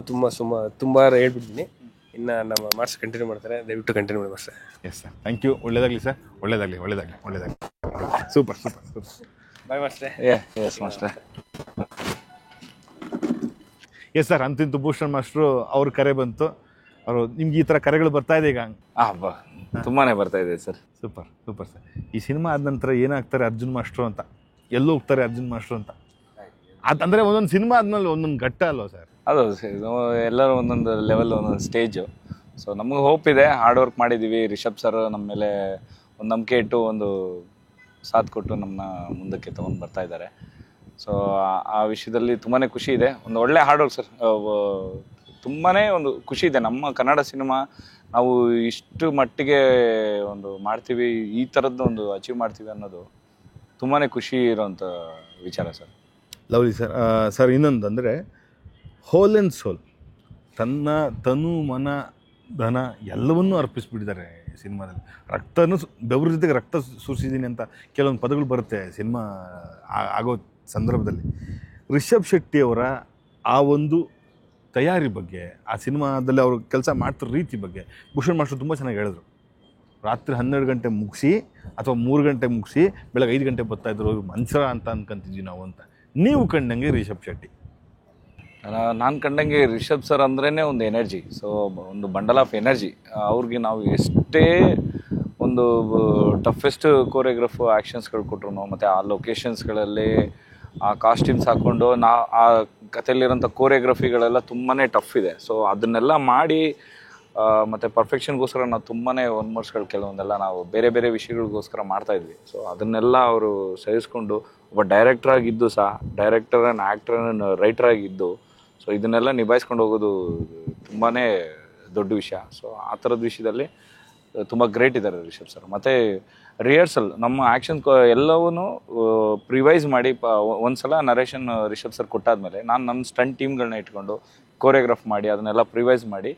ತುಂಬಾ ಹೇಳ್ಬಿಡ್ತೀನಿ. ಇನ್ನ ನಮ್ಮ ಮಾರ್ಕ್ಸ್ ಕಂಟಿನ್ಯೂ ಮಾಡ್ತಾರೆ, ದಯವಿಟ್ಟು ಕಂಟಿನ್ಯೂ ಮಾಡಿ sir. Yes sir, thank you. ಒಳ್ಳೇದಾಗ್ಲಿ ಸರ್, ಒಳ್ಳೇದಾಗ್ಲಿ. ಸೂಪರ್. ಬಾಯ್ ಮಾಸ್ಟ್ರೆ. ಎಸ್ ಮಾಸ್ಟ್ರೆ. ಎಸ್ ಸರ್, ಅಂತಿಂತು ಭೂಷಣ್ ಮಾಸ್ಟ್ರು ಅವ್ರ ಕರೆ ಬಂತು. ಅವರು ನಿಮ್ಗೆ ಈ ಥರ ಕರೆಗಳು ಬರ್ತಾ ಇದೆ ಈಗ? ತುಂಬಾನೇ ಬರ್ತಾ ಇದೆ ಸರ್. Super sir. ಈ ಸಿನಿಮಾ ಆದ ನಂತರ ಏನಾಗ್ತಾರೆ ಅರ್ಜುನ್ ಮಾಸ್ಟ್ರು ಅಂತ, ಎಲ್ಲೂ ಹೋಗ್ತಾರೆ ಅರ್ಜುನ್ ಮಾಸ್ಟ್ರು ಅಂತ. ಅದಂದ್ರೆ ಒಂದೊಂದು ಸಿನಿಮಾ ಆದ್ಮೇಲೆ ಒಂದೊಂದು ಘಟ್ಟ ಅಲ್ವಾ ಸರ್? ಅದು ಎಲ್ಲರೂ ಒಂದೊಂದು ಲೆವೆಲ್, ಒಂದೊಂದು ಸ್ಟೇಜು. ಸೊ ನಮಗೆ ಹೋಪ್ ಇದೆ, ಹಾರ್ಡ್ ವರ್ಕ್ ಮಾಡಿದ್ದೀವಿ. ರಿಷಬ್ ಸರ್ ನಮ್ಮ ಮೇಲೆ ಒಂದು ನಂಬಿಕೆ ಇಟ್ಟು ಒಂದು ಸಾಥ್ ಕೊಟ್ಟು ನಮ್ಮನ್ನ ಮುಂದಕ್ಕೆ ತೊಗೊಂಡು ಬರ್ತಾ ಇದ್ದಾರೆ. ಸೊ ಆ ವಿಷಯದಲ್ಲಿ ತುಂಬಾ ಖುಷಿ ಇದೆ. ಒಂದು ಒಳ್ಳೆ ಹಾರ್ಡ್ ವರ್ಕ್ ಸರ್. ತುಂಬಾ ಒಂದು ಖುಷಿ ಇದೆ. ನಮ್ಮ ಕನ್ನಡ ಸಿನಿಮಾ ನಾವು ಇಷ್ಟು ಮಟ್ಟಿಗೆ ಒಂದು ಮಾಡ್ತೀವಿ, ಈ ಥರದ್ದು ಒಂದು ಅಚೀವ್ ಮಾಡ್ತೀವಿ ಅನ್ನೋದು ತುಂಬಾ ಖುಷಿ ಇರೋಂಥ ವಿಚಾರ ಸರ್. Lovely sir. ಸರ್ ಇನ್ನೊಂದು ಅಂದರೆ ಹೋಲ್ ಆ್ಯಂಡ್ ಸೋಲ್, ತನ್ನ ತನು ಮನ ಧನ ಎಲ್ಲವನ್ನೂ ಅರ್ಪಿಸ್ಬಿಟ್ಟಿದ್ದಾರೆ ಸಿನಿಮಾದಲ್ಲಿ. ರಕ್ತನೂ ಬೆವ್ರ ಜೊತೆಗೆ ರಕ್ತ ಸುರಿಸಿದ್ದೀನಿ ಅಂತ ಕೆಲವೊಂದು ಪದಗಳು ಬರುತ್ತೆ ಸಿನಿಮಾ ಆಗೋ ಸಂದರ್ಭದಲ್ಲಿ. ರಿಷಬ್ ಶೆಟ್ಟಿ ಅವರ ಆ ಒಂದು ತಯಾರಿ ಬಗ್ಗೆ, ಆ ಸಿನಿಮಾದಲ್ಲಿ ಅವರು ಕೆಲಸ ಮಾಡ್ತಿರೋ ರೀತಿ ಬಗ್ಗೆ ಭೂಷಣ್ ಮಾಸ್ಟರ್ ತುಂಬ ಚೆನ್ನಾಗಿ ಹೇಳಿದ್ರು. ರಾತ್ರಿ 12 ಗಂಟೆ ಮುಗಿಸಿ ಅಥವಾ 3 ಗಂಟೆ ಮುಗಿಸಿ ಬೆಳಗ್ಗೆ 5 ಗಂಟೆ ಬರ್ತಾಯಿದ್ರು ಅವರು ಮನುಷ್ಯ ಅಂತ ಅನ್ಕೊಂತಿದ್ವಿ ನಾವು ಅಂತ. ನೀವು ಕಂಡಂಗೆ ರಿಷಬ್ ಶೆಟ್ಟಿ? ನಾನು ಕಂಡಂಗೆ ರಿಷಬ್ ಸರ್ ಅಂದ್ರೇ ಒಂದು ಎನರ್ಜಿ. ಸೊ ಒಂದು ಬಂಡಲ್ ಆಫ್ ಎನರ್ಜಿ. ಅವ್ರಿಗೆ ನಾವು ಎಷ್ಟೇ ಒಂದು ಟಫೆಸ್ಟ್ ಕೋರಿಯೋಗ್ರಫ್ ಆ್ಯಕ್ಷನ್ಸ್ಗಳು ಕೊಟ್ಟರು, ಮತ್ತು ಆ ಲೊಕೇಶನ್ಸ್ಗಳಲ್ಲಿ ಆ ಕಾಸ್ಟ್ಯೂಮ್ಸ್ ಹಾಕ್ಕೊಂಡು ಆ ಕಥೆಯಲ್ಲಿರೋಂಥ ಕೋರಿಯೋಗ್ರಫಿಗಳೆಲ್ಲ ತುಂಬಾ ಟಫ್ ಇದೆ. ಸೊ ಅದನ್ನೆಲ್ಲ ಮಾಡಿ ಮತ್ತು ಪರ್ಫೆಕ್ಷನ್ಗೋಸ್ಕರ ನಾವು ತುಂಬಾ ಒನ್ಮೋರ್ಸ್ಗಳು ಕೆಲವೊಂದೆಲ್ಲ ನಾವು ಬೇರೆ ಬೇರೆ ವಿಷಯಗಳಿಗೋಸ್ಕರ ಮಾಡ್ತಾಯಿದ್ವಿ. ಸೊ ಅದನ್ನೆಲ್ಲ ಅವರು ಸಹಿಸ್ಕೊಂಡು ಒಬ್ಬ ಡೈರೆಕ್ಟ್ರಾಗಿದ್ದು ಸಹ, ಡೈರೆಕ್ಟರ್ ಆ್ಯಂಡ್ ಆ್ಯಕ್ಟರ್ ಆ್ಯಂಡ್ ರೈಟ್ರಾಗಿದ್ದು, ಸೊ ಇದನ್ನೆಲ್ಲ ನಿಭಾಯಿಸ್ಕೊಂಡು ಹೋಗೋದು ತುಂಬಾ ದೊಡ್ಡ ವಿಷಯ. ಸೊ ಆ ಥರದ ವಿಷಯದಲ್ಲಿ ತುಂಬ ಗ್ರೇಟ್ ಇದ್ದಾರೆ ರಿಷಬ್ ಸರ್. ಮತ್ತು ರಿಹರ್ಸಲ್ ನಮ್ಮ ಆ್ಯಕ್ಷನ್ ಎಲ್ಲವೂ ಪ್ರಿವೈಸ್ ಮಾಡಿ ಒಂದು ಸಲ ನರೇಷನ್ ರಿಷಬ್ ಸರ್ ಕೊಟ್ಟಾದ್ಮೇಲೆ ನಾನು ನನ್ನ ಸ್ಟಂಟ್ ಟೀಮ್ಗಳನ್ನ ಇಟ್ಕೊಂಡು ಕೋರಿಯೋಗ್ರಾಫ್ ಮಾಡಿ ಅದನ್ನೆಲ್ಲ ಪ್ರಿವೈಸ್ ಮಾಡಿ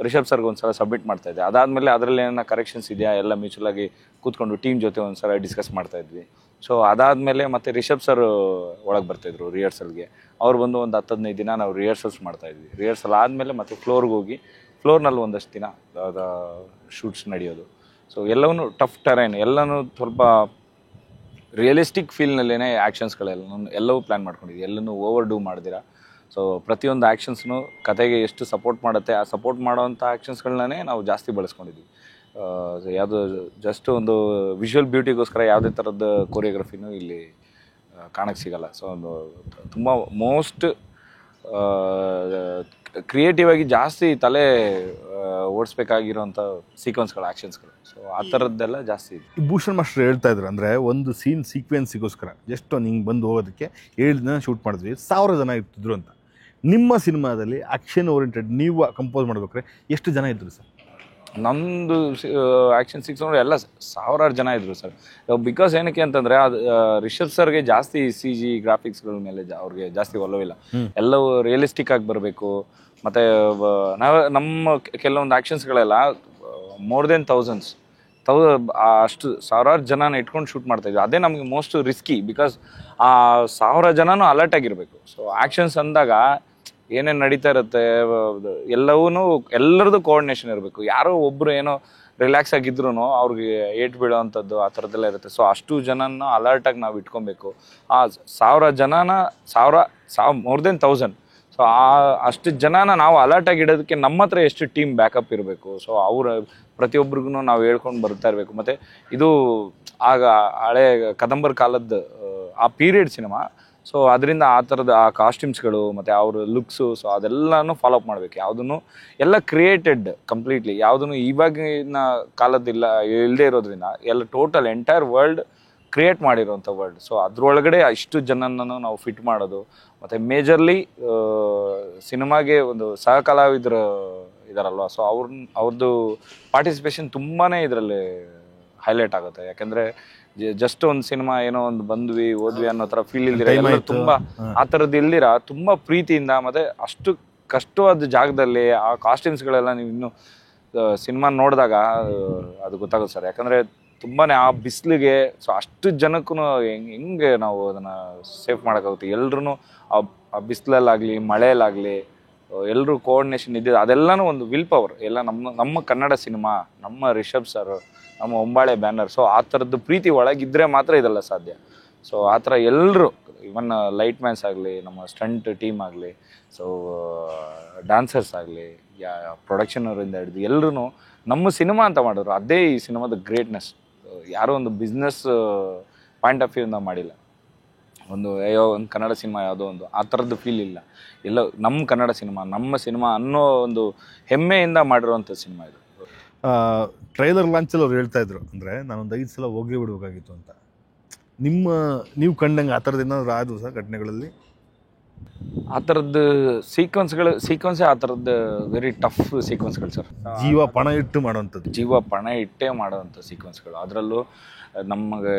ರಿಷಬ್ ಸರ್ಗೆ ಒಂದು ಸಲ ಸಬ್ಮಿಟ್ ಮಾಡ್ತಾಯಿದ್ದೆ. ಅದಾದಮೇಲೆ ಅದರಲ್ಲಿ ಏನೋ ಕರೆಕ್ಷನ್ಸ್ ಇದೆಯಾ ಎಲ್ಲ ಮ್ಯೂಚುವಲಾಗಿ ಕೂತ್ಕೊಂಡು ಟೀಮ್ ಜೊತೆ ಒಂದು ಸಲ ಡಿಸ್ಕಸ್ ಮಾಡ್ತಾಯಿದ್ವಿ. ಸೊ ಅದಾದಮೇಲೆ ಮತ್ತು ರಿಷಬ್ ಸರ್ ಒಳಗೆ ಬರ್ತಾಯಿದ್ರು ರಿಹರ್ಸಲ್ಗೆ. ಅವ್ರು ಬಂದು ಒಂದು 10-15 ದಿನ ನಾವು ರಿಹರ್ಸಲ್ಸ್ ಮಾಡ್ತಾಯಿದ್ವಿ. ರಿಹರ್ಸಲ್ ಆದಮೇಲೆ ಮತ್ತು ಫ್ಲೋರ್ಗೆ ಹೋಗಿ ಫ್ಲೋರ್ನಲ್ಲಿ ಒಂದಷ್ಟು ದಿನ ಶೂಟ್ಸ್ ನಡೆಯೋದು. ಸೊ ಎಲ್ಲವೂ ಟಫ್ ಟೆರೈನ್, ಎಲ್ಲನೂ ಸ್ವಲ್ಪ ರಿಯಲಿಸ್ಟಿಕ್ ಫೀಲ್ನಲ್ಲೇ ಆ್ಯಕ್ಷನ್ಸ್ಗಳೆಲ್ಲವೂ ಪ್ಲ್ಯಾನ್ ಮಾಡ್ಕೊಂಡಿದ್ವಿ. ಎಲ್ಲನೂ ಓವರ್ ಡೂ ಮಾಡ್ದಿರಾ ಸೊ ಪ್ರತಿಯೊಂದು ಆ್ಯಕ್ಷನ್ಸ್ನು ಕತೆಗೆ ಎಷ್ಟು ಸಪೋರ್ಟ್ ಮಾಡುತ್ತೆ, ಆ ಸಪೋರ್ಟ್ ಮಾಡೋವಂಥ ಆ್ಯಕ್ಷನ್ಸ್ಗಳನ್ನೇ ನಾವು ಜಾಸ್ತಿ ಬಳಸ್ಕೊಂಡಿದ್ವಿ. ಯಾವುದು ಜಸ್ಟ್ ಒಂದು ವಿಜುವಲ್ ಬ್ಯೂಟಿಗೋಸ್ಕರ ಯಾವುದೇ ಥರದ ಕೊರಿಯೋಗ್ರಫಿನೂ ಇಲ್ಲಿ ಕಾಣಕ್ಕೆ ಸಿಗಲ್ಲ. ಸೊ ಒಂದು ತುಂಬ ಮೋಸ್ಟ್ ಕ್ರಿಯೇಟಿವ್ ಆಗಿ ಜಾಸ್ತಿ ತಲೆ ಓಡಿಸ್ಬೇಕಾಗಿರೋಂಥ ಸೀಕ್ವೆನ್ಸ್ಗಳು, ಆ್ಯಕ್ಷನ್ಸ್ಗಳು. ಸೊ ಆ ಥರದ್ದೆಲ್ಲ ಜಾಸ್ತಿ ಇದೆ. ಭೂಷಣ್ ಮಾಸ್ಟರ್ ಹೇಳ್ತಾ ಇದ್ರು, ಅಂದರೆ ಒಂದು ಸೀನ್ ಸೀಕ್ವೆನ್ಸಿಗೋಸ್ಕರ ಜಸ್ಟ್ ಹಿಂಗೆ ಬಂದು ಹೋಗೋದಕ್ಕೆ 7 ದಿನ ಶೂಟ್ ಮಾಡಿದ್ವಿ, 1000 ಜನ ಇರ್ತಿದ್ರು ಅಂತ. ನಿಮ್ಮ ಸಿನಿಮಾದಲ್ಲಿ ಆ್ಯಕ್ಷನ್ ಓರಿಯೆಂಟೆಡ್ ನೀವು ಕಂಪೋಸ್ ಮಾಡ್ಬೇಕಾದ್ರೆ ಎಷ್ಟು ಜನ ಇದ್ರು ಸರ್? ನಮ್ಮದು ಆ್ಯಕ್ಷನ್ ಸಿಕ್ಸ್ ಎಲ್ಲ 1000 ಜನ ಇದ್ರು ಸರ್. ಬಿಕಾಸ್ ಏನಕ್ಕೆ ಅಂತಂದರೆ ಅದು ರಿಷಬ್ ಸರ್ಗೆ ಜಾಸ್ತಿ CG ಗ್ರಾಫಿಕ್ಸ್ಗಳ ಮೇಲೆ ಅವ್ರಿಗೆ ಜಾಸ್ತಿ ಒಲವಿಲ್ಲ. ಎಲ್ಲವೂ ರಿಯಲಿಸ್ಟಿಕ್ ಆಗಿ ಬರಬೇಕು. ಮತ್ತು ನಮ್ಮ ಕೆಲವೊಂದು ಆ್ಯಕ್ಷನ್ಸ್ಗಳೆಲ್ಲ ಮೋರ್ ದೆನ್ ಥೌಸಂಡ್ಸ್ ಅಷ್ಟು 1000 ಜನನ ಇಟ್ಕೊಂಡು ಶೂಟ್ ಮಾಡ್ತಾಯಿದ್ವಿ. ಅದೇ ನಮಗೆ ಮೋಸ್ಟ್ ರಿಸ್ಕಿ. ಬಿಕಾಸ್ ಆ 1000 ಜನನೂ ಅಲರ್ಟ್ ಆಗಿರಬೇಕು. ಸೊ ಆ್ಯಕ್ಷನ್ಸ್ ಅಂದಾಗ ಏನೇನು ನಡೀತಾ ಇರುತ್ತೆ ಎಲ್ಲರದ್ದು ಕೋಆರ್ಡಿನೇಷನ್ ಇರಬೇಕು. ಯಾರೋ ಒಬ್ಬರು ಏನೋ ರಿಲ್ಯಾಕ್ಸ್ ಆಗಿದ್ರು ಅವ್ರಿಗೆ ಏಟ್ ಬೀಳೋ ಅಂಥದ್ದು ಆ ಥರದ್ದೆಲ್ಲ ಇರುತ್ತೆ. ಸೊ ಅಷ್ಟು ಜನನ ಅಲರ್ಟಾಗಿ ನಾವು ಇಟ್ಕೊಬೇಕು. ಆ 1000 ಜನನ ಮೋರ್ ದೆನ್ 1000. ಸೊ ಅಷ್ಟು ಜನನ ನಾವು ಅಲರ್ಟಾಗಿ ಇಡೋದಕ್ಕೆ ನಮ್ಮ ಹತ್ರ ಎಷ್ಟು ಟೀಮ್ ಬ್ಯಾಕಪ್ ಇರಬೇಕು. ಸೊ ಅವ್ರ ಪ್ರತಿಯೊಬ್ಬರಿಗೂ ನಾವು ಹೇಳ್ಕೊಂಡು ಬರ್ತಾ ಇರಬೇಕು. ಮತ್ತು ಇದು ಆಗ ಹಳೆ ಕದಂಬರ್ ಕಾಲದ್ದು ಆ ಪೀರಿಯಡ್ ಸಿನಿಮಾ. ಸೊ ಅದರಿಂದ ಆ ಥರದ ಆ ಕಾಸ್ಟ್ಯೂಮ್ಸ್ಗಳು ಮತ್ತು ಅವ್ರ ಲುಕ್ಸು, ಸೊ ಅದೆಲ್ಲನೂ ಫಾಲೋ ಅಪ್ ಮಾಡಬೇಕು. ಯಾವುದನ್ನು ಎಲ್ಲ ಕ್ರಿಯೇಟೆಡ್ ಕಂಪ್ಲೀಟ್ಲಿ, ಯಾವುದನ್ನು ಇವಾಗಿನ ಕಾಲದ್ದಿಲ್ಲ ಇಲ್ಲದೆ ಇರೋದ್ರಿಂದ ಎಲ್ಲ ಟೋಟಲ್ ಎಂಟೈರ್ ವರ್ಲ್ಡ್ ಕ್ರಿಯೇಟ್ ಮಾಡಿರೋಂಥ ವರ್ಲ್ಡ್. ಸೊ ಅದರೊಳಗಡೆ ಇಷ್ಟು ಜನನೂ ನಾವು ಫಿಟ್ ಮಾಡೋದು. ಮತ್ತು ಮೇಜರ್ಲಿ ಸಿನಿಮಾಗೆ ಒಂದು ಸಹ ಕಲಾವಿದರು ಇದಾರಲ್ವ, ಸೊ ಅವ್ರದ್ದು ಪಾರ್ಟಿಸಿಪೇಷನ್ ತುಂಬಾ ಇದರಲ್ಲಿ ಹೈಲೈಟ್ ಆಗುತ್ತೆ. ಯಾಕೆಂದರೆ ಜಸ್ಟ್ ಒಂದು ಸಿನಿಮಾ ಏನೋ ಒಂದು ಬಂದ್ವಿ ಓದ್ವಿ ಅನ್ನೋ ಥರ ಫೀಲ್ ಇಲ್ದಿರ, ಎಲ್ಲರೂ ತುಂಬ ಆ ಥರದ್ದು ಇಲ್ದಿರ ತುಂಬ ಪ್ರೀತಿಯಿಂದ ಮತ್ತು ಅಷ್ಟು ಕಷ್ಟವಾದ ಜಾಗದಲ್ಲಿ ಆ ಕಾಸ್ಟ್ಯೂಮ್ಸ್ಗಳೆಲ್ಲ ನೀವು ಇನ್ನೂ ಸಿನಿಮಾ ನೋಡಿದಾಗ ಅದು ಗೊತ್ತಾಗುತ್ತೆ ಸರ್. ಯಾಕಂದರೆ ತುಂಬಾ ಆ ಬಿಸಿಲಿಗೆ, ಸೊ ಅಷ್ಟು ಜನಕ್ಕೂ ಹೆಂಗೆ ನಾವು ಅದನ್ನು ಸೇಫ್ ಮಾಡೋಕ್ಕಾಗುತ್ತೆ. ಎಲ್ರೂ ಆ ಬಿಸಿಲಲ್ಲಾಗಲಿ ಮಳೆಯಲ್ಲಾಗಲಿ ಎಲ್ಲರೂ ಕೋಆರ್ಡಿನೇಷನ್ ಇದ್ದಿದ್ದು ಅದೆಲ್ಲನೂ ಒಂದು ವಿಲ್ ಪವರ್. ಎಲ್ಲ ನಮ್ಮ ಕನ್ನಡ ಸಿನಿಮಾ, ನಮ್ಮ ರಿಷಬ್ ಸರ್, ನಮ್ಮ ಹೊಂಬಾಳೆ ಬ್ಯಾನರ್. ಸೊ ಆ ಥರದ್ದು ಪ್ರೀತಿ ಒಳಗಿದ್ದರೆ ಮಾತ್ರ ಇದೆಲ್ಲ ಸಾಧ್ಯ. ಸೊ ಆ ಥರ ಎಲ್ಲರೂ, ಇವನ್ ಲೈಟ್ ಮ್ಯಾನ್ಸ್ ಆಗಲಿ, ನಮ್ಮ ಸ್ಟಂಟ್ ಟೀಮ್ ಆಗಲಿ, ಸೊ ಡ್ಯಾನ್ಸರ್ಸ್ ಆಗಲಿ, ಪ್ರೊಡಕ್ಷನವರಿಂದ ಹಿಡಿದು ಎಲ್ಲರೂ ನಮ್ಮ ಸಿನಿಮಾ ಅಂತ ಮಾಡಿದ್ರು. ಅದೇ ಈ ಸಿನಿಮಾದ ಗ್ರೇಟ್ನೆಸ್. ಯಾರೋ ಒಂದು ಬಿಸ್ನೆಸ್ ಪಾಯಿಂಟ್ ಆಫ್ ವ್ಯೂಯಿಂದ ಮಾಡಿಲ್ಲ. ಒಂದು ಕನ್ನಡ ಸಿನಿಮಾ ಯಾವುದೋ ಒಂದು ಆ ಥರದ್ದು ಫೀಲ್ ಇಲ್ಲ. ಎಲ್ಲ ನಮ್ಮ ಕನ್ನಡ ಸಿನಿಮಾ, ನಮ್ಮ ಸಿನಿಮಾ ಅನ್ನೋ ಒಂದು ಹೆಮ್ಮೆಯಿಂದ ಮಾಡಿರೋವಂಥ ಸಿನಿಮಾ ಇದು. ಟ್ರೈಲರ್ ಲಾಂಚಲ್ಲಿ ಅವ್ರು ಹೇಳ್ತಾ ಇದ್ರು, ಅಂದರೆ ನಾನೊಂದು 5 ಸಲ ಹೋಗೇ ಬಿಡಬೇಕಾಗಿತ್ತು ಅಂತ. ನೀವು ಕಂಡಂಗೆ ಆ ಥರದ್ದು ಏನಾದರೂ ಆದವು ಸರ್ ಘಟನೆಗಳಲ್ಲಿ? ಆ ಥರದ್ದು ಸೀಕ್ವೆನ್ಸೇ ಆ ಥರದ್ದು ವೆರಿ ಟಫ್ ಸೀಕ್ವೆನ್ಸ್ಗಳು ಸರ್. ಜೀವ ಪಣ ಇಟ್ಟು ಮಾಡೋವಂಥದ್ದು, ಜೀವ ಪಣ ಇಟ್ಟೇ ಮಾಡೋವಂಥ ಸೀಕ್ವೆನ್ಸ್ಗಳು. ಅದರಲ್ಲೂ ನಮಗೆ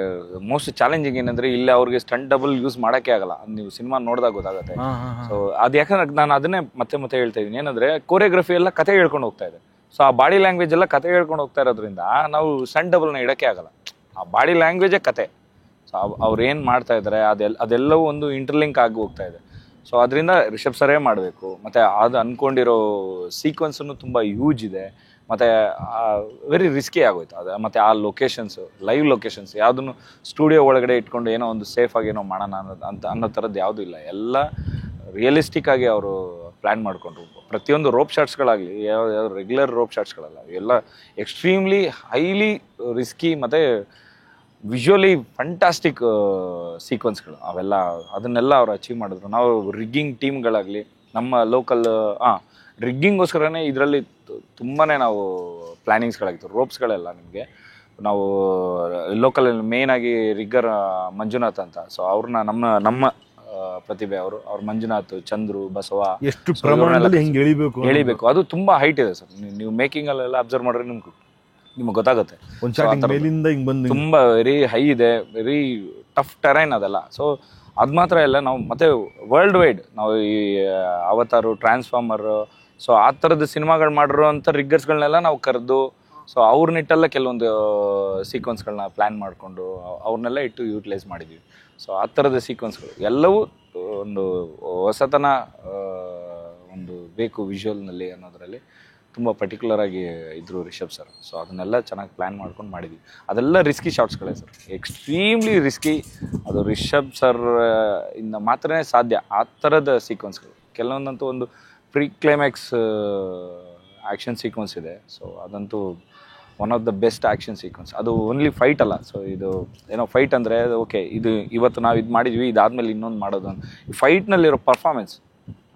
ಮೋಸ್ಟ್ ಚಾಲೆಂಜಿಂಗ್ ಏನಂದರೆ ಇಲ್ಲಿ ಅವ್ರಿಗೆ ಸ್ಟಂಟ್ ಡಬಲ್ ಯೂಸ್ ಮಾಡೋಕ್ಕೆ ಆಗಲ್ಲ. ನೀವು ಸಿನಿಮಾ ನೋಡಿದಾಗ ಗೊತ್ತಾಗುತ್ತೆ. ಸೊ ಅದು ಯಾಕಂದ್ರೆ ನಾನು ಅದನ್ನೇ ಮತ್ತೆ ಹೇಳ್ತಾ ಇದ್ದೀನಿ, ಏನಂದರೆ ಕೊರಿಯೋಗ್ರಫಿ ಎಲ್ಲ ಕತೆ ಹೇಳ್ಕೊಂಡು ಹೋಗ್ತಾ ಇದೆ. ಸೊ ಆ ಬಾಡಿ ಲ್ಯಾಂಗ್ವೇಜ್ ಎಲ್ಲ ಕತೆ ಹೇಳ್ಕೊಂಡು ಹೋಗ್ತಾ ಇರೋದ್ರಿಂದ ನಾವು ಸ್ಟಂಟ್ ಡಬಲ್ನ ಇಡೋಕ್ಕೆ ಆಗಲ್ಲ. ಆ ಬಾಡಿ ಲ್ಯಾಂಗ್ವೇಜೇ ಕತೆ. ಸೊ ಅವ್ರು ಏನು ಮಾಡ್ತಾ ಇದ್ದಾರೆ ಅದೆಲ್ಲವೂ ಒಂದು ಇಂಟರ್ಲಿಂಕ್ ಆಗಿ ಹೋಗ್ತಾ ಇದೆ. ಸೊ ಅದರಿಂದ ರಿಷಬ್ ಸರೇ ಮಾಡಬೇಕು. ಮತ್ತು ಅದು ಅಂದ್ಕೊಂಡಿರೋ ಸೀಕ್ವೆನ್ಸನ್ನು ತುಂಬ ಯೂಜ್ ಇದೆ. ಮತ್ತು ವೆರಿ ರಿಸ್ಕಿ ಆಗೋಯ್ತು ಅದು. ಮತ್ತು ಆ ಲೊಕೇಶನ್ಸು, ಲೈವ್ ಲೊಕೇಶನ್ಸ್ ಯಾವುದನ್ನು ಸ್ಟುಡಿಯೋ ಒಳಗಡೆ ಇಟ್ಕೊಂಡು ಏನೋ ಒಂದು ಸೇಫಾಗಿ ಏನೋ ಮಾಡೋಣ ಅನ್ನೋ ಥರದ್ದು ಯಾವುದೂ ಇಲ್ಲ. ಎಲ್ಲ ರಿಯಲಿಸ್ಟಿಕ್ ಆಗಿ ಅವರು ಪ್ಲ್ಯಾನ್ ಮಾಡಿಕೊಂಡ್ರು. ಪ್ರತಿಯೊಂದು ರೋಪ್ ಶಾಟ್ಸ್ಗಳಾಗಲಿ, ಯಾವ ರೆಗ್ಯುಲರ್ ರೋಪ್ ಶಾಟ್ಸ್ಗಳಲ್ಲ, ಎಲ್ಲ ಎಕ್ಸ್ಟ್ರೀಮ್ಲಿ ಹೈಲಿ ರಿಸ್ಕಿ ಮತ್ತು ವಿಜುವಲಿ ಫಂಟಾಸ್ಟಿಕ್ ಸೀಕ್ವೆನ್ಸ್ಗಳು. ಅದನ್ನೆಲ್ಲ ಅವ್ರು ಅಚೀವ್ ಮಾಡಿದ್ರು. ನಾವು ರಿಗ್ಗಿಂಗ್ ಟೀಮ್ಗಳಾಗಲಿ, ನಮ್ಮ ಲೋಕಲ್ ರಿಗ್ಗಿಂಗೋಸ್ಕರನೇ ಇದರಲ್ಲಿ ತುಂಬಾ ನಾವು ಪ್ಲ್ಯಾನಿಂಗ್ಸ್ಗಳಾಗಿತ್ತು. ರೋಪ್ಸ್ಗಳೆಲ್ಲ ನಿಮಗೆ ನಾವು ಲೋಕಲಲ್ಲಿ ಮೇಯ್ನಾಗಿ ರಿಗ್ಗರ್ ಮಂಜುನಾಥ್ ಅಂತ. ಸೊ ಅವ್ರನ್ನ ನಮ್ಮ ಪ್ರತಿಭೆ ಅವ್ರು ಮಂಜುನಾಥ್, ಚಂದ್ರು, ಬಸವ ಎಷ್ಟು ಪ್ರಮಾಣದಲ್ಲಿ ಹೆಂಗೆ ಎಳಿಬೇಕು ಅದು ತುಂಬ ಹೈಟ್ ಇದೆ ಸರ್. ನೀವು ಮೇಕಿಂಗಲ್ಲೆಲ್ಲ ಅಬ್ಸರ್ವ್ ಮಾಡಿದ್ರೆ ನಿಮ್ಗೆ ಗೊತ್ತಾಗುತ್ತೆ. ತುಂಬ ವೆರಿ ಹೈ ಇದೆ, ವೆರಿ ಟಫ್ ಟೆರೈನ್ ಅದೆಲ್ಲ. ಸೊ ಅದು ಮಾತ್ರ ಇಲ್ಲ, ನಾವು ಮತ್ತೆ ವರ್ಲ್ಡ್ ವೈಡ್ ನಾವು ಈ ಅವತಾರು, ಟ್ರಾನ್ಸ್ಫಾರ್ಮರು, ಸೊ ಆ ಥರದ ಸಿನಿಮಾಗಳು ಮಾಡಿರೋ ಅಂಥ ರಿಗ್ಗರ್ಸ್ಗಳನ್ನೆಲ್ಲ ನಾವು ಕರೆದು, ಸೊ ಅವ್ರ ನಿಟ್ಟೆಲ್ಲ ಕೆಲವೊಂದು ಸೀಕ್ವೆನ್ಸ್ಗಳನ್ನ ಪ್ಲ್ಯಾನ್ ಮಾಡಿಕೊಂಡು ಅವ್ರನ್ನೆಲ್ಲ ಇಟ್ಟು ಯೂಟಿಲೈಸ್ ಮಾಡಿದ್ವಿ. ಸೊ ಆ ಥರದ ಸೀಕ್ವೆನ್ಸ್ಗಳು ಎಲ್ಲವೂ ಒಂದು ಹೊಸತನ ಒಂದು ಬೇಕು ವಿಜುವಲ್ನಲ್ಲಿ ಅನ್ನೋದರಲ್ಲಿ ತುಂಬ ಪರ್ಟಿಕ್ಯುಲರ್ ಆಗಿ ಇದ್ದರು ರಿಷಬ್ ಸರ್. ಸೊ ಅದನ್ನೆಲ್ಲ ಚೆನ್ನಾಗಿ ಪ್ಲ್ಯಾನ್ ಮಾಡ್ಕೊಂಡು ಮಾಡಿದ್ವಿ. ಅದೆಲ್ಲ ರಿಸ್ಕಿ ಶಾಟ್ಸ್ಗಳೇ ಸರ್, ಎಕ್ಸ್ಟ್ರೀಮ್ಲಿ ರಿಸ್ಕಿ. ಅದು ರಿಷಬ್ ಸರ್ ಇಂದ ಮಾತ್ರನೇ ಸಾಧ್ಯ ಆ ಥರದ ಸೀಕ್ವೆನ್ಸ್ಗಳು. ಕೆಲವೊಂದಂತೂ ಒಂದು ಪ್ರೀ ಕ್ಲೈಮ್ಯಾಕ್ಸ್ ಆ್ಯಕ್ಷನ್ ಸೀಕ್ವೆನ್ಸ್ ಇದೆ. ಸೊ ಅದಂತೂ one of the best action sequence. ಅದು ಓನ್ಲಿ ಫೈಟ್ ಅಲ್ಲ. ಸೊ ಇದು ಏನೋ ಫೈಟ್ ಅಂದರೆ ಓಕೆ ಇದು ಇವತ್ತು ನಾವು ಇದು ಮಾಡಿದ್ವಿ, ಇದಾದಮೇಲೆ ಇನ್ನೊಂದು ಮಾಡೋದು. ಫೈಟ್ನಲ್ಲಿರೋ ಪರ್ಫಾರ್ಮೆನ್ಸ್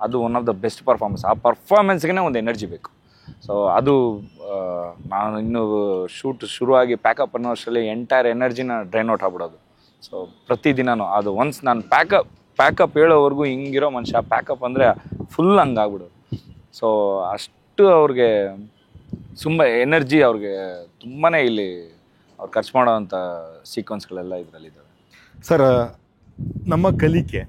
ಅದು one of the best performance. ಆ ಪರ್ಫಾರ್ಮೆನ್ಸ್ಗೆ ಒಂದು ಎನರ್ಜಿ ಬೇಕು. ಸೊ ಅದು ನಾನು ಇನ್ನೂ ಶೂಟ್ ಶುರುವಾಗಿ ಪ್ಯಾಕಪ್ ಅನ್ನೋ ಅಷ್ಟರಲ್ಲಿ ಎಂಟೈರ್ ಎನರ್ಜಿನ ಡ್ರೈನ್ ಔಟ್ ಆಗ್ಬಿಡೋದು. ಸೊ ಪ್ರತಿದಿನವೂ ಅದು ಒನ್ಸ್ ನಾನು ಪ್ಯಾಕಪ್ ಹೇಳೋವರೆಗೂ ಹಿಂಗಿರೋ ಮನುಷ್ಯ, ಪ್ಯಾಕಪ್ ಅಂದರೆ ಫುಲ್ ಹಂಗಾಗ್ಬಿಡೋದು. ಸೊ ಅಷ್ಟು ಅವ್ರಿಗೆ ಎನರ್ಜಿ ಅವ್ರಿಗೆ ತುಂಬಾ ಇಲ್ಲಿ ಅವ್ರು ಖರ್ಚು ಮಾಡೋವಂಥ ಸೀಕ್ವೆನ್ಸ್ಗಳೆಲ್ಲ ಇದರಲ್ಲಿದ್ದಾವೆ. ಸರ್, ನಮ್ಮ ಕಲಿಕೆ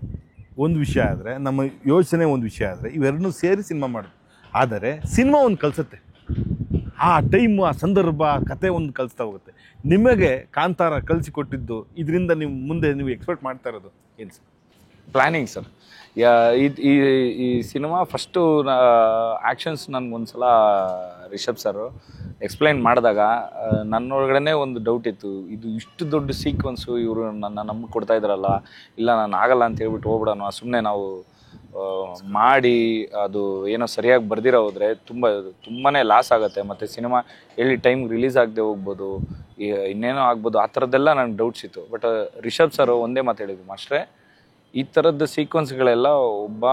ಒಂದು ವಿಷಯ ಆದರೆ, ನಮ್ಮ ಯೋಚನೆ ಒಂದು ವಿಷಯ ಆದರೆ, ಇವೆರಡನ್ನೂ ಸೇರಿ ಸಿನಿಮಾ ಮಾಡೋದು. ಆದರೆ ಸಿನಿಮಾ ಒಂದು ಕಲಿಸುತ್ತೆ, ಆ ಟೈಮು, ಆ ಸಂದರ್ಭ, ಕತೆ ಒಂದು ಕಲಿಸ್ತಾ ಹೋಗುತ್ತೆ. ನಿಮಗೆ ಕಾಂತಾರ ಕಲಿಸಿಕೊಟ್ಟಿದ್ದು, ಇದರಿಂದ ನೀವು ಮುಂದೆ ನೀವು ಎಕ್ಸ್ಪೆಕ್ಟ್ ಮಾಡ್ತಾ ಇರೋದು ಏನು ಸರ್? Planning sir. ಈ ಸಿನಿಮಾ ಫಸ್ಟು ಆ್ಯಕ್ಷನ್ಸ್ ನನಗೊಂದ್ಸಲ ರಿಷಬ್ ಸರು ಎಕ್ಸ್ಪ್ಲೈನ್ ಮಾಡಿದಾಗ ನನ್ನೊಳಗಡೆ ಒಂದು ಡೌಟ್ ಇತ್ತು. ಇದು ಇಷ್ಟು ದೊಡ್ಡ ಸೀಕ್ವೆನ್ಸು ಇವರು ನಮ್ಗೆ ಕೊಡ್ತಾ ಇದ್ದಾರಲ್ಲ, ಇಲ್ಲ ನಾನು ಆಗಲ್ಲ ಅಂತ ಹೇಳ್ಬಿಟ್ಟು ಹೋಗ್ಬಿಡೋಣ, ಸುಮ್ಮನೆ ನಾವು ಮಾಡಿ ಅದು ಏನೋ ಸರಿಯಾಗಿ ಬರ್ದಿರೋ ಹೋದರೆ ತುಂಬಾ ಲಾಸ್ ಆಗುತ್ತೆ, ಮತ್ತು ಸಿನಿಮಾ ಎಲ್ಲಿ ಟೈಮ್ಗೆ ರಿಲೀಸ್ ಆಗದೆ ಹೋಗ್ಬೋದು, ಇನ್ನೇನೋ ಆಗ್ಬೋದು, ಆ ಥರದ್ದೆಲ್ಲ ನನಗೆ ಡೌಟ್ಸ್ ಇತ್ತು. ಬಟ್ ರಿಷಬ್ ಸರ್ ಒಂದೇ ಮಾತು ಹೇಳಿದ್ರು, ಮಾಸ್ಟ್ರೇ ಈ ಥರದ್ದು ಸೀಕ್ವೆನ್ಸ್ಗಳೆಲ್ಲ ಒಬ್ಬ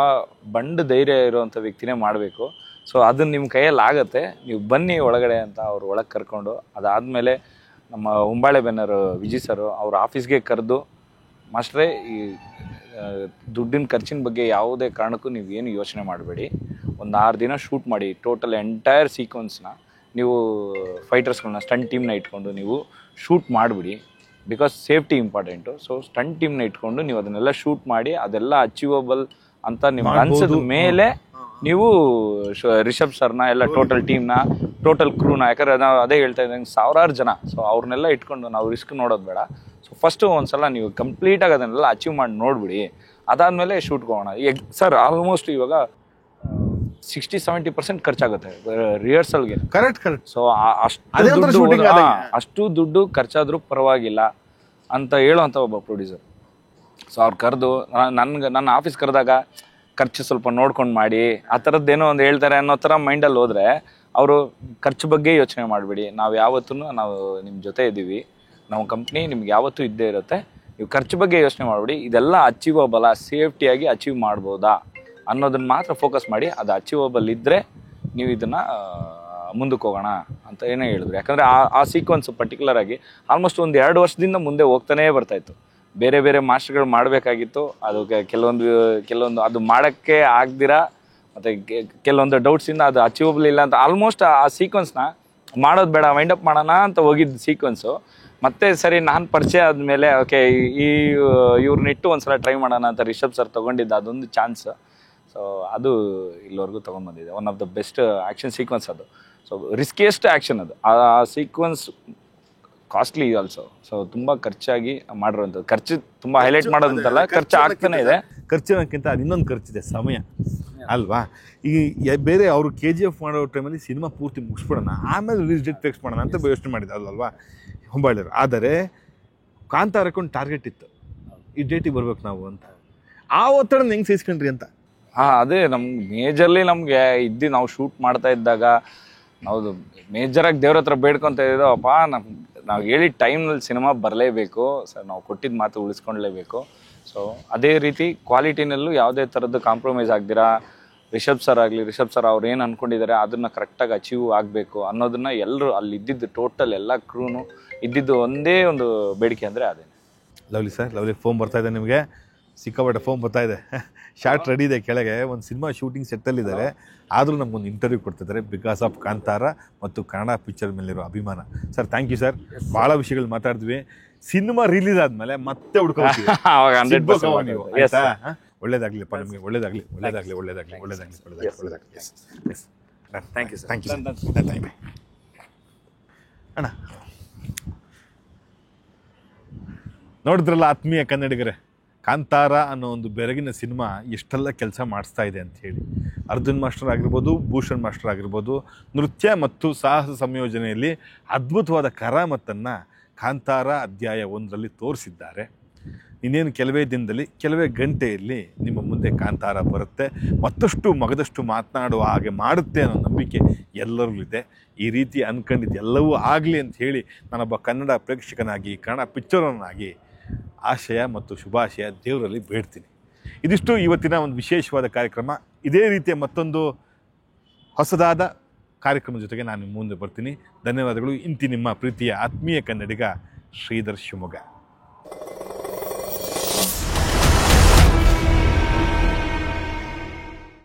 ಧೈರ್ಯ ಇರುವಂಥ ವ್ಯಕ್ತಿನೇ ಮಾಡಬೇಕು. ಸೊ ಅದನ್ನು ನಿಮ್ಮ ಕೈಯಲ್ಲಿ ಆಗುತ್ತೆ, ನೀವು ಬನ್ನಿ ಒಳಗಡೆ ಅಂತ ಅವ್ರು ಒಳಗೆ ಕರ್ಕೊಂಡು, ಅದಾದಮೇಲೆ ನಮ್ಮ ಹೊಂಬಾಳೆ ಬೆನ್ನರು ವಿಜಯ್ ಸರು ಅವ್ರ ಆಫೀಸ್ಗೆ ಕರೆದು, ಮಾಸ್ಟ್ರೇ ಈ ದುಡ್ಡಿನ ಖರ್ಚಿನ ಬಗ್ಗೆ ಯಾವುದೇ ಕಾರಣಕ್ಕೂ ನೀವು ಏನು ಯೋಚನೆ ಮಾಡಬೇಡಿ, ಒಂದು 6 ದಿನ ಶೂಟ್ ಮಾಡಿ ಟೋಟಲ್ ಎಂಟೈರ್ ಸೀಕ್ವೆನ್ಸ್ನ ನೀವು ಫೈಟರ್ಸ್ಗಳನ್ನ ಸ್ಟಂಟ್ ಟೀಮ್ನ ಇಟ್ಕೊಂಡು ನೀವು ಶೂಟ್ ಮಾಡಿಬಿಡಿ, because safety important. So stunt ಟೀಮ್ನ ಇಟ್ಕೊಂಡು ನೀವು ಅದನ್ನೆಲ್ಲ ಶೂಟ್ ಮಾಡಿ ಅದೆಲ್ಲ ಅಚೀವಬಲ್ ಅಂತ ನಿಮ್ಗೆ ಅನ್ಸಿದ ಮೇಲೆ ನೀವು ರಿಷಬ್ ಸರ್ನ ಎಲ್ಲ ಟೋಟಲ್ ಟೀಮ್ನ, ಟೋಟಲ್ ಕ್ರೂನ, ಯಾಕಂದರೆ ನಾವು ಅದೇ ಹೇಳ್ತಾ ಇದ್ದಂಗೆ 1000 ಜನ, ಸೊ ಅವ್ರನ್ನೆಲ್ಲ ಇಟ್ಕೊಂಡು ನಾವು ರಿಸ್ಕ್ ನೋಡೋದು ಬೇಡ. ಸೊ ಫಸ್ಟು ಒಂದು ಸಲ ನೀವು ಕಂಪ್ಲೀಟಾಗಿ ಅದನ್ನೆಲ್ಲ ಅಚೀವ್ ಮಾಡಿ ನೋಡಿಬಿಡಿ, ಅದಾದಮೇಲೆ ಶೂಟ್ಗೆ ಹೋಗೋಣ. ಸರ್ ಆಲ್ಮೋಸ್ಟ್ ಇವಾಗ 60-70% ಖರ್ಚಾಗುತ್ತೆ ರಿಹರ್ಸಲ್ಗೆ. ಕರೆಕ್ಟ್. ಸೊ ಅಷ್ಟು ದುಡ್ಡು ಖರ್ಚಾದರೂ ಪರವಾಗಿಲ್ಲ ಅಂತ ಹೇಳುವಂಥ ಒಬ್ಬ ಪ್ರೊಡ್ಯೂಸರ್. ಸೊ ಅವ್ರು ಕರೆದು ನನ್ನ ಆಫೀಸ್ ಕರೆದಾಗ ಖರ್ಚು ಸ್ವಲ್ಪ ನೋಡ್ಕೊಂಡು ಮಾಡಿ, ಆ ಥರದ್ದೇನೋ ಒಂದು ಹೇಳ್ತಾರೆ ಅನ್ನೋ ಥರ ಮೈಂಡಲ್ಲಿ ಹೋದರೆ ಅವರು ಖರ್ಚು ಬಗ್ಗೆ ಯೋಚನೆ ಮಾಡಬೇಡಿ, ನಾವು ಯಾವತ್ತೂ ನಾವು ನಿಮ್ಮ ಜೊತೆ ಇದ್ದೀವಿ, ನಮ್ಮ ಕಂಪ್ನಿ ನಿಮ್ಗೆ ಯಾವತ್ತೂ ಇದ್ದೇ ಇರುತ್ತೆ, ನೀವು ಖರ್ಚು ಬಗ್ಗೆ ಯೋಚನೆ ಮಾಡಬೇಡಿ, ಇದೆಲ್ಲ ಅಚೀವಬಲ, ಸೇಫ್ಟಿಯಾಗಿ ಅಚೀವ್ ಮಾಡ್ಬೋದಾ ಅನ್ನೋದನ್ನ ಮಾತ್ರ ಫೋಕಸ್ ಮಾಡಿ, ಅದು ಅಚೀವಬಲ್ ಇದ್ದರೆ ನೀವು ಇದನ್ನು ಮುಂದಕ್ಕೆ ಹೋಗೋಣ ಅಂತ ಏನೇ ಹೇಳಿದ್ರು. ಯಾಕಂದರೆ ಆ ಸೀಕ್ವೆನ್ಸ್ ಪರ್ಟಿಕ್ಯುಲರ್ ಆಗಿ ಆಲ್ಮೋಸ್ಟ್ ಒಂದು 2 ವರ್ಷದಿಂದ ಮುಂದೆ ಹೋಗ್ತಾನೇ ಬರ್ತಾಯಿತ್ತು. ಬೇರೆ ಮಾಸ್ಟರ್ಗಳು ಮಾಡಬೇಕಾಗಿತ್ತು, ಅದು ಕೆಲವೊಂದು ಅದು ಮಾಡೋಕ್ಕೆ ಆಗದಿರಾ ಮತ್ತು ಕೆಲವೊಂದು ಡೌಟ್ಸಿಂದ ಅದು ಅಚೀವಬಲ್ ಇಲ್ಲ ಅಂತ ಆಲ್ಮೋಸ್ಟ್ ಆ ಸೀಕ್ವೆನ್ಸ್ನ ಮಾಡೋದು ಬೇಡ, ವೈಂಡಪ್ ಮಾಡೋಣ ಅಂತ ಹೋಗಿದ್ದು ಸೀಕ್ವೆನ್ಸು. ಮತ್ತೆ ಸರಿ ನಾನು ಪರಿಚಯ ಆದಮೇಲೆ ಓಕೆ ಇವ್ರನ್ನಿಟ್ಟು ಒಂದು ಸಲ ಟ್ರೈ ಮಾಡೋಣ ಅಂತ ರಿಷಬ್ ಸರ್ ತೊಗೊಂಡಿದ್ದು ಅದೊಂದು ಚಾನ್ಸ್. ಸೊ ಅದು ಇಲ್ಲಿವರೆಗೂ ತೊಗೊಂಡ್ಬಂದಿದೆ. One of the best action sequence ಅದು. ಸೊ ರಿಸ್ಕಿಯೆಸ್ಟ್ ಆ್ಯಕ್ಷನ್ ಅದು. ಆ ಸೀಕ್ವೆನ್ಸ್ ಕಾಸ್ಟ್ಲಿ ಆಲ್ಸೋ. ಸೊ ತುಂಬ ಖರ್ಚಾಗಿ ಮಾಡಿರೋಂಥದ್ದು. ಖರ್ಚು ತುಂಬ ಹೈಲೈಟ್ ಮಾಡೋದಂತಲ್ಲ, ಖರ್ಚು ಆಗ್ತಾನೆ ಇದೆ. ಖರ್ಚು ಅನ್ನೋಕ್ಕಿಂತ ಇನ್ನೊಂದು ಖರ್ಚಿದೆ, ಸಮಯ ಅಲ್ವಾ? ಈ ಬೇರೆ ಅವರು KGF ಮಾಡೋ ಟೈಮಲ್ಲಿ ಸಿನಿಮಾ ಪೂರ್ತಿ ಮುಗಿಸ್ಬಿಡೋಣ, ಆಮೇಲೆ ರಿಲೀಸ್ ಡೇಟ್ ಫಿಕ್ಸ್ ಮಾಡೋಣ ಅಂತ ಯೋಚನೆ ಮಾಡಿದ್ದಲ್ವಾ ಹೊಂಬಾಳಿರು. ಆದರೆ ಕಾಂತಾರಕ್ಕೊಂದು ಟಾರ್ಗೆಟ್ ಇತ್ತು, ಈ ಡೇಟಿಗೆ ಬರ್ಬೇಕು ನಾವು ಅಂತ. ಆ ಒತ್ತಡನ ಹೆಂಗೆ ಸಹಿಸ್ಕೊಂಡ್ರಿ ಅಂತ? ಅದೇ ನಮ್ಗೆ ಮೇಜರ್ಲಿ ನಮಗೆ ನಾವು ಶೂಟ್ ಮಾಡ್ತಾ ಇದ್ದಾಗ ನಾವು ಮೇಜರಾಗಿ ದೇವ್ರ ಹತ್ರ ಬೇಡ್ಕೊತ ಇದ್ದೋ, ಅಪ್ಪ ನಾವು ಹೇಳಿದ ಟೈಮ್ನಲ್ಲಿ ಸಿನಿಮಾ ಬರಲೇಬೇಕು ಸರ್, ನಾವು ಕೊಟ್ಟಿದ್ದ ಮಾತು ಉಳಿಸ್ಕೊಳ್ಳೇಬೇಕು. ಸೊ ಅದೇ ರೀತಿ ಕ್ವಾಲಿಟಿನಲ್ಲೂ ಯಾವುದೇ ಥರದ್ದು ಕಾಂಪ್ರಮೈಸ್ ಆಗ್ದಿರಾ ರಿಷಬ್ ಸರ್ ಅವ್ರು ಏನು ಅಂದ್ಕೊಂಡಿದ್ದಾರೆ ಅದನ್ನು ಕರೆಕ್ಟಾಗಿ ಅಚೀವ್ ಆಗಬೇಕು ಅನ್ನೋದನ್ನು ಎಲ್ಲರೂ ಅಲ್ಲಿ ಇದ್ದಿದ್ದು ಟೋಟಲ್ ಎಲ್ಲ ಕ್ರೂನು ಇದ್ದಿದ್ದು ಒಂದೇ ಒಂದು ಬೇಡಿಕೆ ಅಂದರೆ ಅದೇ. Lovely sir, lovely. ಫೋನ್ ಬರ್ತಾಯಿದೆ ನಿಮಗೆ, ಸಿಕ್ಕಾಪಟ್ಟೆ ಫೋನ್ ಬರ್ತಾಯಿದೆ. ಶಾರ್ಟ್ ರೆಡಿ ಇದೆ, ಕೆಳಗೆ ಒಂದು ಸಿನಿಮಾ ಶೂಟಿಂಗ್ ಸೆಟ್ಟಲ್ಲಿದ್ದಾರೆ, ಆದರೂ ನಮಗೊಂದು ಇಂಟರ್ವ್ಯೂ ಕೊಡ್ತಿದ್ದಾರೆ ಬಿಕಾಸ್ ಆಫ್ ಕಾಂತಾರ ಮತ್ತು ಕನ್ನಡ ಪಿಕ್ಚರ್ ಮೇಲಿರೋ ಅಭಿಮಾನ. ಸರ್ ಥ್ಯಾಂಕ್ ಯು ಸರ್, ಭಾಳ ವಿಷಯಗಳು ಮಾತಾಡಿದ್ವಿ. ಸಿನಿಮಾ ರಿಲೀಸ್ ಆದಮೇಲೆ ಮತ್ತೆ ಹುಡ್ಕೋತೀವಿ. ಒಳ್ಳೇದಾಗಲಿಪ್ಪ ನಿಮಗೆ, ಒಳ್ಳೇದಾಗಲಿ. Thank you sir. ಅಣ್ಣ ನೋಡಿದ್ರಲ್ಲ ಆತ್ಮೀಯ ಕನ್ನಡಿಗರೇ, ಕಾಂತಾರ ಅನ್ನೋ ಒಂದು ಬೆರಗಿನ ಸಿನಿಮಾ ಎಷ್ಟೆಲ್ಲ ಕೆಲಸ ಮಾಡಿಸ್ತಾ ಇದೆ ಅಂತ ಹೇಳಿ. ಅರ್ಜುನ್ ಮಾಸ್ಟರ್ ಆಗಿರ್ಬೋದು, ಭೂಷಣ್ ಮಾಸ್ಟರ್ ಆಗಿರ್ಬೋದು, ನೃತ್ಯ ಮತ್ತು ಸಾಹಸ ಸಂಯೋಜನೆಯಲ್ಲಿ ಅದ್ಭುತವಾದ ಕರಾಮತ್ತನ್ನು ಕಾಂತಾರ ಅಧ್ಯಾಯ 1ರಲ್ಲಿ ತೋರಿಸಿದ್ದಾರೆ. ಇನ್ನೇನು ಕೆಲವೇ ದಿನದಲ್ಲಿ ಕೆಲವೇ ಗಂಟೆಯಲ್ಲಿ ನಿಮ್ಮ ಮುಂದೆ ಕಾಂತಾರ ಬರುತ್ತೆ, ಮತ್ತಷ್ಟು ಮಗದಷ್ಟು ಮಾತನಾಡುವ ಹಾಗೆ ಮಾಡುತ್ತೆ ಅನ್ನೋ ನಂಬಿಕೆ ಎಲ್ಲರಲ್ಲೂ ಇದೆ. ಈ ರೀತಿ ಅಂದ್ಕೊಂಡಿದ್ದು ಎಲ್ಲವೂ ಆಗಲಿ ಅಂತ ಹೇಳಿ ನಾನೊಬ್ಬ ಕನ್ನಡ ಪ್ರೇಕ್ಷಕನಾಗಿ ಕನ್ನಡ ಪಿಕ್ಚರನ್ನಾಗಿ ಆಶಯ ಮತ್ತು ಶುಭಾಶಯ ದೇವರಲ್ಲಿ ಬೇಡ್ತೀನಿ. ಇದಿಷ್ಟು ಇವತ್ತಿನ ಒಂದು ವಿಶೇಷವಾದ ಕಾರ್ಯಕ್ರಮ. ಇದೇ ರೀತಿಯ ಮತ್ತೊಂದು ಹೊಸದಾದ ಕಾರ್ಯಕ್ರಮದ ಜೊತೆಗೆ ನಾನು ಮುಂದೆ ಬರ್ತೀನಿ. ಧನ್ಯವಾದಗಳು. ಇಂತಿ ನಿಮ್ಮ ಪ್ರೀತಿಯ ಆತ್ಮೀಯ ಕನ್ನಡಿಗ ಶ್ರೀಧರ್ ಶಿವಮೊಗ್ಗ.